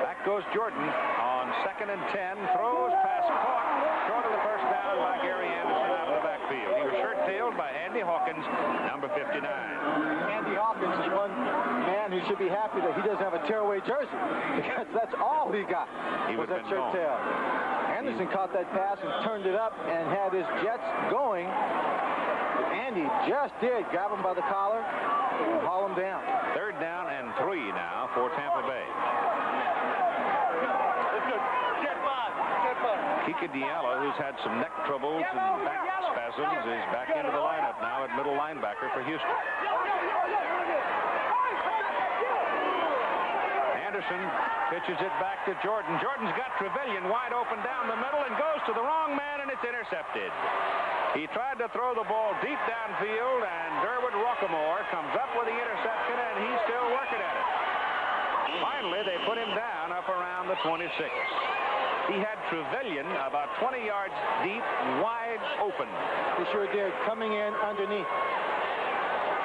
Back goes Jordan on second and 10. Throws, pass caught. Short of the first down by Gary Anderson out of the backfield. He was shirt-tailed by Andy Hawkins, number 59. Andy Hawkins is one man who should be happy that he doesn't have a tearaway jersey, because that's all he got. He was that been shirt tail. Anderson caught that pass and turned it up and had his Jets going. Andy just did grab him by the collar and haul him down. Third down and 3 now for Tampa Bay. Kika Diallo, who's had some neck troubles and back spasms, is back into the lineup now at middle linebacker for Houston. Anderson pitches it back to Jordan. Jordan's got Trevelyan wide open down the middle and goes to the wrong man, and it's intercepted. He tried to throw the ball deep downfield, and Derwin Rockemore comes up with the interception, and he's still working at it. Finally, they put him down up around the 26. He had Trevelyan about 20 yards deep, wide open. He sure did, coming in underneath.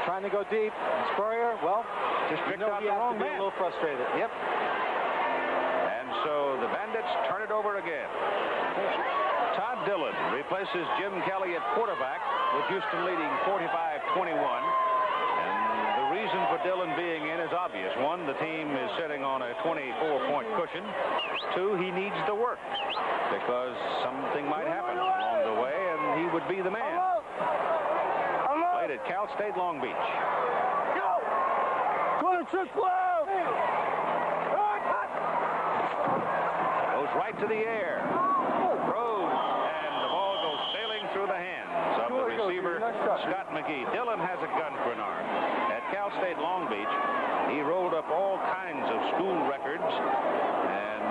Trying to go deep. Spurrier, well, just picked out the wrong man. A little frustrated. Yep. And so the Bandits turn it over again. Todd Dillon replaces Jim Kelly at quarterback with Houston leading 45-21. And the reason for Dillon being in is obvious. One, the team is sitting on a 24-point cushion. Two, he needs the work because something might happen along the way, and he would be the man. Played at Cal State Long Beach. Goes right to the air. Throws, and the ball goes sailing through the hands of the receiver, Scott McGee. Dillon has a gun for an arm. At Cal State Long Beach, he rolled up all kinds of school records, and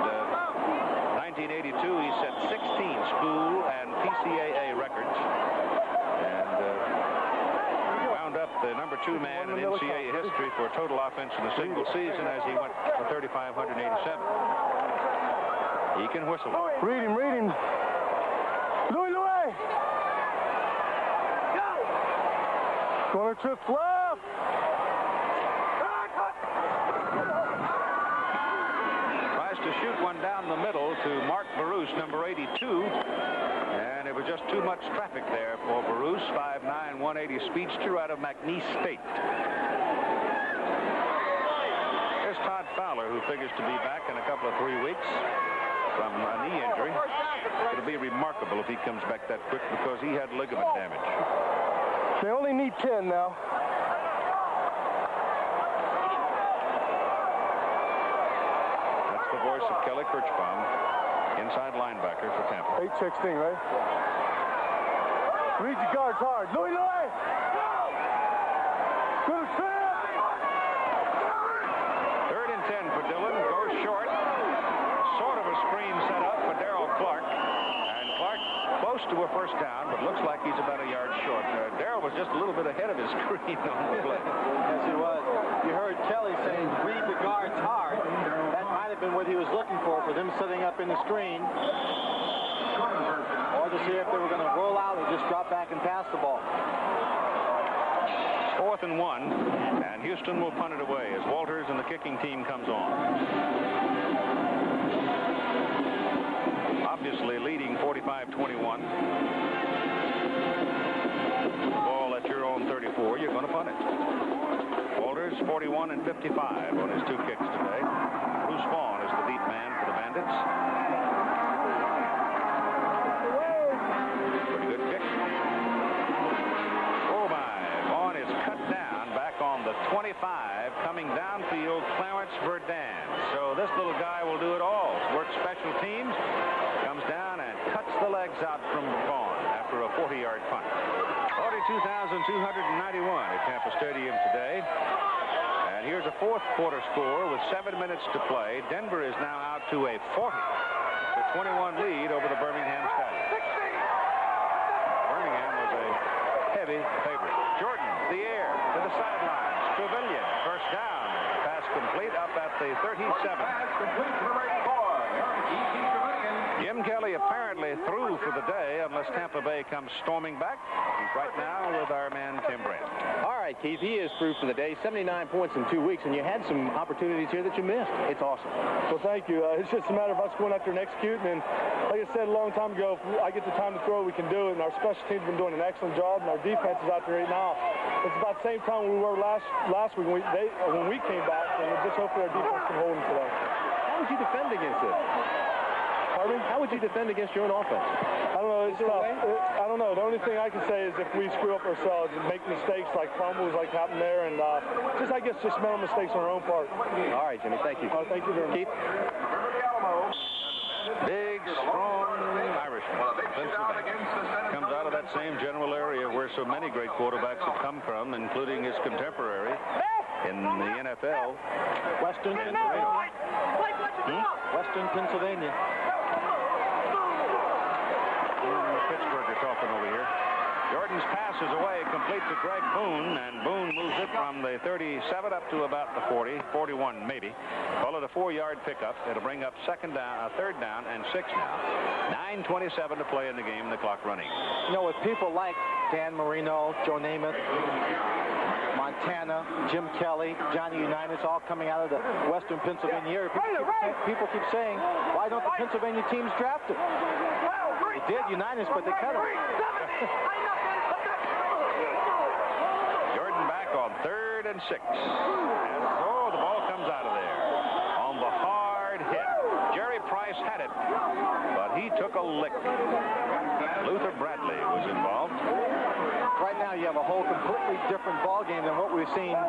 1982 he set 16 school and PCAA records, and wound up the number 2 man in NCAA history for total offense in a single season as he went for 3,587. He can whistle. Read him. Louis. Corner trip left. Tries to shoot one down the middle to Mark Barousse, number 82. And it was just too much traffic there for Barousse, 5'9", 180 speedster out of McNeese State. There's Todd Fowler, who figures to be back in a couple of 3 weeks from a knee injury. It'll be remarkable if he comes back that quick because he had ligament damage. They only need 10 now. That's the voice of Kelly Kirchbaum, inside linebacker for Tampa. 8-16, right? Read your guards hard. Louis! Good trip! 3rd and 10 for Dillon. Goes short. Sort of a screen set up for Darrell Clark. And Clark close to a first down, but looks like he's about a yard short. Darrell was just a little bit ahead of his screen on the play. Yes, he was. You heard Kelly saying, read the guards hard. That might have been what he was looking for them setting up in the screen. Or to see if they were going to roll out or just drop back and pass the ball. 4th and 1, and Houston will punt it away as Walters and the kicking team comes on. Obviously leading 45-21. Ball at your own 34, you're going to punt it. Walters 41 and 55 on his 2 kicks today. Bruce Vaughn is the deep man for the Bandits. Pretty good kick. Oh my, Vaughn is cut down back on the 25, coming downfield, Clarence Verdun. So this little guy will do it all. Works special teams, comes down and cuts the legs out from Vaughn after a 40-yard punt. 42,291 at Tampa Stadium today. And here's a 4th quarter score with 7 minutes to play. Denver is now out to a 40-21 lead over the Birmingham Stallions. Birmingham was a heavy favorite. Jordan, the air, to the sidelines. Trevelyan, first down. Pass complete up at the 37. Jim Kelly apparently through for the day unless Tampa Bay comes storming back. He's right now with our man Tim Brandt. All right, Keith, he is through for the day. 79 points in 2 weeks, and you had some opportunities here that you missed. It's awesome. Well, thank you. It's just a matter of us going out there and executing. And like I said a long time ago, if I get the time to throw, we can do it. And our special team's been doing an excellent job, and our defense is out there right now. It's about the same time we were last week when we came back, and just hopefully our defense can hold them today. How would you defend against it? Pardon? How would you defend against your own offense? I don't know. It's tough. I don't know. The only thing I can say is if we screw up ourselves and make mistakes like fumbles like happened there, and just mental mistakes on our own part. All right, Jimmy. Thank you. Thank you very much. Keith? Big, strong Irish same general area where so many great quarterbacks have come from, including his contemporary in the NFL. Western Pennsylvania. Western Pennsylvania. Pittsburgh are talking over here. Jordan's pass is away, complete to Greg Boone, and Boone moves it from the 37 up to about the 40, 41 maybe. Call it a 4-yard pickup. It'll bring up third down and 6 now. 9:27 to play in the game, the clock running. You know, with people like Dan Marino, Joe Namath, Montana, Jim Kelly, Johnny Unitas, all coming out of the Western Pennsylvania area, people keep saying, why don't the Pennsylvania teams draft him? They did, Unitas, but they cut him. Jordan back on 3rd and 6. And the ball comes out of there on the hard hit. Jerry Price had it, but he took a lick. Luther Bradley was involved. Right now you have a whole completely different ball game than what we've seen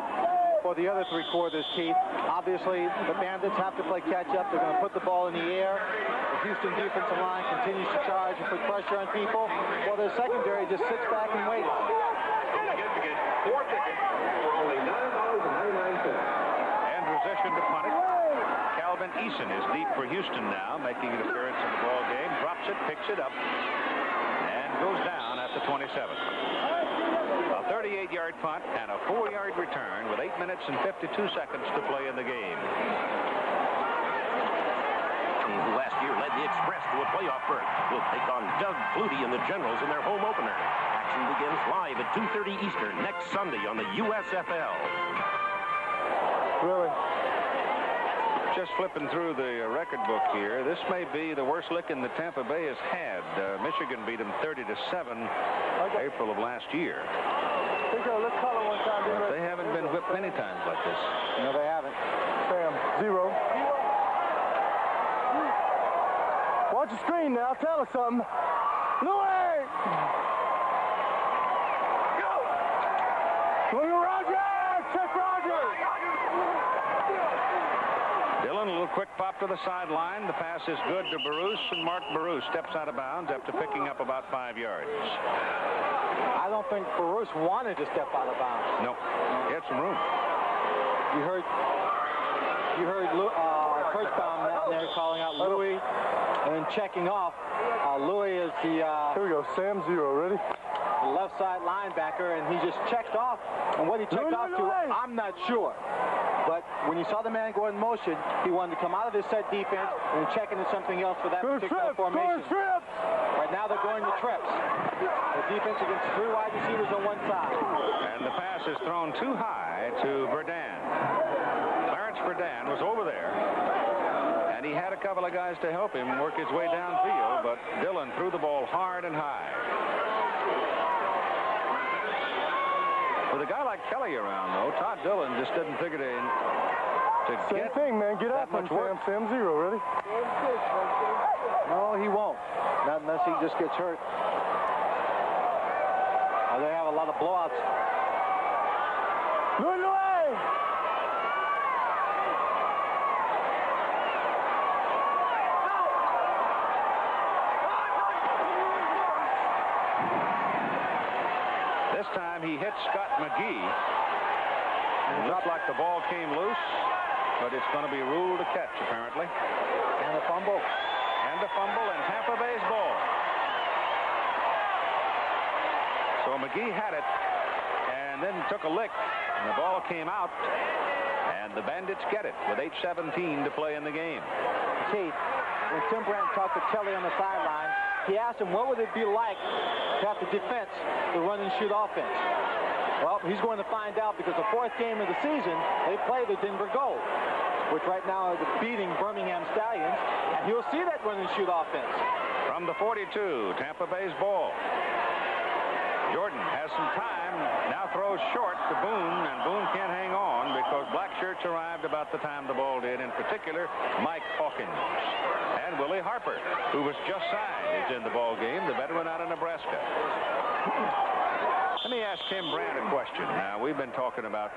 for the other 3 quarters, Keith. Obviously, the Bandits have to play catch-up. They're going to put the ball in the air. The Houston defensive line continues to charge and put pressure on people, while their secondary just sits back and waits. 4 tickets for only $9.99. Andrews issued to punt it. Calvin Eason is deep for Houston now, making an appearance in the ball game. Drops it, picks it up, and goes down at the 27. A 38-yard punt and a 4-yard return with 8 minutes and 52 seconds to play in the game. Who last year led the Express to a playoff berth will take on Doug Flutie and the Generals in their home opener. Action begins live at 2:30 Eastern next Sunday on the USFL. Really? Just flipping through the record book here, this may be the worst licking that Tampa Bay has had. Michigan beat them 30-7 April of last year. But they haven't been whipped many times like this. No, they haven't. Sam, 0. Watch the screen now. Tell us something. Louis! Go Rogers! Check Rogers! Dillon, a little quick pop to the sideline. The pass is good to Bruce, and Mark Bruce steps out of bounds after picking up about 5 yards. I don't think Bruce wanted to step out of bounds. No, he had some room. You heard Kirschbaum out there calling out Louis and then checking off. Louis is the Here we go, Sam 0, ready? left side linebacker, and he just checked off. And what he checked off to, I'm not sure. But when you saw the man go in motion, he wanted to come out of his set defense and check into something else for that particular formation. Right now they're going to trips. The defense against 3 wide receivers on one side. And the pass is thrown too high to Verdun. Clarence Verdun was over there. And he had a couple of guys to help him work his way downfield, but Dillon threw the ball hard and high. With a guy like Kelly around, though, Todd Dillon just didn't figure to Same thing, man. Get out from Sam 0, ready? No, he won't. Not unless he just gets hurt. Oh, they have a lot of blowouts. This time he hit Scott McGee. And it looked like the ball came loose, but it's going to be ruled a catch, apparently. And a fumble. And a fumble, and Tampa Bay's ball. So McGee had it, and then took a lick, and the ball came out, and the Bandits get it with 8:17 to play in the game. Keith, when Tim Brandt talked to Kelly on the sideline, he asked him what would it be like to have to defense the run and shoot offense. Well, he's going to find out, because the 4th game of the season, they play the Denver Gold, which right now is beating Birmingham Stallions, and he'll see that run and shoot offense. From the 42, Tampa Bay's ball. Jordan has some time, now throws short to Boone, and Boone can't hang on because black shirts arrived about the time the ball did, in particular Mike Hawkins. And Willie Harper, who was just signed, is in the ball game, the veteran out of Nebraska. Let me ask Tim Brandt a question. Now, we've been talking about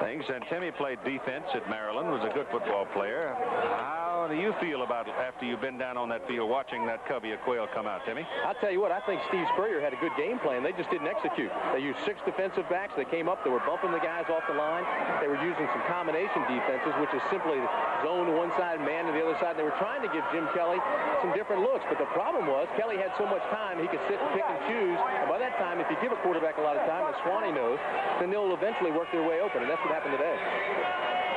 things, and Timmy played defense at Maryland, was a good football player. How How do you feel about it after you've been down on that field watching that covey of quail come out, Timmy? I'll tell you what, I think Steve Spurrier had a good game plan. They just didn't execute. They used 6 defensive backs. They came up. They were bumping the guys off the line. They were using some combination defenses, which is simply zone to one side, man to the other side. They were trying to give Jim Kelly some different looks, but the problem was Kelly had so much time he could sit and pick and choose. And by that time, if you give a quarterback a lot of time, as Swanee knows, then they'll eventually work their way open, and that's what happened today.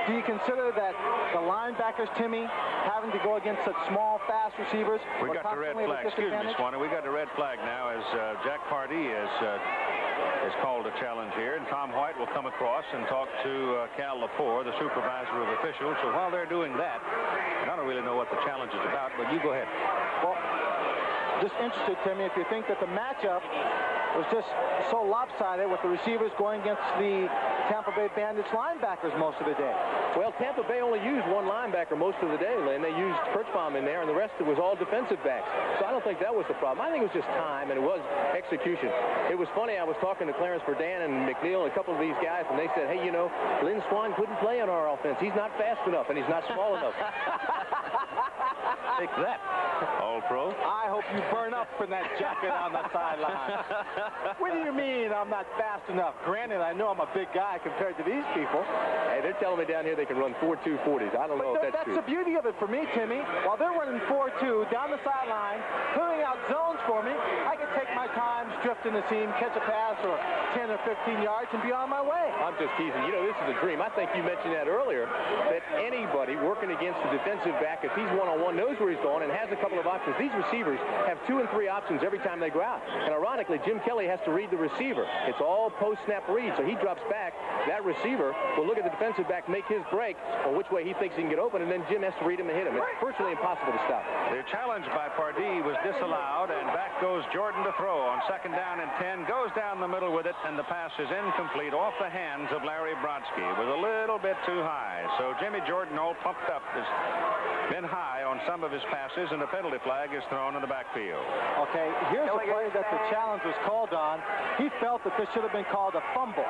Do you consider that the linebackers, Timmy, having to go against such small, fast receivers? We got the red flag. Excuse me, Swanee. We got the red flag now as Jack Pardee is called a challenge here, and Tom White will come across and talk to Cal Lepore, the supervisor of officials. So while they're doing that, and I don't really know what the challenge is about, but you go ahead. Well, just interested, Timmy, if you think that the matchup was just so lopsided with the receivers going against the Tampa Bay Bandits linebackers most of the day. Well, Tampa Bay only used one linebacker most of the day, Lynn. They used Kirchbaum in there, and the rest of it was all defensive backs. So I don't think that was the problem. I think it was just time, and it was execution. It was funny. I was talking to Clarence Burdan and McNeil and a couple of these guys, and they said, hey, you know, Lynn Swann couldn't play on our offense. He's not fast enough, and he's not small enough. Take that, All-Pro. I hope you burn up in that jacket on the sideline. What do you mean I'm not fast enough? Granted, I know I'm a big guy compared to these people. Hey, they're telling me down here they can run 4.2 40s. I don't know if that's true. That's the beauty of it for me, Timmy. While they're running 4.2 down the sideline, clearing out zones for me, I can take my time, drift in the seam, catch a pass or 10 or 15 yards and be on my way. I'm just teasing. You know, this is a dream. I think you mentioned that earlier, that anybody working against the defensive back, if he's one-on-one, knows where he's going and has a couple of options. These receivers have 2 and 3 options every time they go out. And ironically, Jim Kelly has to read the receiver. It's all post-snap read, so he drops back. That receiver will look at the defensive back, make his break on which way he thinks he can get open, and then Jim has to read him and hit him. It's virtually impossible to stop. The challenge by Pardee was disallowed, and back goes Jordan to throw on 2nd down and 10. Goes down the middle with it, and the pass is incomplete off the hands of Larry Brodsky. It was a little bit too high. So Jimmy Jordan, all pumped up, has been high on some of his passes, and a penalty flag is thrown in the backfield. Okay, here's the play that the challenge was called on. He felt that this should have been called a fumble.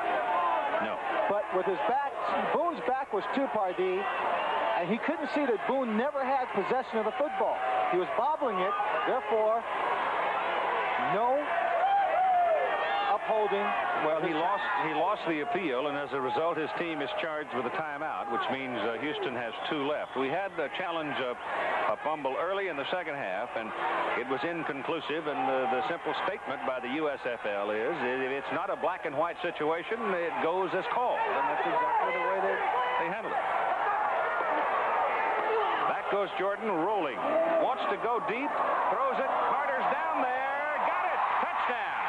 No. But with his back, Boone's back was to Pardee, and he couldn't see that Boone never had possession of the football. He was bobbling it, therefore, no upholding. Well, he lost the appeal, and as a result, his team is charged with a timeout, which means Houston has 2 left. We had the challenge of a fumble early in the second half, and it was inconclusive, and the simple statement by the USFL is if it's not a black and white situation, it goes as called, and that's exactly the way they handle it. Back goes Jordan, rolling. Wants to go deep, throws it, Carter's down there, got it, touchdown.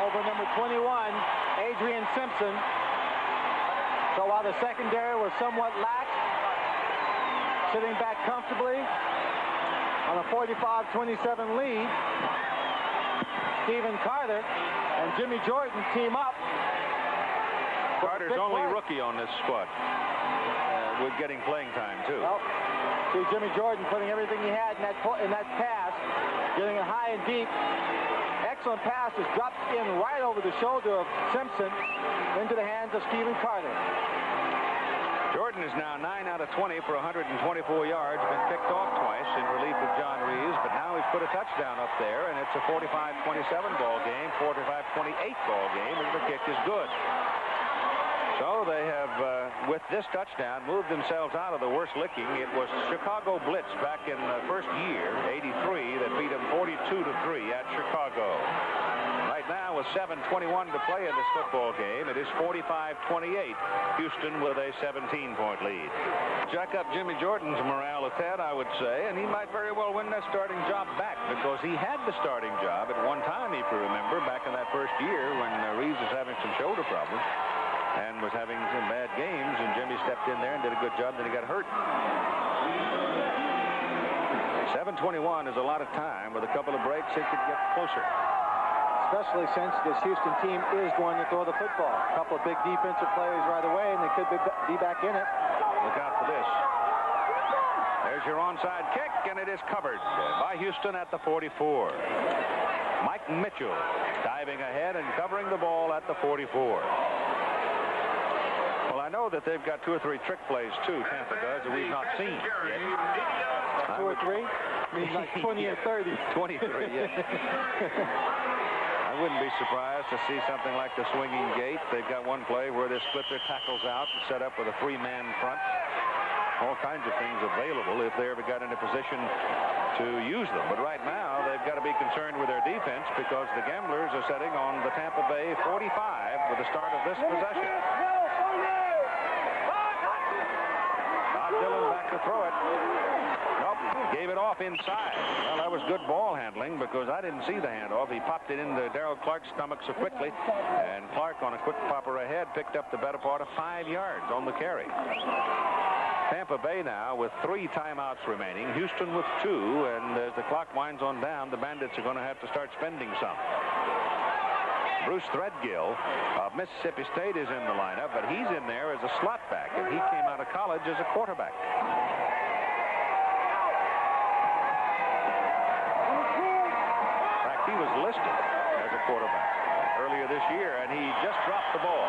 Over number 21, Adrian Simpson. So while the secondary was somewhat lax, sitting back comfortably on a 45-27 lead, Stephen Carter and Jimmy Jordan team up. Carter's only rookie on this squad. With getting playing time, too. Well, see Jimmy Jordan putting everything he had in that pass, getting it high and deep. Excellent pass is dropped in right over the shoulder of Simpson into the hands of Stephen Carter. Jordan is now 9 out of 20 for 124 yards, been picked off twice in relief of John Reeves, but now he's put a touchdown up there, and it's a 45-27 ball game, 45-28 ball game, and the kick is good. So they have, with this touchdown, moved themselves out of the worst licking. It was Chicago Blitz back in the first year, 83, that beat them 42-3 at Chicago. Right now, with 7:21 to play in this football game, it is 45-28. Houston with a 17-point lead. Jack up Jimmy Jordan's morale a tad, I would say, and he might very well win that starting job back because he had the starting job at one time, if you remember, back in that first year when Reeves was having some shoulder problems and was having some bad games, and Jimmy stepped in there and did a good job, then he got hurt. 7:21 is a lot of time. With a couple of breaks, it could get closer. Especially since this Houston team is going to throw the football. A couple of big defensive plays right away, and they could be back in it. Look out for this. There's your onside kick, and it is covered by Houston at the 44. Mike Mitchell diving ahead and covering the ball at the 44. Well, I know that they've got 2 or 3 trick plays, too, Tampa does, that we've not seen yet. 2 or 3? I mean, like 20 and 30. 23, yeah. I wouldn't be surprised to see something like the swinging gate. They've got one play where they split their tackles out and set up with a 3-man front. All kinds of things available if they ever got in a position to use them. But right now, they've got to be concerned with their defense because the Gamblers are setting on the Tampa Bay 45 with the start of this possession. Todd Dillon back to throw it. Nope, gave it off inside. Well, that was good ball handling because I didn't see the handoff. He popped it into Darrell Clark's stomach so quickly, and Clark on a quick popper ahead picked up the better part of 5 yards on the carry. Tampa Bay now with 3 timeouts remaining. Houston with 2, and as the clock winds on down, the Bandits are going to have to start spending some. Bruce Threadgill of Mississippi State is in the lineup, but he's in there as a slot back, and he came out of college as a quarterback. In fact, he was listed as a quarterback earlier this year, and he just dropped the ball.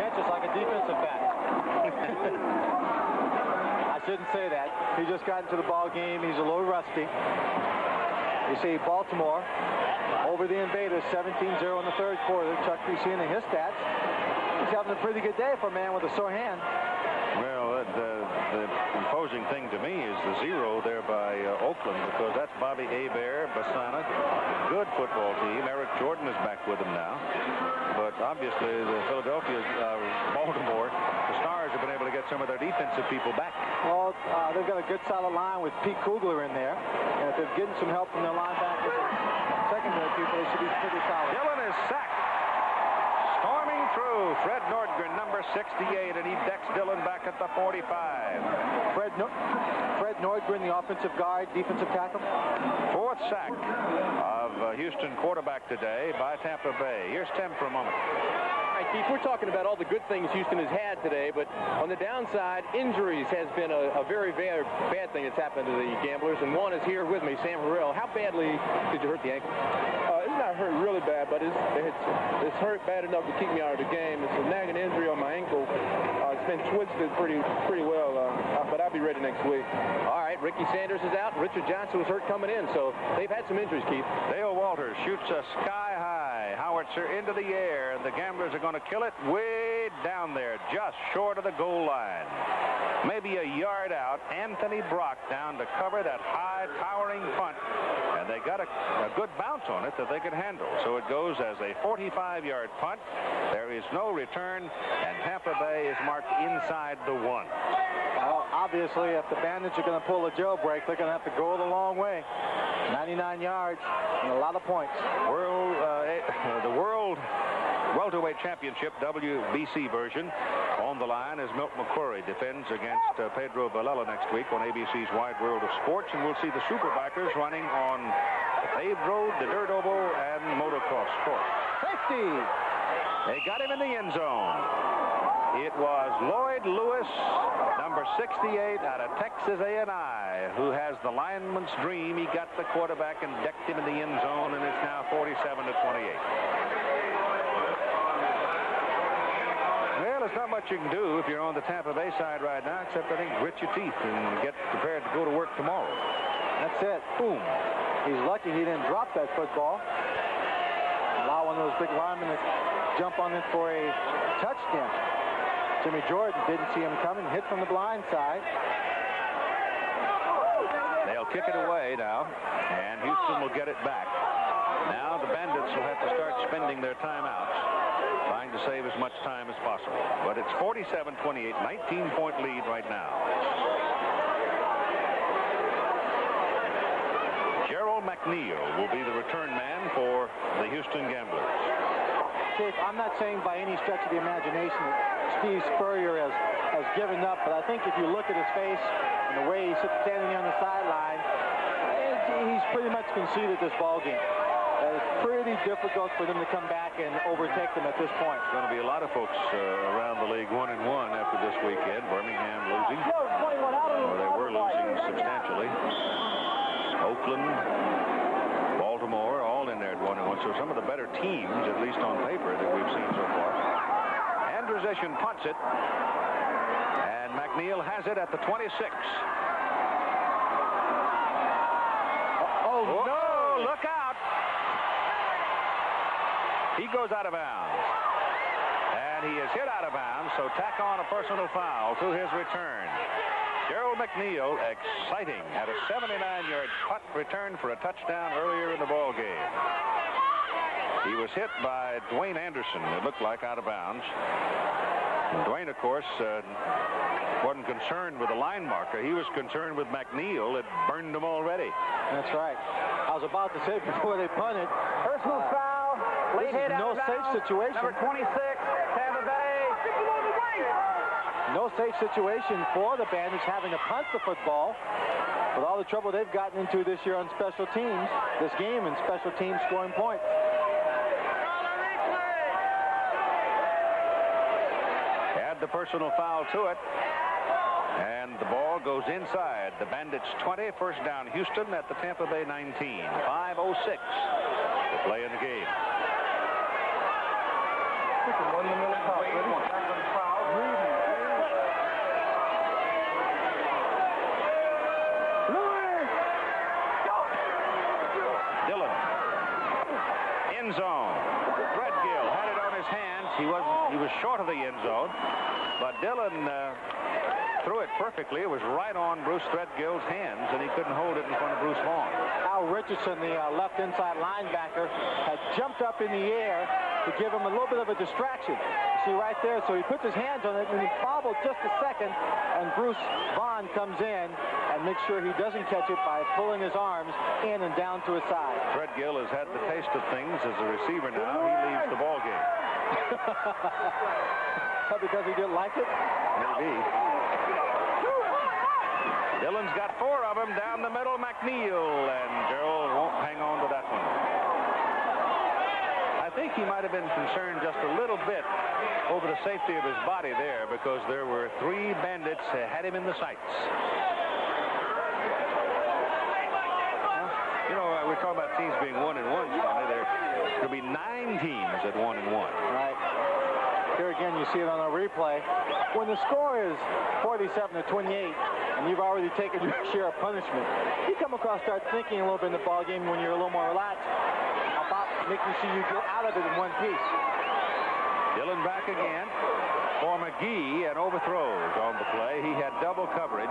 Catches like a defensive back. I shouldn't say that. He just got into the ball game. He's a little rusty. You see Baltimore over the Invaders, 17-0 in the third quarter. Chuck, you see in his stats, he's having a pretty good day for a man with a sore hand. Well, the imposing thing to me is the 0 there by Oakland, because that's Bobby Hebert, Bassana. Good football team. Eric Jordan is back with them now. But obviously, the Baltimore, the Stars have been able to get some of their defensive people back. Well, they've got a good solid line with Pete Kugler in there. And if they're getting some help from their linebackers and secondary people, they should be pretty solid. Dillon is sacked. Storming through, Fred Nordgren, number 68, and he decks Dillon back at the 45. Fred Nordgren, the offensive guard, defensive tackle. 4th sack of Houston quarterback today by Tampa Bay. Here's Tim for a moment. All right, Keith, we're talking about all the good things Houston has had today, but on the downside, injuries has been a very, very bad thing that's happened to the Gamblers, and one is here with me, Sam Harrell. How badly did you hurt the ankle? It's not hurt really bad, but it's hurt bad enough to keep me out of the game. It's a nagging injury on my ankle. It's been twisted pretty well, but I'll be ready next week. All right, Ricky Sanders is out. Richard Johnson was hurt coming in, so they've had some injuries, Keith. Dale Walters shoots a sky-high howitzer into the air. The Gamblers are going to kill it way down there, just short of the goal line. Maybe a yard out. Anthony Brock down to cover that high, towering punt. And they got a good bounce on it that they could handle. So it goes as a 45-yard punt. There is no return, and Tampa Bay is marked inside the 1. Well, obviously, if the Bandits are going to pull a jailbreak, they're going to have to go the long way. 99 yards and a lot of points. The World Welterweight Championship WBC version on the line as Milt McCrory defends against Pedro Villela next week on ABC's Wide World of Sports, and we'll see the Superbikers running on the paved road, the dirt oval, and motocross course. Safety! They got him in the end zone. It was Lloyd Lewis, number 68, out of Texas A&I, who has the lineman's dream. He got the quarterback and decked him in the end zone, and it's now 47-28. Well, there's not much you can do if you're on the Tampa Bay side right now, except I think grit your teeth and get prepared to go to work tomorrow. That's it. Boom. He's lucky he didn't drop that football. Allow one of those big linemen to jump on it for a touchdown. Jimmy Jordan didn't see him coming, hit from the blind side. They'll kick it away now, and Houston will get it back. Now the Bandits will have to start spending their timeouts, trying to save as much time as possible. But it's 47-28, 19-point lead right now. Gerald McNeil will be the return man for the Houston Gamblers. Dave, I'm not saying by any stretch of the imagination that Steve Spurrier has given up, but I think if you look at his face and the way he's standing there on the sideline, he's pretty much conceded this ball game. It's pretty difficult for them to come back and overtake them at this point. There's going to be a lot of folks around the league 1-1 after this weekend. Birmingham losing, or they were losing substantially. Oakland, Baltimore. Baltimore, all in there at 1-1. So some of the better teams, at least on paper, that we've seen so far. Andrzejczyk punts it. And McNeil has it at the 26. Oh, Whoa, no! Look out! He goes out of bounds. And he is hit out of bounds, so tack on a personal foul to his return. Gerald McNeil, exciting, at a 79-yard putt return for a touchdown earlier in the ball game. He was hit by Dwayne Anderson, it looked like, out of bounds. And Dwayne, of course, wasn't concerned with the line marker. He was concerned with McNeil. It burned him already. That's right. I was about to say before they punted. Personal foul. Late hit no out of safe bounds. situation. Number 26, Tampa Bay. No safe situation for the Bandits having to punt the football with all the trouble they've gotten into this year on special teams, this game and special teams scoring points. Add the personal foul to it. And the ball goes inside the Bandits 20, first down Houston at the Tampa Bay 19. 5:06 to play in the game. Dillon. End zone. Threadgill had it on his hands. He was short of the end zone, but Dillon threw it perfectly. It was right on Bruce Threadgill's hands, and he couldn't hold it in front of Bruce Vaughn. Al Richardson, the left inside linebacker, had jumped up in the air to give him a little bit of a distraction. You see right there, so he puts his hands on it, and he bobbled just a second, and Bruce Vaughn comes in and makes sure he doesn't catch it by pulling his arms in and down to his side. Threadgill has had the taste of things as a receiver now. He leaves the ball game. Because he didn't like it? Maybe. Dillon's got 4 of them down the middle. McNeil, and Gerald won't hang on to that one. I think he might have been concerned just a little bit over the safety of his body there, because there were 3 Bandits that had him in the sights. You know, we're talking about teams being 1-1. There could be 9 teams at 1-1. Right. Here again, you see it on a replay. When the score is 47-28, and you've already taken your share of punishment, you come across, start thinking a little bit in the ball game when you're a little more relaxed about making sure you get out of it in one piece. Dillon back again for McGee, and overthrows on the play. He had double coverage,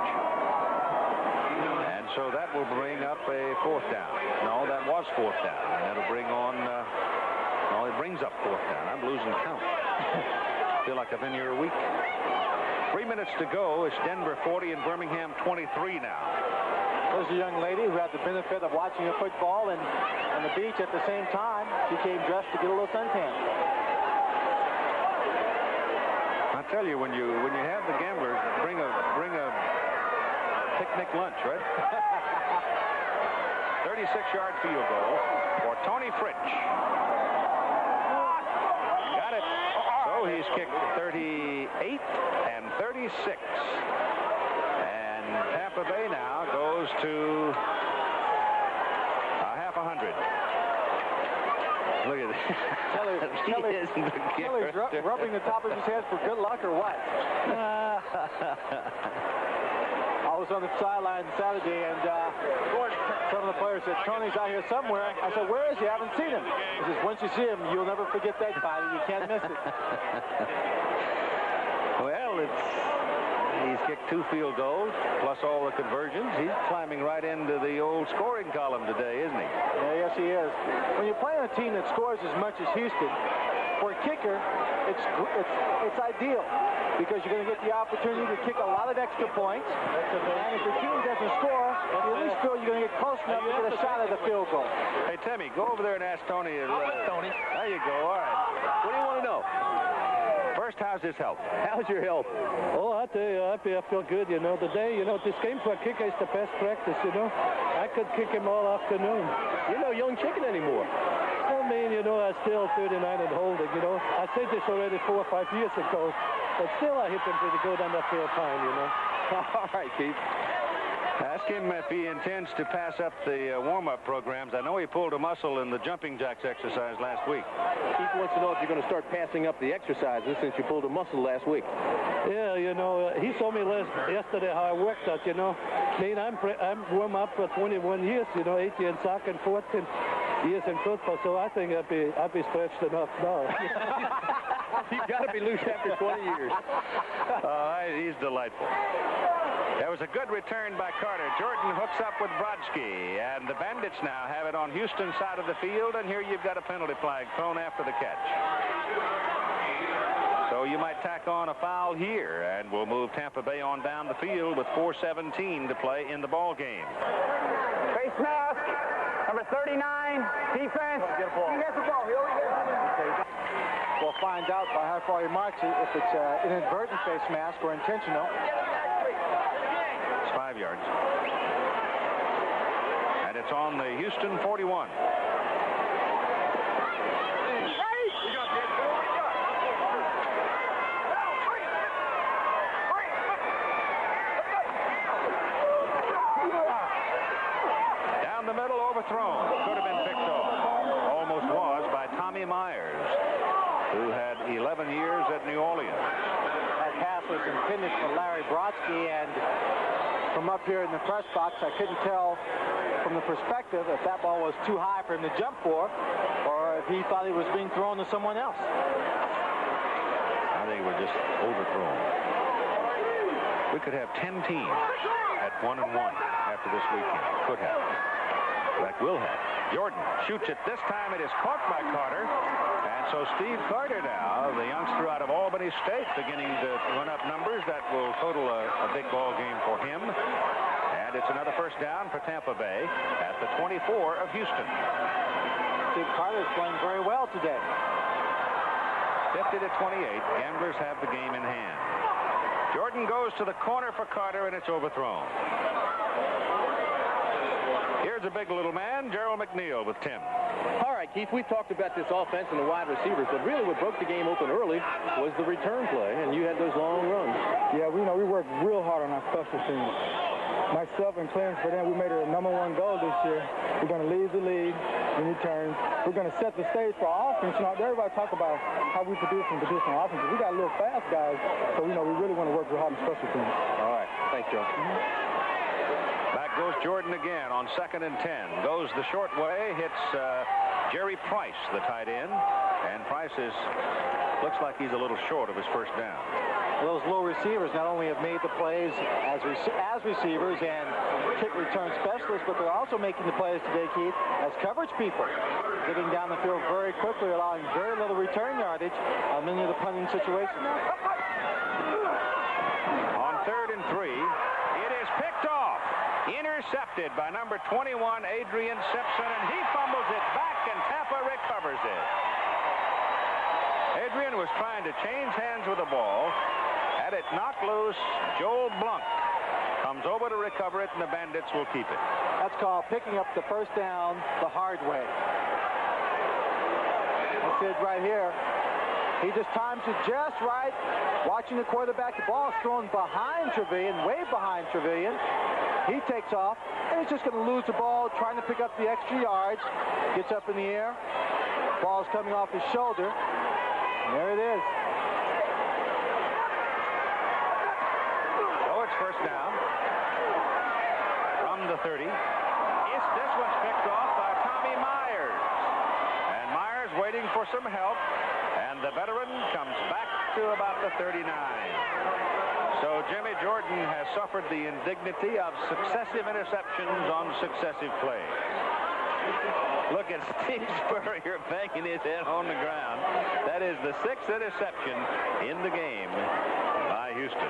and so that will bring up a 4th down. No, that was 4th down. That'll bring on. No, it brings up 4th down. I'm losing count. Feel like I've been here a week. 3 minutes to go. It's Denver 40 and Birmingham 23 now. There's a young lady who had the benefit of watching a football and on the beach at the same time. She came dressed to get a little suntan. I tell you, when you have the gamblers bring a picnic lunch, right? 36-yard field goal for Tony Fritsch. Got it. So he's kicked 38 and 36. And Tampa Bay now goes to a half 100. Look at that. Kelly's rubbing the top of his head for good luck or what? I was on the sideline Saturday, and some of the players said, Tony's out here somewhere. I said, where is he? I haven't seen him. He says, once you see him, you'll never forget that body. You can't miss it. Well, he's kicked 2 field goals, plus all the conversions. He's climbing right into the old scoring column today, isn't he? Yeah, yes, he is. When you're playing a team that scores as much as Houston, for a kicker, it's ideal, because you're going to get the opportunity to kick a lot of extra points. And if your team doesn't score, you at least feel you're going to get close enough to get a shot at the field goal. Hey, Timmy, go over there and ask Tony. Tony. There you go. All right. What do you want to know? First, how's his health? How's your health? Oh, I tell you, I feel good, you know. Today, you know, this game for a kicker is the best practice, you know. I could kick him all afternoon. You're no young chicken anymore. I mean, you know, I'm still 39 and holding, you know. I said this already 4 or 5 years ago, but still I hit him pretty good, and I feel fine, you know. All right, Keith. Ask him if he intends to pass up the warm-up programs. I know he pulled a muscle in the jumping jacks exercise last week. Keith wants to know if you're going to start passing up the exercises since you pulled a muscle last week. Yeah, you know, he saw me yesterday how I worked out, you know. I mean, I'm warm up for 21 years, you know, 8 years in soccer and 14 years in football, so I think I'd be stretched enough now. You've got to be loose after 20 years. He's delightful. That was a good return by Carter. Jordan hooks up with Brodsky, and the Bandits now have it on Houston's side of the field, and here you've got a penalty flag thrown after the catch. So you might tack on a foul here, and we'll move Tampa Bay on down the field with 4:17 to play in the ball game. Face mask, number 39, defense. He has the ball. We'll find out by how far he marks it, if it's an inadvertent face mask or intentional. It's 5 yards. And it's on the Houston 41. Down the middle, overthrown. Could have been picked off. Almost was by Tommy Myers, who had 11 years at New Orleans. That pass was intended for Larry Brodsky, and from up here in the press box, I couldn't tell from the perspective if that ball was too high for him to jump for, or if he thought he was being thrown to someone else. I think it was just overthrown. We could have 10 teams at 1-1 after this weekend. Could have. In fact, will have. Jordan shoots it. This time it is caught by Carter. And so Steve Carter now, the youngster out of Albany State, beginning to run up numbers that will total a big ball game for him. And it's another first down for Tampa Bay at the 24 of Houston. Steve Carter is playing very well today. 50-28. Gamblers have the game in hand. Jordan goes to the corner for Carter, and it's overthrown. Here's a big little man, Gerald McNeil with Tim. All right, Keith, we talked about this offense and the wide receivers, but really what broke the game open early was the return play, and you had those long runs. Yeah, we worked real hard on our special teams. Myself and playing for them, we made it a #1 goal this year. We're going to lead the league in returns. We're going to set the stage for our offense. You know, everybody talk about how we produce and traditional offenses. We got a little fast guys, so, we really want to work real hard on special teams. All right. Thanks, Joe. Back goes Jordan again on 2nd and 10. Goes the short way, hits Jerry Price, the tight end. And Price looks like he's a little short of his first down. Those low receivers not only have made the plays as receivers and kick return specialists, but they're also making the plays today, Keith, as coverage people, getting down the field very quickly, allowing very little return yardage on many of the punting situations. On 3rd and 3, it is picked off. Intercepted by number 21, Adrian Simpson, and he fumbles it back, and Tampa recovers it. Adrian was trying to change hands with the ball. Had it knocked loose, Joel Blunk comes over to recover it, and the Bandits will keep it. That's called picking up the first down the hard way. That's it right here. He just times it just right. Watching the quarterback, the ball is thrown behind Trevelyan, way behind Trevelyan. He takes off, and he's just going to lose the ball, trying to pick up the extra yards. Gets up in the air. Ball's coming off his shoulder. And there it is. So it's first down from the 30. This one's picked off by Tommy Myers. And Myers waiting for some help. And the veteran comes back to about the 39. So Jimmy Jordan has suffered the indignity of successive interceptions on successive plays. Look at Steve Spurrier banging his head on the ground. That is the 6th interception in the game by Houston.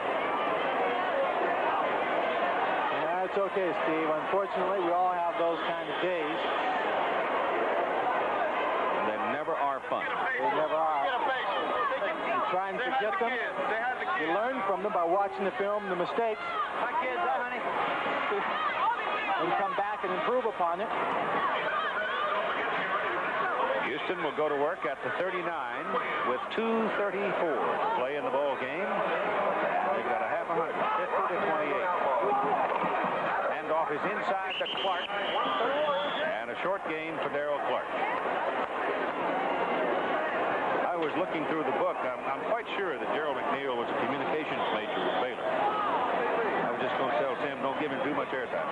Yeah, it's okay, Steve. Unfortunately, we all have those kind of days. And they never are fun. They never are. You try and forget them. You learn from them by watching the film, the mistakes. Hi, kids. Hi, honey. And come back and improve upon it. Houston will go to work at the 39 with 2:34 to play in the ball game. They've got a half 100, 50-28. And is inside to Clark. And a short gain for Darrell Clark. I was looking through the book. I'm quite sure that Gerald McNeil was a communications major with Baylor. I was just going to tell Tim, don't give him too much airtime.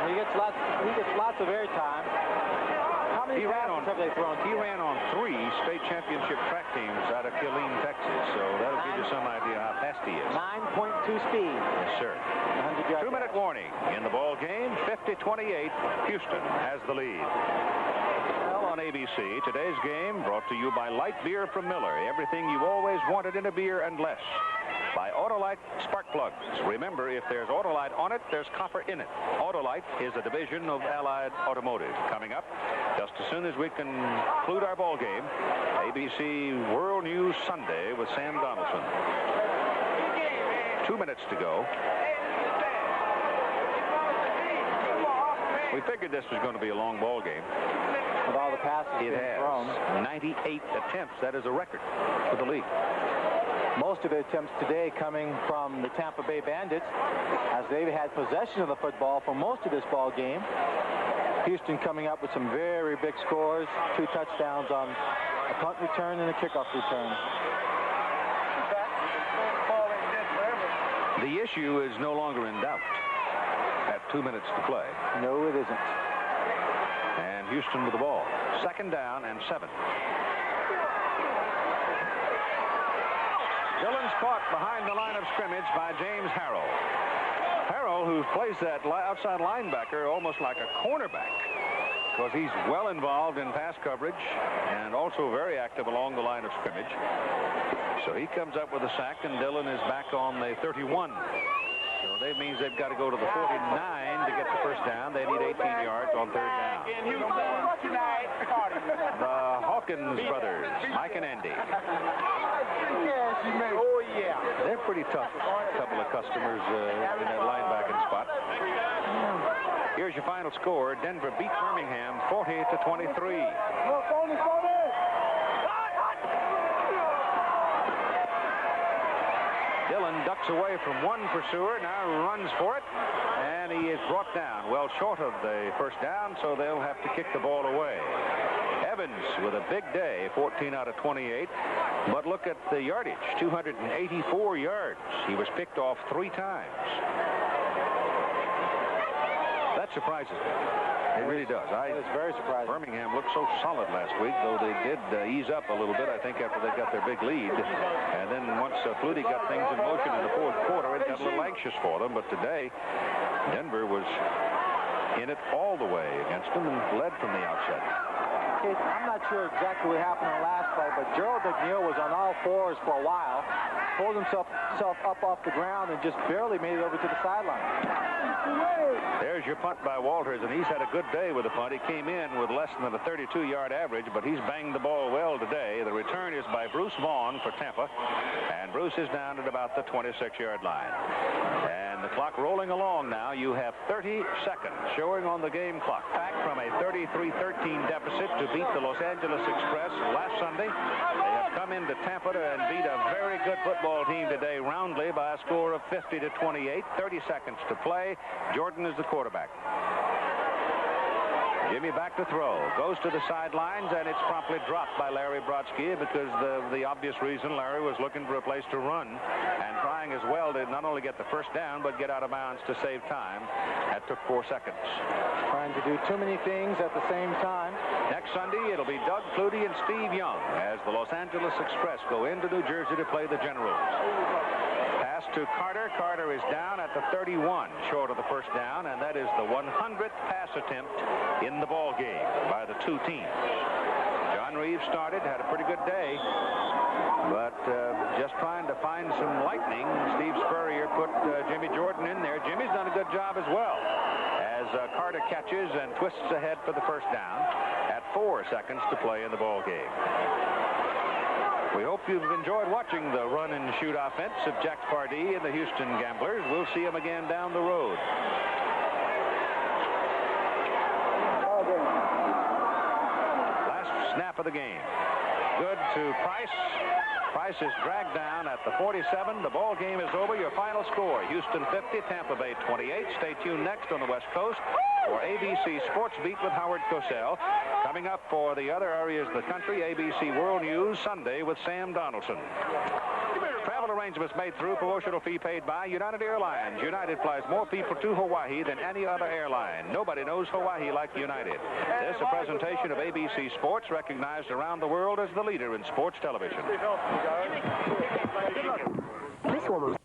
He gets lots of airtime. How many passes have they thrown? He ran on 3 state championship track teams out of Killeen, Texas. So that'll give you some idea how fast he is. 9.2 speed. Yes, sir. 2-minute warning in the ball game. 50-28. Houston has the lead. Well, on ABC, today's game brought to you by light beer from Miller. Everything you've always wanted in a beer and less. By Autolite Spark Plugs. Remember, if there's Autolite on it, there's copper in it. Autolite is a division of Allied Automotive. Coming up, just as soon as we conclude our ball game, ABC World News Sunday with Sam Donaldson. 2 minutes to go. We figured this was going to be a long ball game. With all the passes it has thrown. 98 attempts. That is a record for the league. Most of the attempts today coming from the Tampa Bay Bandits, as they've had possession of the football for most of this ball game. Houston coming up with some very big scores, 2 touchdowns on a punt return and a kickoff return. The issue is no longer in doubt at 2 minutes to play. No, it isn't. And Houston with the ball. 2nd down and 7. Dillon's caught behind the line of scrimmage by James Harrell. Harrell, who plays that outside linebacker almost like a cornerback, because he's well involved in pass coverage and also very active along the line of scrimmage. So he comes up with a sack, and Dillon is back on the 31. So that means they've got to go to the 49 to get the first down. They need 18 yards on 3rd down. The Hawkins brothers, Mike and Andy. Oh, yeah. They're pretty tough couple of customers in that linebacking spot. Here's your final score. Denver beat Birmingham 40-23. Dillon ducks away from one pursuer, now runs for it, and he is brought down well short of the first down, so they'll have to kick the ball away. Evans with a big day, 14 out of 28. But look at the yardage, 284 yards. He was picked off 3 times. That surprises me. It really does. It's very surprising. Birmingham looked so solid last week, though they did ease up a little bit, I think, after they got their big lead. And then once Flutie got things in motion in the 4th quarter, it got a little anxious for them. But today, Denver was in it all the way against them and led from the outset. I'm not sure exactly what happened in the last play, but Gerald McNeil was on all 4s for a while, pulled himself up off the ground, and just barely made it over to the sideline. There's your punt by Walters, and he's had a good day with the punt. He came in with less than a 32-yard average, but he's banged the ball well today. The return is by Bruce Vaughn for Tampa, and Bruce is down at about the 26-yard line. And the clock rolling along now. You have 30 seconds showing on the game clock. Back from a 33-13 deficit to beat the Los Angeles Express last Sunday. They have come into Tampa and beat a very good football team today roundly by a score of 50-28. 30 seconds to play. Jordan is the quarterback. Jimmy back to throw. Goes to the sidelines, and it's promptly dropped by Larry Brodsky because the obvious reason Larry was looking for a place to run and trying as well to not only get the first down, but get out of bounds to save time. That took 4 seconds. Trying to do too many things at the same time. Next Sunday, it'll be Doug Flutie and Steve Young as the Los Angeles Express go into New Jersey to play the Generals. Pass to Carter. Carter is down at the 31, short of the first down, and that is the 100th pass attempt in the ball game by the 2 teams. John Reeves started, had a pretty good day, but just trying to find some lightning. Steve Spurrier put Jimmy Jordan in there. Jimmy's done a good job as well, as Carter catches and twists ahead for the first down at 4 seconds to play in the ball game. We hope you've enjoyed watching the run and shoot offense of Jack Pardee and the Houston Gamblers. We'll see them again down the road. Last snap of the game. Good to Price. Price is dragged down at the 47. The ball game is over. Your final score, Houston 50, Tampa Bay 28. Stay tuned next on the West Coast for ABC Sports Beat with Howard Cosell. Coming up for the other areas of the country, ABC World News Sunday with Sam Donaldson. Travel arrangements made through, promotional fee paid by United Airlines. United flies more people to Hawaii than any other airline. Nobody knows Hawaii like United. This is a presentation of ABC Sports, recognized around the world as the leader in sports television. This woman's